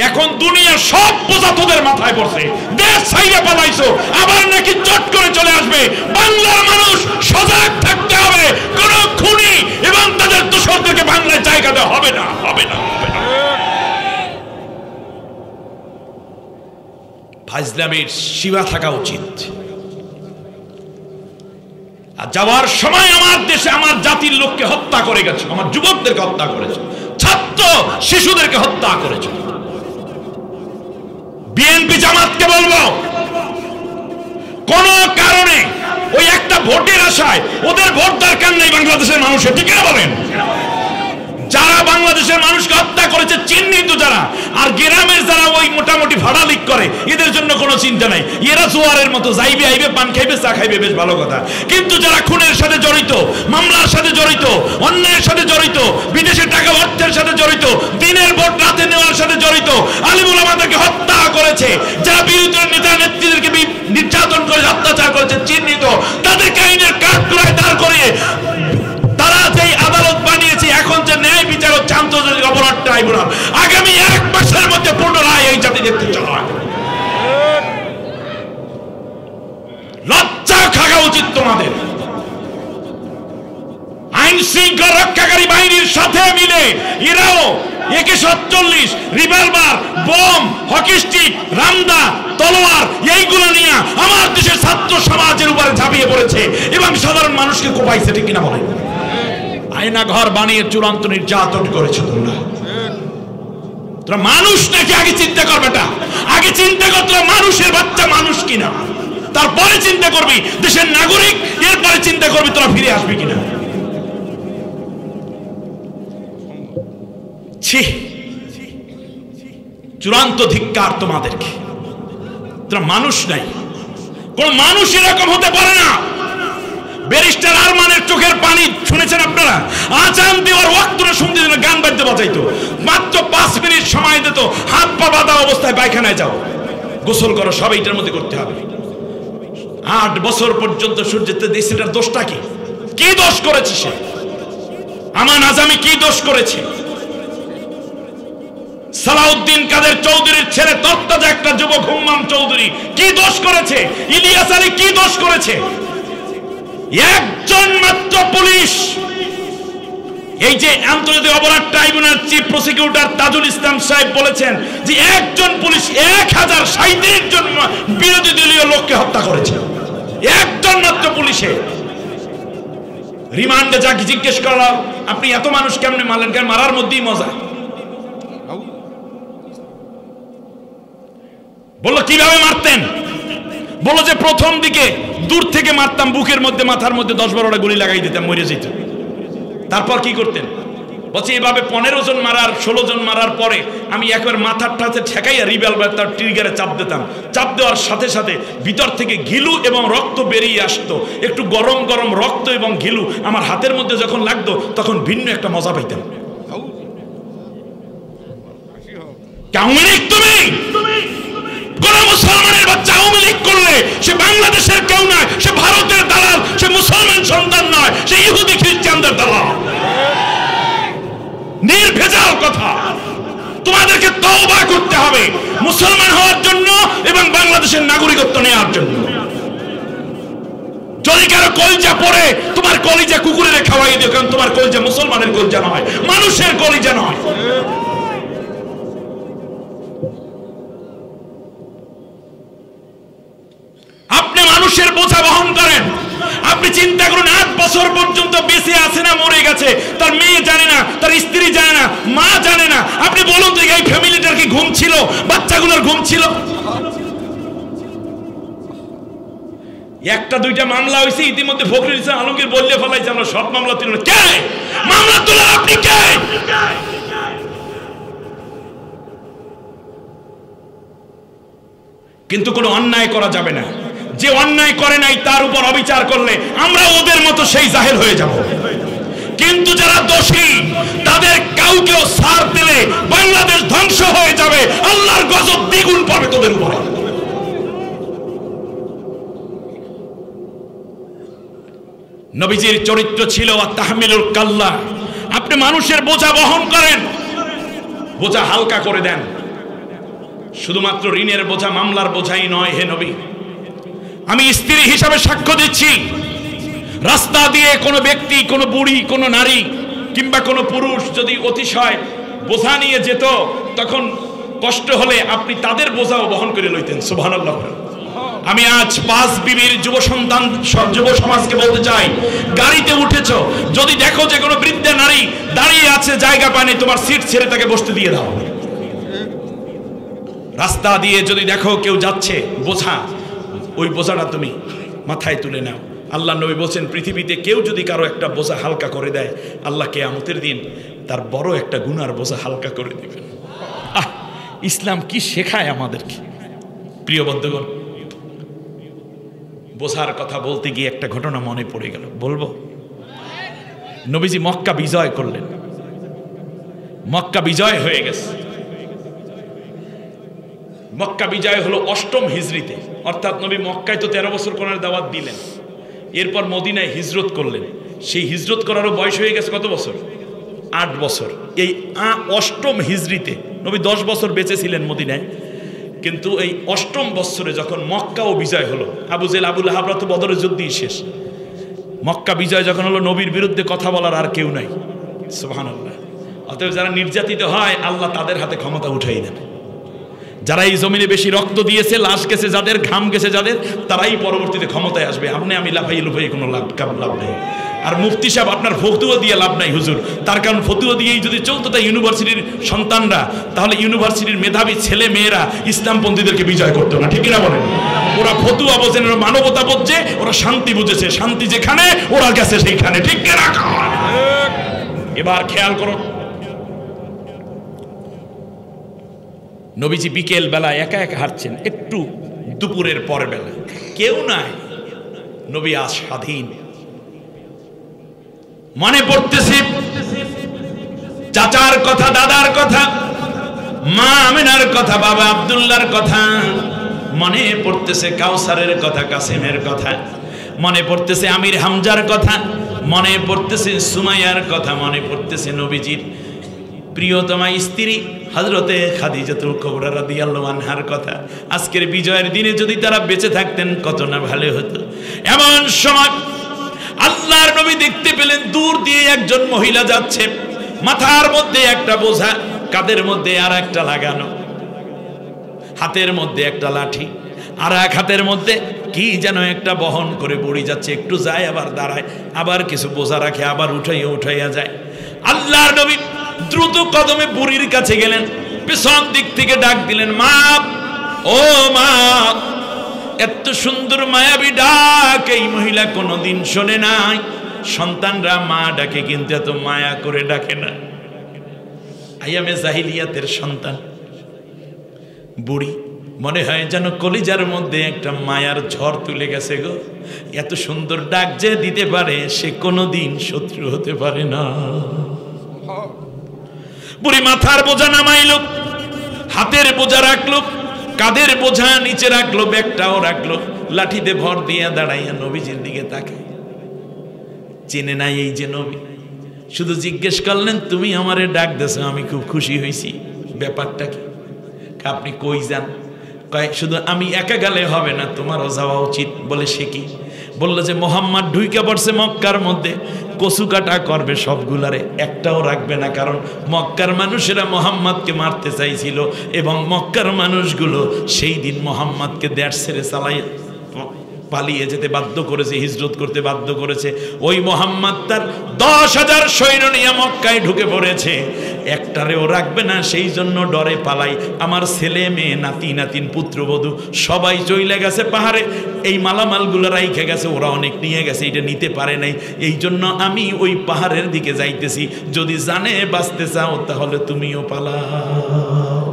এখন দুনিয়ার সব বোঝা তোদের মাথায় পড়ছে, দেশ ছাইরা পালাইছো, আবার নাকি চট করে চলে আসবে। বাংলার মানুষ সজাগ থাকতে হবে, কোন খুনি এবং তাদের দোসরদেরকে বাংলায় জায়গা দেওয়া হবে না, হবে না, হবে না। ফাজলামের সীমা থাকা উচিত। আর যাওয়ার সময় আমার দেশে আমার জাতির লোককে হত্যা করে গেছে, আমার যুবকদেরকে হত্যা করেছে, ছাত্র শিশুদেরকে হত্যা করেছে। বিএনপি জামাতকে বলবো, কোন কারণে ওই একটা ভোটের আশায় ওদের ভোট দরকার নেই বাংলাদেশের মানুষের। ঠিক না বলেন? যারা বাংলাদেশের মানুষকে হত্যা করেছে চিহ্নিত যারা, আর গ্রামের যারা ওই মোটামুটি ভাড়া লিক করে, এদের জন্য কোনো চিন্তা নাই। এরা জোয়ারের মতো যাইবে, আইবে, পান খাইবে, চা খাইবে, বেশ ভালো কথা। কিন্তু যারা খুনের সাথে জড়িত, মামলার সাথে জড়িত, অন্যায়ের সাথে জড়িত, বিদেশে টাকা অর্থের সাথে জড়িত, দিনের ভোট রাতে নেওয়ার সাথে জড়িত, আলিম উলামাদেরকে হত্যা করেছে, যারা বিরোধী নেতা নেত্রীদেরকে নির্যাতন করে অত্যাচার করেছে চিহ্নিত, তাদেরকে আইনের কাঠগড়ায় দাঁড় করিয়ে তারা যেই আদালত বানিয়েছে, এখন যে ন্যায় বিচার হচ্ছে আন্তর্জাতিক অপরাধ ট্রাইব্যুনাল, আগামী 1 মাসের মধ্যে পূর্ণ রায় এই জাতি দেখতে চায়। লজ্জা থাকা উচিত তোমাদের। আইন শৃঙ্খলা রক্ষাকারী বাহিনীর সাথে মিলে এরাও AK-47 revolver, bomb, hockey stick, রামদা, তলোয়ার এইগুলো নিয়ে আমার দেশের ছাত্র সমাজের উপরে ঝাঁপিয়ে পড়েছে এবং সাধারণ মানুষকে কোপাইছে। ঠিক কিনা বলেন? আয়না ঘর বানিয়ে চূড়ান্ত নির্যাতন করেছে। তোমরা মানুষ নাকি আগে চিন্তা করবে, আগে চিন্তা কর তোরা মানুষের বাচ্চা মানুষ কিনা, তারপরে চিন্তা করবি দেশের নাগরিক, এরপরে চিন্তা করবি তোরা ফিরে আসবি কিনা। চূড়ান্ত ধিক্কার তোমাদেরকে। তোরা মানুষ নাই, কোন মানুষ এরকম হতে পারে না। ব্যারিস্টার আরমানের চোখের পানি শুনেছেন আপনারা? আজান দেওয়ার ওয়াক্ত না শুনতে দিন, গান বাজতে বাজাইতো, মাত্র 5 মিনিট সময় দিত, হাত পা বাঁধা অবস্থায় পায়খানায় যাও, গোসল করো, সব এইটার মধ্যে করতে হবে। 8 বছর পর্যন্ত সূর্যতে দেশের দোষটা কি? কি দোষ করেছে সে? আমান আজামি কি দোষ করেছে? সালাউদ্দিন কাদের চৌধুরীর ছেলে তত্ত্বাজা একটা যুবক হুম্মাম চৌধুরী কি দোষ করেছে? ইলিয়াস আলী কি দোষ করেছে? একজন মাত্র পুলিশ, এই যে আন্তর্জাতিক অপরাধ tribunal chief prosecutor Tajul Islam সাহেব বলেছেন যে একজন পুলিশ 1037 জন বিরোধী দলীয় লোককে হত্যা করেছে। একজন মাত্র পুলিশে। রিমান্ডে যাকে জিজ্ঞেস করা, আপনি এত মানুষ কেমনে মারলেন? কেন? মারার মধ্যেই মজা। বললো কিভাবে মারতেন? বললো যে প্রথম দিকে দূর থেকে মারতাম, বুকের মধ্যে, মাথার মধ্যে 10-12টা গুলি লাগাই দিতাম, মরে যেত। তারপর কি করতেন? বলছে এভাবে 15 জন মারার, 16 জন মারার পরে আমি একবার মাথার টাতে ঠেকাইয়া রিভলভার তার ট্রিগারে চাপ দিতাম। চাপ দেওয়ার সাথে সাথে ভিতর থেকে ঘিলু এবং রক্ত বেরিয়ে আসতো। একটু গরম গরম রক্ত এবং ঘিলু আমার হাতের মধ্যে যখন লাগতো, তখন ভিন্ন একটা মজা পাইতাম। তুমি কোন মুসলমানের বাচ্চা আওয়ামী লীগ করলে সে বাংলাদেশের কেউ নয়, সে ভারতের দালাল, সে মুসলমান সন্তান নয়, সে ইহুদি খ্রিস্টানদের দালাল। নির্ভেজাল কথা। তোমাদেরকে তওবা করতে হবে মুসলমান হওয়ার জন্য এবং বাংলাদেশের নাগরিকত্ব নেওয়ার জন্য। যদি কারো কলিজা পড়ে, তোমার কলিজা কুকুরের খাওয়াই দিও, কারণ তোমার কলিজা মুসলমানের কলিজা নয়, মানুষের কলিজা নয়। আপনি মানুষের বোঝা বহন করেন। আপনি চিন্তা করুন, 8 বছর পর্যন্ত বেঁচে আছে না মরে গেছে, তার মেয়ে জানে না, তার স্ত্রী জানে না, মা জানে না। আপনি বলুন তো এই ফ্যামিলিটার কি ঘুম ছিল? বাচ্চাগুলোর ঘুম ছিল? একটা দুইটা মামলা হয়েছে ইতিমধ্যে ফখরুল ইসলাম আলমগীর বললে ফেলাইছে আমরা সব মামলা তুলে কে মামলা তোলেন আপনি কে? কিন্তু কোনো অন্যায় করা যাবে না। যে অন্যায় করে নাই তার উপর অবিচার করলে আমরা ওদের মতো সেই জাহেল হয়ে যাব। কিন্তু যারা দোষী তাদের কাউকেও ছাড় দিলে বাংলাদেশ ধ্বংস হয়ে যাবে, আল্লাহর গজব দ্বিগুণ পড়বে তোদের উপরে। নবীজির চরিত্র ছিল তাহমিলুল কাল্লা, আপনি মানুষের বোঝা বহন করেন, বোঝা হালকা করে দেন। শুধুমাত্র ঋণের বোঝা মামলার বোঝাই নয়। হে নবী, আমি স্ত্রী হিসাবে সাক্ষ্য দিচ্ছি, রাস্তা দিয়ে কোনো ব্যক্তি, কোনো বুড়ি, কোনো নারী কিংবা কোনো পুরুষ যদি অতিশয় বোঝা নিয়ে যেত, তখন কষ্ট হলে আপনি তাদের বোঝাও বহন করে লইতেন। সুবহানাল্লাহ। আমি আজ 5 বিবির যুব সন্তান, যুব সমাজকে বলতে চাই, গাড়িতে উঠেছো, যদি দেখো যে কোনো বৃদ্ধা নারী দাঁড়িয়ে আছে, জায়গা পায়নি, তোমার সিট ছেড়ে তাকে বসতে দিয়ে দাও। রাস্তা দিয়ে যদি দেখো কেউ যাচ্ছে বোঝা, ওই বোঝাটা তুমি মাথায় তুলে নাও। আল্লাহ নবী বলছেন, পৃথিবীতে কেউ যদি কারো একটা বোঝা হালকা করে দেয়, আল্লাহ কিয়ামতের দিন তার বড় একটা গুনার বোঝা হালকা করে দিবেন। ইসলাম কি শেখায় আমাদেরকে। প্রিয় বন্ধুগণ, বোঝার কথা বলতে গিয়ে একটা ঘটনা মনে পড়ে গেল, বলবো? নবীজি মক্কা বিজয় করলেন, মক্কা বিজয় হয়ে গেছে। মক্কা বিজয় হলো 8ম হিজরিতে, অর্থাৎ নবী মক্কায় তো 13 বছর কোরআনের দাওয়াত দিলেন, এরপর মদিনায় হিজরত করলেন। সেই হিজরত করারও বয়স হয়ে গেছে কত বছর? 8 বছর। এই 8ম হিজরিতে নবী 10 বছর বেঁচে ছিলেন মদিনায়, কিন্তু এই 8ম বছরে যখন মক্কাও বিজয় হলো, আবু জেহেল আবু লাহাবরা তো বদরের যুদ্ধই শেষ, মক্কা বিজয় যখন হলো, নবীর বিরুদ্ধে কথা বলার আর কেউ নাই। সুবহানাল্লাহ। অতএব যারা নির্যাতিত হয়, আল্লাহ তাদের হাতে ক্ষমতা উঠাই দেন। যারা এই জমিনে বেশি রক্ত দিয়েছে, লাশ গেছে যাদের, ঘাম গেছে যাদের, তারাই পরবর্তীতে ক্ষমতায় আসবে। আপনি আমি লাফাই লুফাই কোনো লাভ নেই। আর মুফতি সাহেব আপনার ফতুয়া দিয়ে লাভ নাই হুজুর, তার কারণ ফতুয়া দিয়েই যদি চলতো তাই ইউনিভার্সিটির সন্তানরা, তাহলে ইউনিভার্সিটির মেধাবী ছেলে মেয়েরা ইসলামপন্থীদেরকে বিজয় করতো না, ঠিক কিনা বলেন? ওরা ফতুয়া বোঝেন, ওরা মানবতা বুঝছে, ওরা শান্তি বুঝেছে, শান্তি যেখানে ওরা গেছে সেইখানে, ঠিক কিনা? এবার খেয়াল করো, নবীজি বিকেল বেলা একা একা হাঁটছেন, একটু দুপুরের পর বেলা, কেউ নাই, নবী আজ স্বাধীন। মনে পড়তেছে চাচার কথা, দাদার কথা, মা আমিনার কথা, বাবা আব্দুল্লাহর কথা, মনে পড়তেছে কাউসারের কথা, কাসিমের কথা, মনে পড়তেছে আমির হামজার কথা, মনে পড়তেছে সুমাইয়ার কথা, মনে পড়তেছে নবীজির প্রিয়তমা স্ত্রী হযরতে খাদিজাতুল কুবরা রাদিয়াল্লাহু আনহার কথা। আজকের বিজয়ের দিনে যদি তারা বেঁচে থাকতেন কত না ভালো হতো। এমন সময় আল্লাহর নবী দেখতে পেলেন দূর দিয়ে একজন মহিলা যাচ্ছে, মাথার মধ্যে একটা বোঝা, কাঁধের মধ্যে আর একটা লাগানো, হাতের মধ্যে একটা লাঠি, আর এক হাতের মধ্যে কি যেন একটা বহন করে বুড়ি যাচ্ছে, একটু যায় আবার দাঁড়ায়, আবার কিছু বোঝা রাখে, আবার উঠাইয়া যায়। আল্লাহর নবী দ্রুত কদমে বুড়ির কাছে গেলেন, পেছন দিক থেকে ডাক দিলেন, মা, ও মা। এত সুন্দর মায়াবী ডাক এই মহিলা কোনোদিন শোনে নাই। সন্তানরা মা ডাকে, কিন্তু এত মায়া করে ডাকে না। আইয়ামে জাহিলিয়াতের সন্তান বুড়ি, মনে হয় যেন কলিজার মধ্যে একটা মায়ার ঝড় তুলে গেছে গো। এত সুন্দর ডাক যে দিতে পারে, সে কোনোদিন শত্রু হতে পারে না। বুড়ি মাথার বোঝা নামাইলো, হাতের বোঝা রাখলো, কাঁধের বোঝা নিচে রাখলো, ব্যাগটাও রাখলো, লাঠিতে ভর দিয়ে দাঁড়াইয়া নবীজির দিকে তাকায়। চেনে নাই এই যে নবী, শুধু জিজ্ঞেস করলেন, তুমি আমারে ডাক দেছো, আমি খুব খুশি হয়েছি, ব্যাপারটা কি? আপনি কই যান? কয় শুধু আমি একা গেলে হবে না, তোমারও যাওয়া উচিত। বলে সে কি? বললো যে মোহাম্মদ ঢুইকা পড়ছে মক্কার মধ্যে, কচু কাটা করবে সবগুলারে, একটাও রাখবে না। কারণ মক্কার মানুষেরা মোহাম্মদকে মারতে চাইছিল, এবং মক্কার মানুষগুলো সেই দিন মোহাম্মদকে দেশ ছেড়ে পালিয়ে যেতে বাধ্য করেছে, হিজরত করতে বাধ্য করেছে। ওই মুহাম্মদ তার 10,000 সৈন্য নিয়ে মক্কায় ঢুকে পড়েছে, একটারেও রাখবে না, সেই জন্য ডরে পালাই। আমার ছেলে মেয়ে নাতি নাতিন পুত্রবধূ সবাই চলে গেছে পাহাড়ে, এই মালামালগুলো রাইখে গেছে, ওরা অনেক নিয়ে গেছে, এটা নিতে পারে নাই। এই জন্য আমি ওই পাহাড়ের দিকে যাইতেছি, যদি জানে বাঁচতে চাও তাহলে তুমিও পালাও।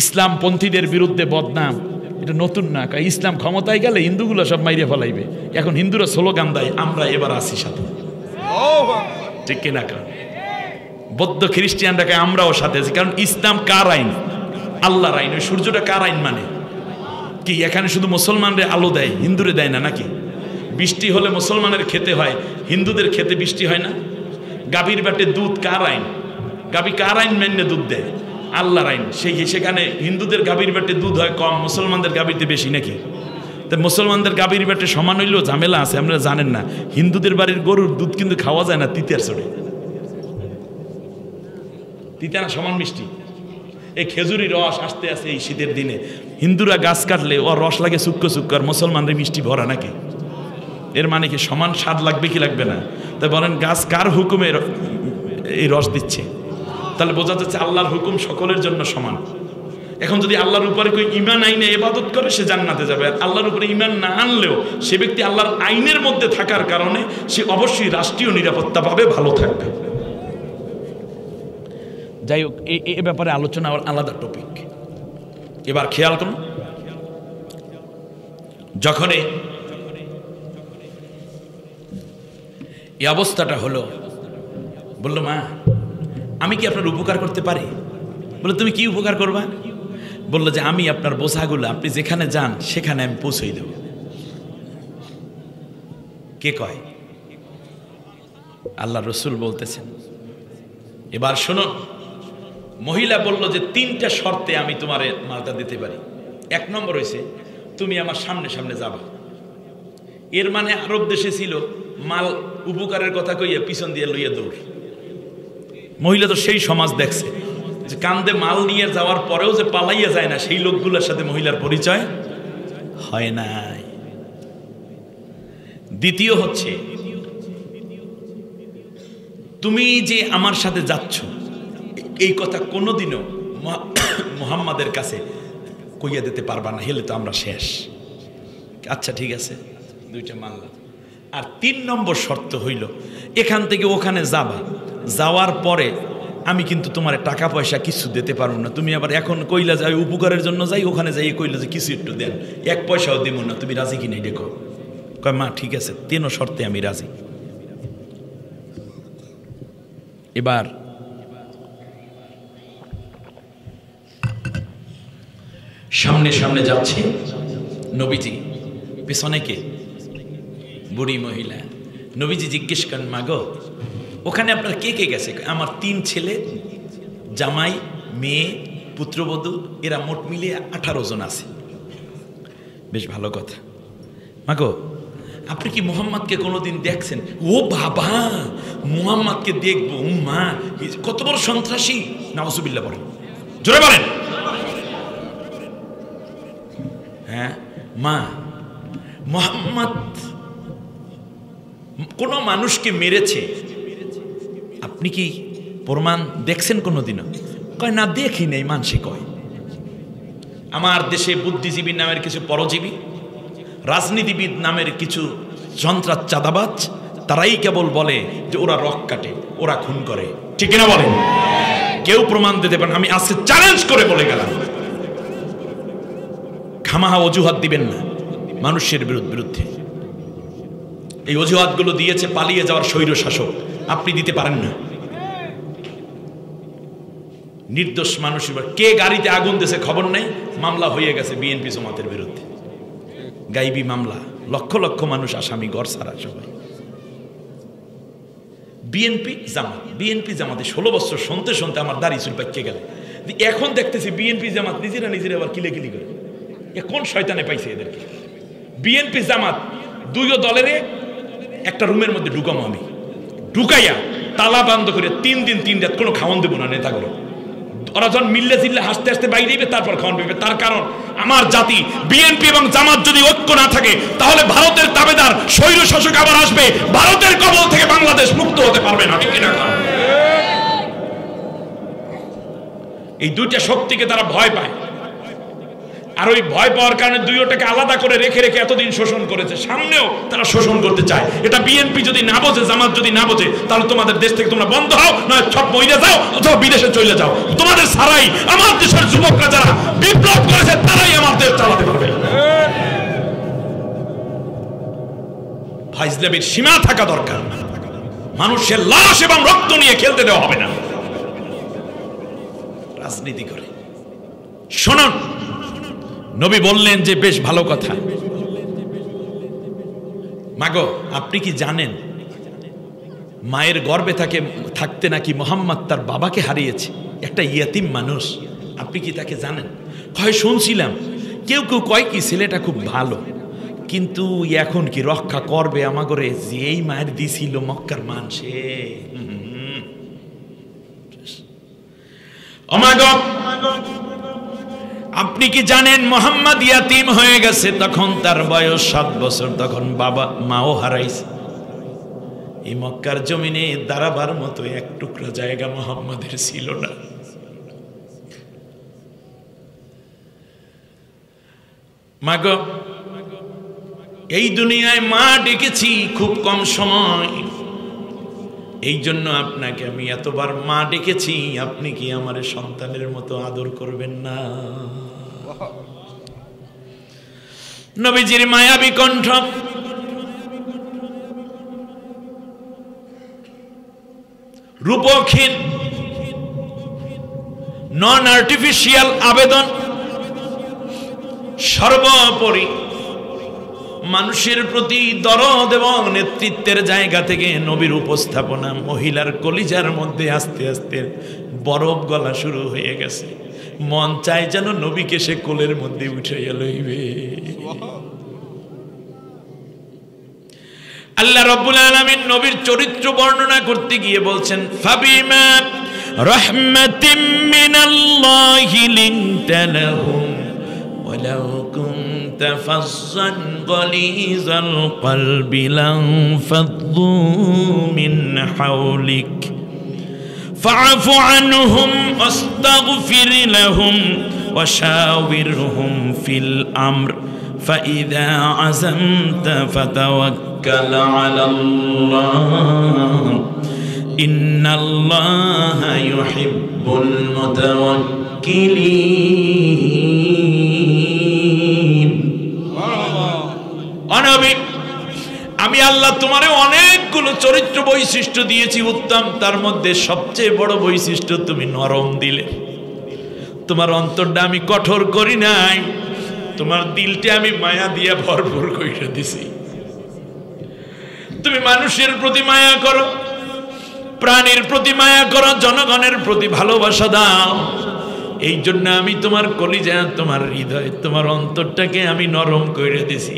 ইসলামপন্থীদের বিরুদ্ধে বদনাম এটা নতুন না, ইসলাম ক্ষমতায় গেলে হিন্দুগুলো সব মাইরে ফেলাইবে। এখন হিন্দুরা স্লোগান দেয় আমরা এবার আসি সাথে, ঠিক কিনা? বৌদ্ধ খ্রিস্টানরা আমরাও সাথে আছি, কারণ ইসলাম কার আইন? আল্লাহর আইন। ওই সূর্যটা কার আইন মানে কি? এখানে শুধু মুসলমানদের আলো দেয়, হিন্দুরে দেয় না নাকি? বৃষ্টি হলে মুসলমানের খেতে হয়, হিন্দুদের খেতে বৃষ্টি হয় না? গাভীর বাটে দুধ কার আইন? গাভী কার আইন মেনে দুধ দেয়? আল্লাহর আইন। সেখানে হিন্দুদের গাভীর বাটে দুধ হয় কম, মুসলমানদের গাভীতে বেশি নাকি? তো মুসলমানদের গাভীর বাটে সমান হইলেও ঝামেলা আছে, আপনারা জানেন না। হিন্দুদের বাড়ির গরুর দুধ কিন্তু খাওয়া যায় না, তিতার চড়ে। তিতা না সমান মিষ্টি। এই খেজুরি রস আসতে আসতে এই শীতের দিনে হিন্দুরা গাছ কাটলে ওর রস লাগে চুক্কো চুক্কো, আর মুসলমানদের মিষ্টি ভরা নাকি? এর মানে কি সমান স্বাদ লাগবে কি লাগবে না? তাই বলেন গাছ কার হুকুমে এই রস দিচ্ছে? তাহলে বোঝা যাচ্ছে আল্লাহর হুকুম সকলের জন্য সমান। এখন যদি আল্লাহর উপরে কেউ ঈমান আইনে ইবাদত করে সে জান্নাতে যাবে, আর আল্লাহর উপরে ঈমান না আনলেও সে ব্যক্তি আল্লাহর আইনের মধ্যে থাকার কারণে সে অবশ্যই রাষ্ট্রীয় নিরাপত্তা পাবে, ভালো থাকবে। যাই হোক, এ ব্যাপারে আলোচনা আলাদা টপিক। এবার খেয়াল করুন, যখন এই অবস্থাটা হলো, বলল মা আমি কি আপনার উপকার করতে পারি? বললো তুমি কি উপকার করবা? বললো যে আমি আপনার বোঝাগুলো আপনি যেখানে যান সেখানে আমি পৌঁছে দেব। কে কয়? আল্লাহ রসুল বলতেছেন। এবার শুনুন, মহিলা বলল যে 3টা শর্তে আমি তোমার মালটা দিতে পারি। 1 নম্বর হয়েছে তুমি আমার সামনে সামনে যাবা। এর মানে আরব দেশে ছিল মাল উপকারের কথা কইয়া পিছন দিয়ে লইয়া দৌড়। মহিলা তো সেই সমাজ দেখছে যে কান্দে মাল নিয়ে যাওয়ার পরেও যে পালাইয়া যায় না, সেই লোকগুলোর সাথে মহিলার পরিচয় হয় নাই। দ্বিতীয় হচ্ছে তুমি যে আমার সাথে যাচ্ছ এই কথা কোনোদিনও মুহাম্মাদের কাছে কইয়া দিতে পারবা না, হেলে তো আমরা শেষ। আচ্ছা ঠিক আছে, 2টা মানলাম। আর 3 নম্বর শর্ত হইল এখান থেকে ওখানে যাবা, যাওয়ার পরে আমি কিন্তু তোমার টাকা পয়সা কিছু দিতে পারবো না। তুমি আবার এখন কইলা যাই উপকারের জন্য যাই, ওখানে যাই কইলা যে কিছু একটু দেন, 1 পয়সাও দেব না। তুমি রাজি কি নাই দেখো? কয় মা ঠিক আছে, 3 শর্তে আমি রাজি। এবার সামনে সামনে যাচ্ছে নবীজি, পেছনে কে? বুড়ি মহিলা। নবীজি জিজ্ঞেস করেন মা গো ওখানে আপনার কে কে গেছে? আমার 3 ছেলে, জামাই, মেয়ে, পুত্রবধূ, এরা মোট মিলিয়ে 18 জন আছে। বেশ ভালো কথা। মা গো আপনি কি মুহাম্মাদকে কোনোদিন দেখছেন? ও বাবা, মুহাম্মাদকে দেখবো? মা কত বড় সন্ত্রাসী! নাউজুবিল্লাহ বলেন, জোরে বলেন। হ্যাঁ মা, মুহাম্মদ কোন মানুষকে মেরেছে আপনি কি প্রমাণ দেখছেন কোনোদিনও? কয় না দেখি নেই। মানুষে কয় আমার দেশে বুদ্ধিজীবী নামের কিছু পরজীবী, রাজনীতিবিদ নামের কিছু সন্ত্রাস চাঁদাবাজ, তারাই কেবল বলে যে ওরা রক কাটে, ওরা খুন করে, ঠিক না বলেন? কেউ প্রমাণ দিতে পারেন? আমি আজকে চ্যালেঞ্জ করে বলে গেলাম, খামাহা অজুহাত দিবেন না মানুষের বিরুদ্ধে। এই অজুহাতগুলো দিয়েছে পালিয়ে যাওয়ার স্বৈর শাসক, আপনি দিতে পারেন না। নির্দোষ মানুষের কে গাড়িতে আগুন দিয়েছে খবর নাই, মামলা হয়ে গেছে বিএনপি জামাতের বিরুদ্ধে, গাইবি মামলা, লক্ষ লক্ষ মানুষ আসামি, ঘর ছাড়া সবাই। বিএনপি জামাতে 16 বছর শুনতে শুনতে আমার দাড়ি চুল পাকিয়ে গেল। এখন দেখতেছি বিএনপি জামাত নিজেরা আবার কিলেকিলি করে। কোন শয়তানে পাইছে এদেরকে? বিএনপি জামাত 2 দলের একটা রুমের মধ্যে ঢুকামো আমি, ঢুকাইয়া তালা বন্ধ করে 3 দিন 3 রাত কোনো খাওয়ান দেবো না নেতাগুলো। ওরা যখন মিললে জিললে হাসতে হাসতে বাইরে দিবে, তারপর খাওয়ান পেবে। তার কারণ আমার জাতি বিএনপি এবং জামাত যদি ঐক্য না থাকে, তাহলে ভারতের দাবেদার স্বৈর শাসক আবার আসবে, ভারতের কবল থেকে বাংলাদেশ মুক্ত হতে পারবে না। ঠিক কিনা? এই দুইটা শক্তিকে তারা ভয় পায়, আর ওই ভয় পাওয়ার কারণে দুইটাকে আলাদা করে রেখে রেখে এতদিন শোষণ করেছে, সামনেও তারা শোষণ করতে চায়। এটা বিএনপি যদি না বোঝে, জামাত যদি না বোঝে, তাহলে তোমাদের দেশ থেকে তোমরা বন্ধ হও, নয় সব মহিলা যাও অথবা বিদেশে চলে যাও। তোমাদের ছাড়াই আমার দেশের যুবকরা যারা বিপ্লব করেছে তারাই আমার দেশ চালাতে পারবে। ফাইজলামির সীমা থাকা দরকার। মানুষের লাশ এবং রক্ত নিয়ে খেলতে দেওয়া হবে না রাজনীতি করে। শুনুন, নবী বললেন যে বেশ ভালো কথা। মাগো, আপনি কি জানেন মায়ের গর্ভে থাকতে নাকি মুহাম্মদ তার বাবাকে হারিয়েছে? একটা ইয়াতিম মানুষ, আপনি কি তাকে জানেন? হয় শুনছিলাম, কেউ কেউ কয় কি ছেলেটা খুব ভালো, কিন্তু এখন কি রক্ষা করবে আমাগরে যেই মায়ের দিছিল মক্কার মানুষে। ও মাগো, আপনি কি জানেন মুহাম্মদ ইয়াতিম হয়ে গেছে, তখন তার বয়স 7 বছর, তখন বাবা মাও হারাইছে। এই মক্কার জমিনে দাঁড়াবার মতো এক টুকরা জায়গা মুহাম্মদের ছিল না। মাগো, এই দুনিয়ায় মা ডেকেছি খুব কম সময়, এই জন্য আপনাকে আমি এতবার মা ডেকেছি, আপনি কি আমার সন্তানের মতো আদর করবেন না? নবীজির মায়াবী কণ্ঠ, রূপক্ষীণ নন আর্টিফিশিয়াল আবেদন, সর্বোপরি মানুষের প্রতি দরদ এবং নেতৃত্বের জায়গা থেকে নবীর উপস্থাপনা মহিলার কলিজার মধ্যে আস্তে আস্তে বরফ গলা শুরু হয়ে গেছে। মন চায় যেন নবীকে সে কোলের মধ্যে উঠাইয়া লইবে। আল্লাহ রাব্বুল আলামিন নবীর চরিত্র বর্ণনা করতে গিয়ে বলছেন, ফাবিমা রাহমাতিম মিনাল্লাহি লিনতা লাহুম ওয়ালাউ কুনতা ফাজ্জান গালিজাল কলবি লানফাদ্দু মিন হাওলিক ফাআফু আনহুম ওয়াস্তাগফির লাহুম ওয়াশাওিরহুম ফিল আমর ফাইযা আযামতা ফাতাওয়াক্কাল আলাল্লাহ ইন্নাল্লাহা ইউহিব্বুল মুতাওয়াক্কিলিন। অনবী, আমি আল্লাহ তোমারে অনেকগুলো চরিত্র বৈশিষ্ট্য দিয়েছি উত্তম, তার মধ্যে সবচেয়ে বড় বৈশিষ্ট্য তুমি নরম দিলে। তোমার অন্তরটা আমি কঠোর করি নাই, তোমার দিলটা আমি মায়া দিয়া ভরপুর কইরা দিছি। তুমি মানুষের প্রতি মায়া করো, প্রাণীর প্রতি মায়া করো, জনগণের প্রতি ভালোবাসা দাও। এই জন্য আমি তোমার কলিজা, তোমার হৃদয়, তোমার অন্তরটাকে আমি নরম করে দিছি।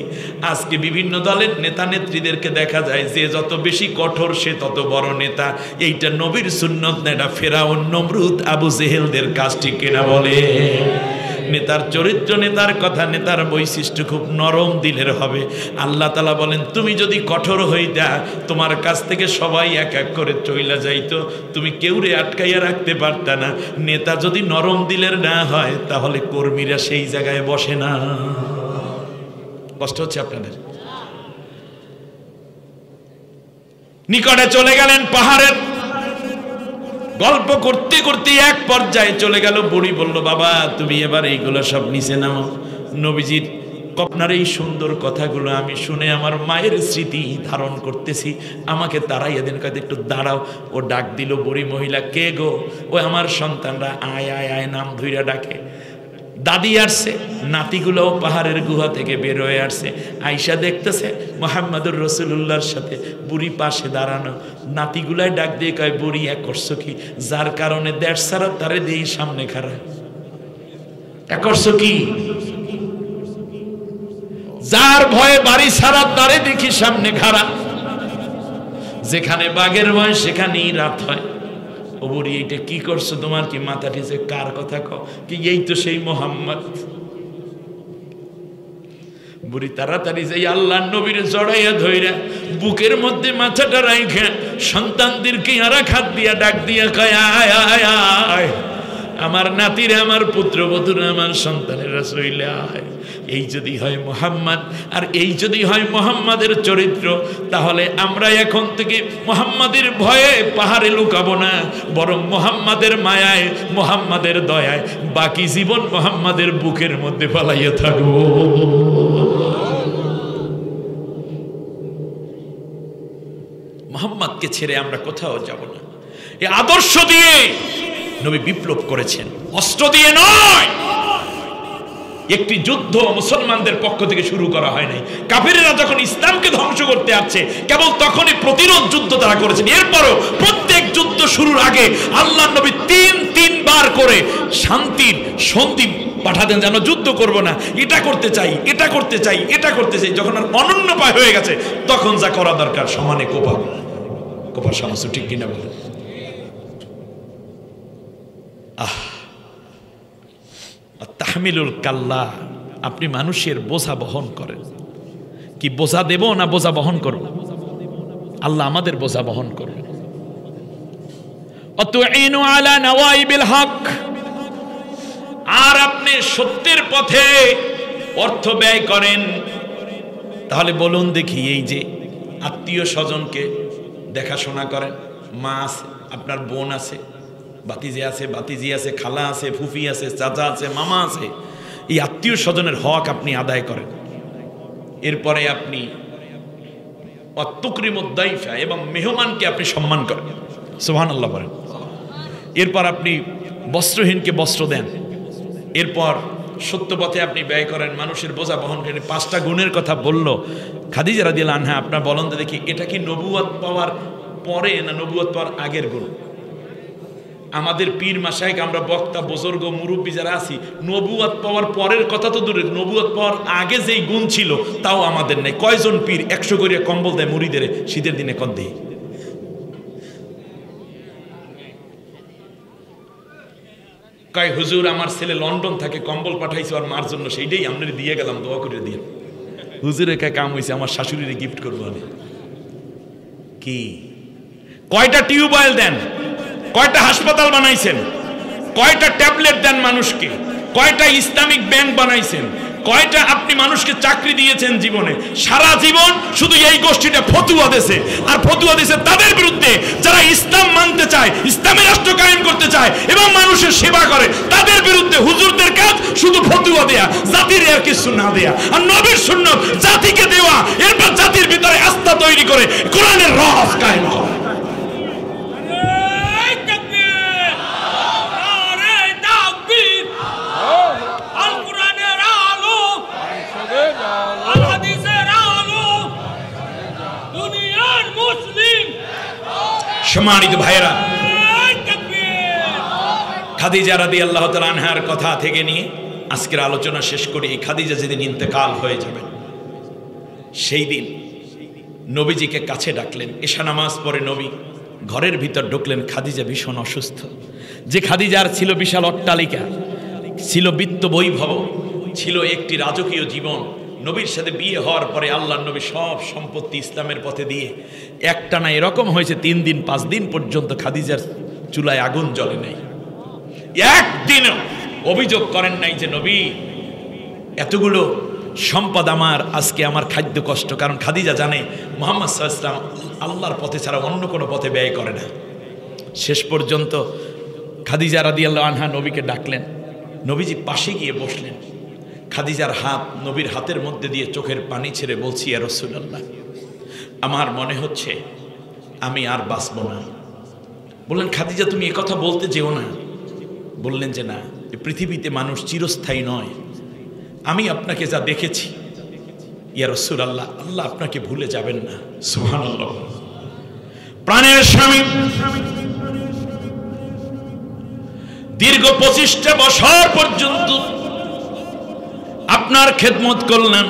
আজকে বিভিন্ন দলের নেতা নেত্রীদেরকে দেখা যায় যে যত বেশি কঠোর সে তত বড় নেতা। এইটা নবীর সুন্নত না, এটা ফেরাউন, নমরুদ, আবু জেহেলদের কাজ। ঠিক কিনা বলে? নেতার চরিত্র, নেতার কথা, নেতার বৈশিষ্ট্য খুব নরম দিলের হবে। আল্লাহ তাআলা বলেন, তুমি যদি কঠোর হইতা তোমার কাছ থেকে সবাই এক এক করে চইলা যাইতো, তুমি কেউরে আটকাইয়া রাখতে পারতা না। নেতা যদি নরম দিলের না হয় তাহলে কর্মীরা সেই জায়গায় বসে না। কষ্ট হচ্ছে আপনাদের? নিকটে চলে গেলেন পাহাড়ের, গল্প করতে করতে এক পর্যায়ে চলে গেল। বুড়ি বলল, বাবা তুমি এবার এইগুলো সব নিচে নাও। নবীজির আপনার এই সুন্দর কথাগুলো আমি শুনে আমার মায়ের স্মৃতি ধারণ করতেছি, আমাকে তারাই এদিন কাছে একটু দাঁড়াও। ও ডাক দিল, বুড়ি মহিলা, কে গো? ও আমার সন্তানরা, আয় আয় আয় নাম ধইরা ডাকে। দাদি আসছে, নাতিগুলোও পাহাড়ের গুহা থেকে বের হয়ে আসছে। আয়সা দেখতেছে মুহাম্মদুর রাসূলুল্লাহর সাথে বুড়ি পাশে দাঁড়ানো। নাতিগুলাই ডাক দিয়ে কয়, বুড়ি এক করছো কি? যার কারণে দেড় সারা তারে দিয়ে সামনে খাড়া। এক করছো কি? যার ভয়ে বাড়ি সারা তারে দেখি সামনে খাড়া। যেখানে বাঘের ভয় সেখানেই রাত হয়। ও বুড়ি এইটা কি করছো, তোমার কি মাথা ঠিকছে, কার কথা কও, কি এই তো সেই মোহাম্মদ। বুড়ি তাড়াতাড়ি যাই আল্লাহর নবীর জড়াইয়া ধইরা বুকের মধ্যে মাথাটা রাইখা সন্তানদেরকে আর হাত দিয়া ডাক দিয়া কয়, আয় আয় আয় আমার নাতিরা, আমার পুত্রবধূরা, আমার সন্তানেরা চইলে আয়। এই যদি হয় মুহাম্মদ আর এই যদি হয় মুহাম্মাদের চরিত্র, তাহলে আমরা এখন থেকে মুহাম্মাদের ভয়ে পাহাড়ে লুকাবো না, বরং মুহাম্মাদের মায়ায়, মুহাম্মাদের দয়ায় বাকি জীবন মুহাম্মাদের বুকের মধ্যে পালাইয়া থাকবো। মুহাম্মাদকে ছেড়ে আমরা কোথাও যাব না। এই আদর্শ দিয়ে নবী বিপ্লব করেছেন, অস্ত্র দিয়ে নয়। একটি যুদ্ধ মুসলমানদের পক্ষ থেকে শুরু করা হয় নাই। কাফিরেরা যখন ইসলামকে ধ্বংস করতে আসছে, কেবল তখনই প্রতিরোধ যুদ্ধ তারা করেছেন। এরপরও প্রত্যেক যুদ্ধ শুরুর আগে আল্লাহর নবী তিনবার করে শান্তির সন্ধি পাঠাতেন, যেন যুদ্ধ করব না, এটা করতে চাই, এটা করতে চাই, এটা করতে চাই। যখন আর অনন্য পায় হয়ে গেছে, তখন যা করা দরকার সমানে কোপা সমস্ত, ঠিক কিনা বলে। তাহমিলুল কাল্লা, আপনি মানুষের বোঝা বহন করেন। কি বোঝা দেব না বোঝা বহন করব? আল্লাহ আমাদের বোঝা বহন করবেন। অতুইনু আলা নওয়াইবিল হক, আর আপনি সত্যের পথে অর্থ ব্যয় করেন। তাহলে বলুন দেখি, এই যে আত্মীয় স্বজনকে দেখাশোনা করেন, মা আছে, আপনার বোন আছে, বাতিজি আছে, খালা আছে, ফুফি আছে, চাচা আছে, মামা আছে, এই আত্মীয় স্বজনের হক আপনি আদায় করেন। এরপরে আপনি অত্তুকরিমুদ্দাইফা, এবং মেহমানকে আপনি সম্মান করেন, সুবহানাল্লাহ বলেন। এরপর আপনি বস্ত্রহীনকে বস্ত্র দেন। এরপর সত্য পথে আপনি ব্যয় করেন, মানুষের বোঝা বহন করেন। 5টা গুণের কথা বলল খাদিজা রাদিয়াল্লাহু আনহা। আপনার বলেন তো দেখি, এটা কি নবুয়ত পাওয়ার পরে না নবুয়ত পাওয়ার আগের গুণ? আমাদের পীর মাশায়েখ, আমরা বক্তা, বুজুর্গ, মুরব্বী যারা আছি, নবুয়ত পাওয়ার পরের কথা তো দূরে, নবুয়ত পাওয়ার আগে যেই গুণ ছিল তাও আমাদের নেই। কয়জন পীর 100 করিয়া কম্বল দেয় মুরিদের শীতের দিনে? কন দেয়? কয় হুজুর আমার ছেলে লন্ডন থাকে, কম্বল পাঠাইছে আর মার জন্য, সেইটাই আপনার দিয়ে গেলাম, দোয়া করে দিয়ে। হুজুরের কাম হয়েছে, আমার শাশুড়িরে গিফট করবো আমি। কি কয়টা টিউবওয়েল দেন, কয়টা হাসপাতাল বানাইছেন, কয়টা ট্যাবলেট দেন মানুষকে, কয়টা ইসলামিক ব্যাংক বানাইছেন, কয়টা আপনি মানুষকে চাকরি দিয়েছেন জীবনে? সারা জীবন শুধু এই গোষ্ঠীটা ফতুয়া দেছে, আর ফতুয়া দেছে তাদের বিরুদ্ধে যারা ইসলাম মানতে চায়, ইসলামের রাষ্ট্র কায়েম করতে চায় এবং মানুষের সেবা করে, তাদের বিরুদ্ধে। হুজুরদের কাজ শুধু ফতুয়া দেয়া, জাতির আর কিছু না দেয়া। আর নবীর সুন্নাত জাতিকে দেওয়া, এরপর জাতির ভিতরে আস্থা তৈরি করে কোরআনের রস কায়েম করা। সম্মানিত ভাইয়েরা, খাদিজা রাদিয়াল্লাহু তাআলা আনহার কথা থেকে নিয়ে আজকের আলোচনা শেষ করি। খাদিজা যেদিন ইন্তেকাল হয়ে যাবেন, সেই দিন নবীজিকে কাছে ডাকলেন। এশা নামাজ পড়ে নবী ঘরের ভিতর ঢুকলেন। খাদিজা ভীষণ অসুস্থ। যে খাদিজার ছিল বিশাল অট্টালিকা, ছিল বিত্ত বৈভব, ছিল একটি রাজকীয় জীবন। নবীর সাথে বিয়ে হওয়ার পরে আল্লাহর নবী সব সম্পত্তি ইসলামের পথে দিয়ে একটানা এরকম হয়েছে 3 দিন 5 দিন পর্যন্ত খাদিজার চুলায় আগুন জ্বলে নাই। একদিনও অভিযোগ করেন নাই যে নবী এতগুলো সম্পদ আমার, আজকে আমার খাদ্য কষ্ট। কারণ খাদিজা জানে মুহাম্মদ সাল্লাল্লাহু আলাইহি ওয়াসাল্লাম আল্লাহর পথে ছাড়া অন্য কোনো পথে ব্যয় করে না। শেষ পর্যন্ত খাদিজা রাদিয়াল্লাহু আনহা নবীকে ডাকলেন। নবীজি পাশে গিয়ে বসলেন। খাদিজার হাত নবীর হাতের মধ্যে দিয়ে চোখের পানি ছেড়ে বলছি, ইয়া রাসূলুল্লাহ, আমার মনে হচ্ছে আমি আর বাঁচব না। বললেন, খাদিজা তুমি একথা বলতে যেও না। বললেন যে না, পৃথিবীতে মানুষ চিরস্থায়ী নয়। আমি আপনাকে যা দেখেছি, ইয়া রাসূলুল্লাহ, আল্লাহ আপনাকে ভুলে যাবেন না। সুবহানাল্লাহ। প্রাণের স্বামী দীর্ঘ 25টা বছর পর্যন্ত আপনার খেদমত করলেন,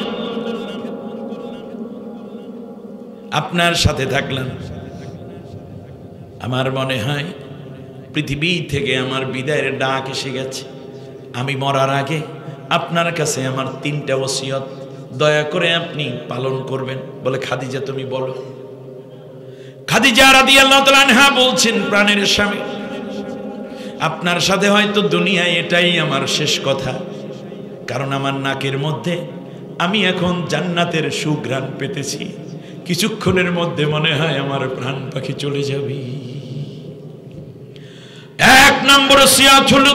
আপনার সাথে থাকলেন। আমার মনে হয় পৃথিবী থেকে আমার বিদায়ের ডাক এসে গেছে। আমি মরার আগে আপনার কাছে আমার 3টা ওসিয়ত দয়া করে আপনি পালন করবেন। বলে খাদিজা তুমি বলো। খাদিজা রাদিয়াল্লাহু তাআলা আনহা বলছেন, প্রাণের স্বামী, আপনার সাথে হয়তো দুনিয়ায় এটাই আমার শেষ কথা, কারণ আমার নাকের মধ্যে আমি এখন জান্নাতের সুঘ্রাণ পেতেছি। কিছুক্ষণের মধ্যে মনে হয় আমার প্রাণ পাখি চলে যাবে। 1 নম্বর ওসিয়ত হলো,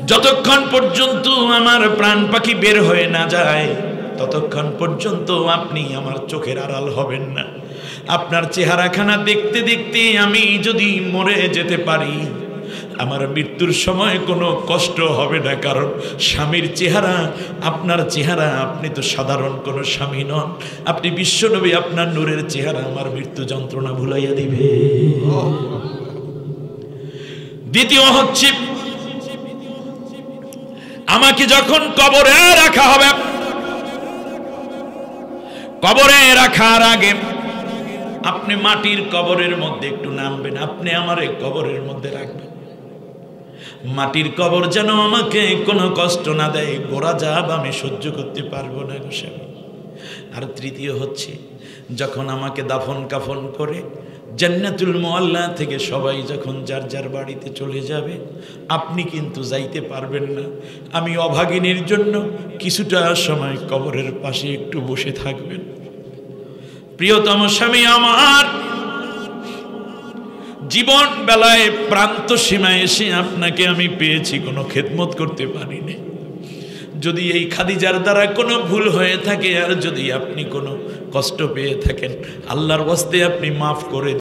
যতক্ষণ পর্যন্ত আমার প্রাণ পাখি বের হয়ে না যায় ততক্ষণ পর্যন্ত আপনি আমার চোখের আড়াল হবেন না। আপনার চেহারাখানা দেখতে দেখতে আমি যদি মরে যেতে পারি, আমার মৃত্যুর সময় কোনো কষ্ট হবে না, কারণ স্বামীর চেহারা আপনার চেহারা, আপনি তো সাধারণ কোনো স্বামী নন, আপনি বিশ্বনবী, আপনার নূরের চেহারা আমার মৃত্যু যন্ত্রণা ভুলাইয়া দিবে। দ্বিতীয় হচ্ছে, আমাকে যখন কবরে রাখা হবে, কবরে রাখার আগে আপনি মাটির কবরের মধ্যে একটু নামবেন, আপনি আমারে কবরের মধ্যে রাখবেন। মাটির কবর যেন আমাকে কোনো কষ্ট না দেয়, গোড়া যাব আমি সহ্য করতে পারবো না গো স্বামী। আর তৃতীয় হচ্ছে, যখন আমাকে দাফন কাফন করে জান্নাতুল মুআল্লা থেকে সবাই যখন যার যার বাড়িতে চলে যাবে, আপনি কিন্তু যাইতে পারবেন না। আমি অভাগিনীর জন্য কিছুটা সময় কবরের পাশে একটু বসে থাকবেন। প্রিয়তম স্বামী আমার, জীবন বেলায় প্রান্ত সীমায় এসে আপনাকে আমি পেয়েছি, কোনো খেদমত করতে পারিনি। যদি এই খাদিজার দ্বারা কোনো ভুল হয়ে থাকে আর যদি আপনি কোনো কষ্ট পেয়ে থাকেন, আল্লাহর ওয়াস্তে আপনি মাফ করে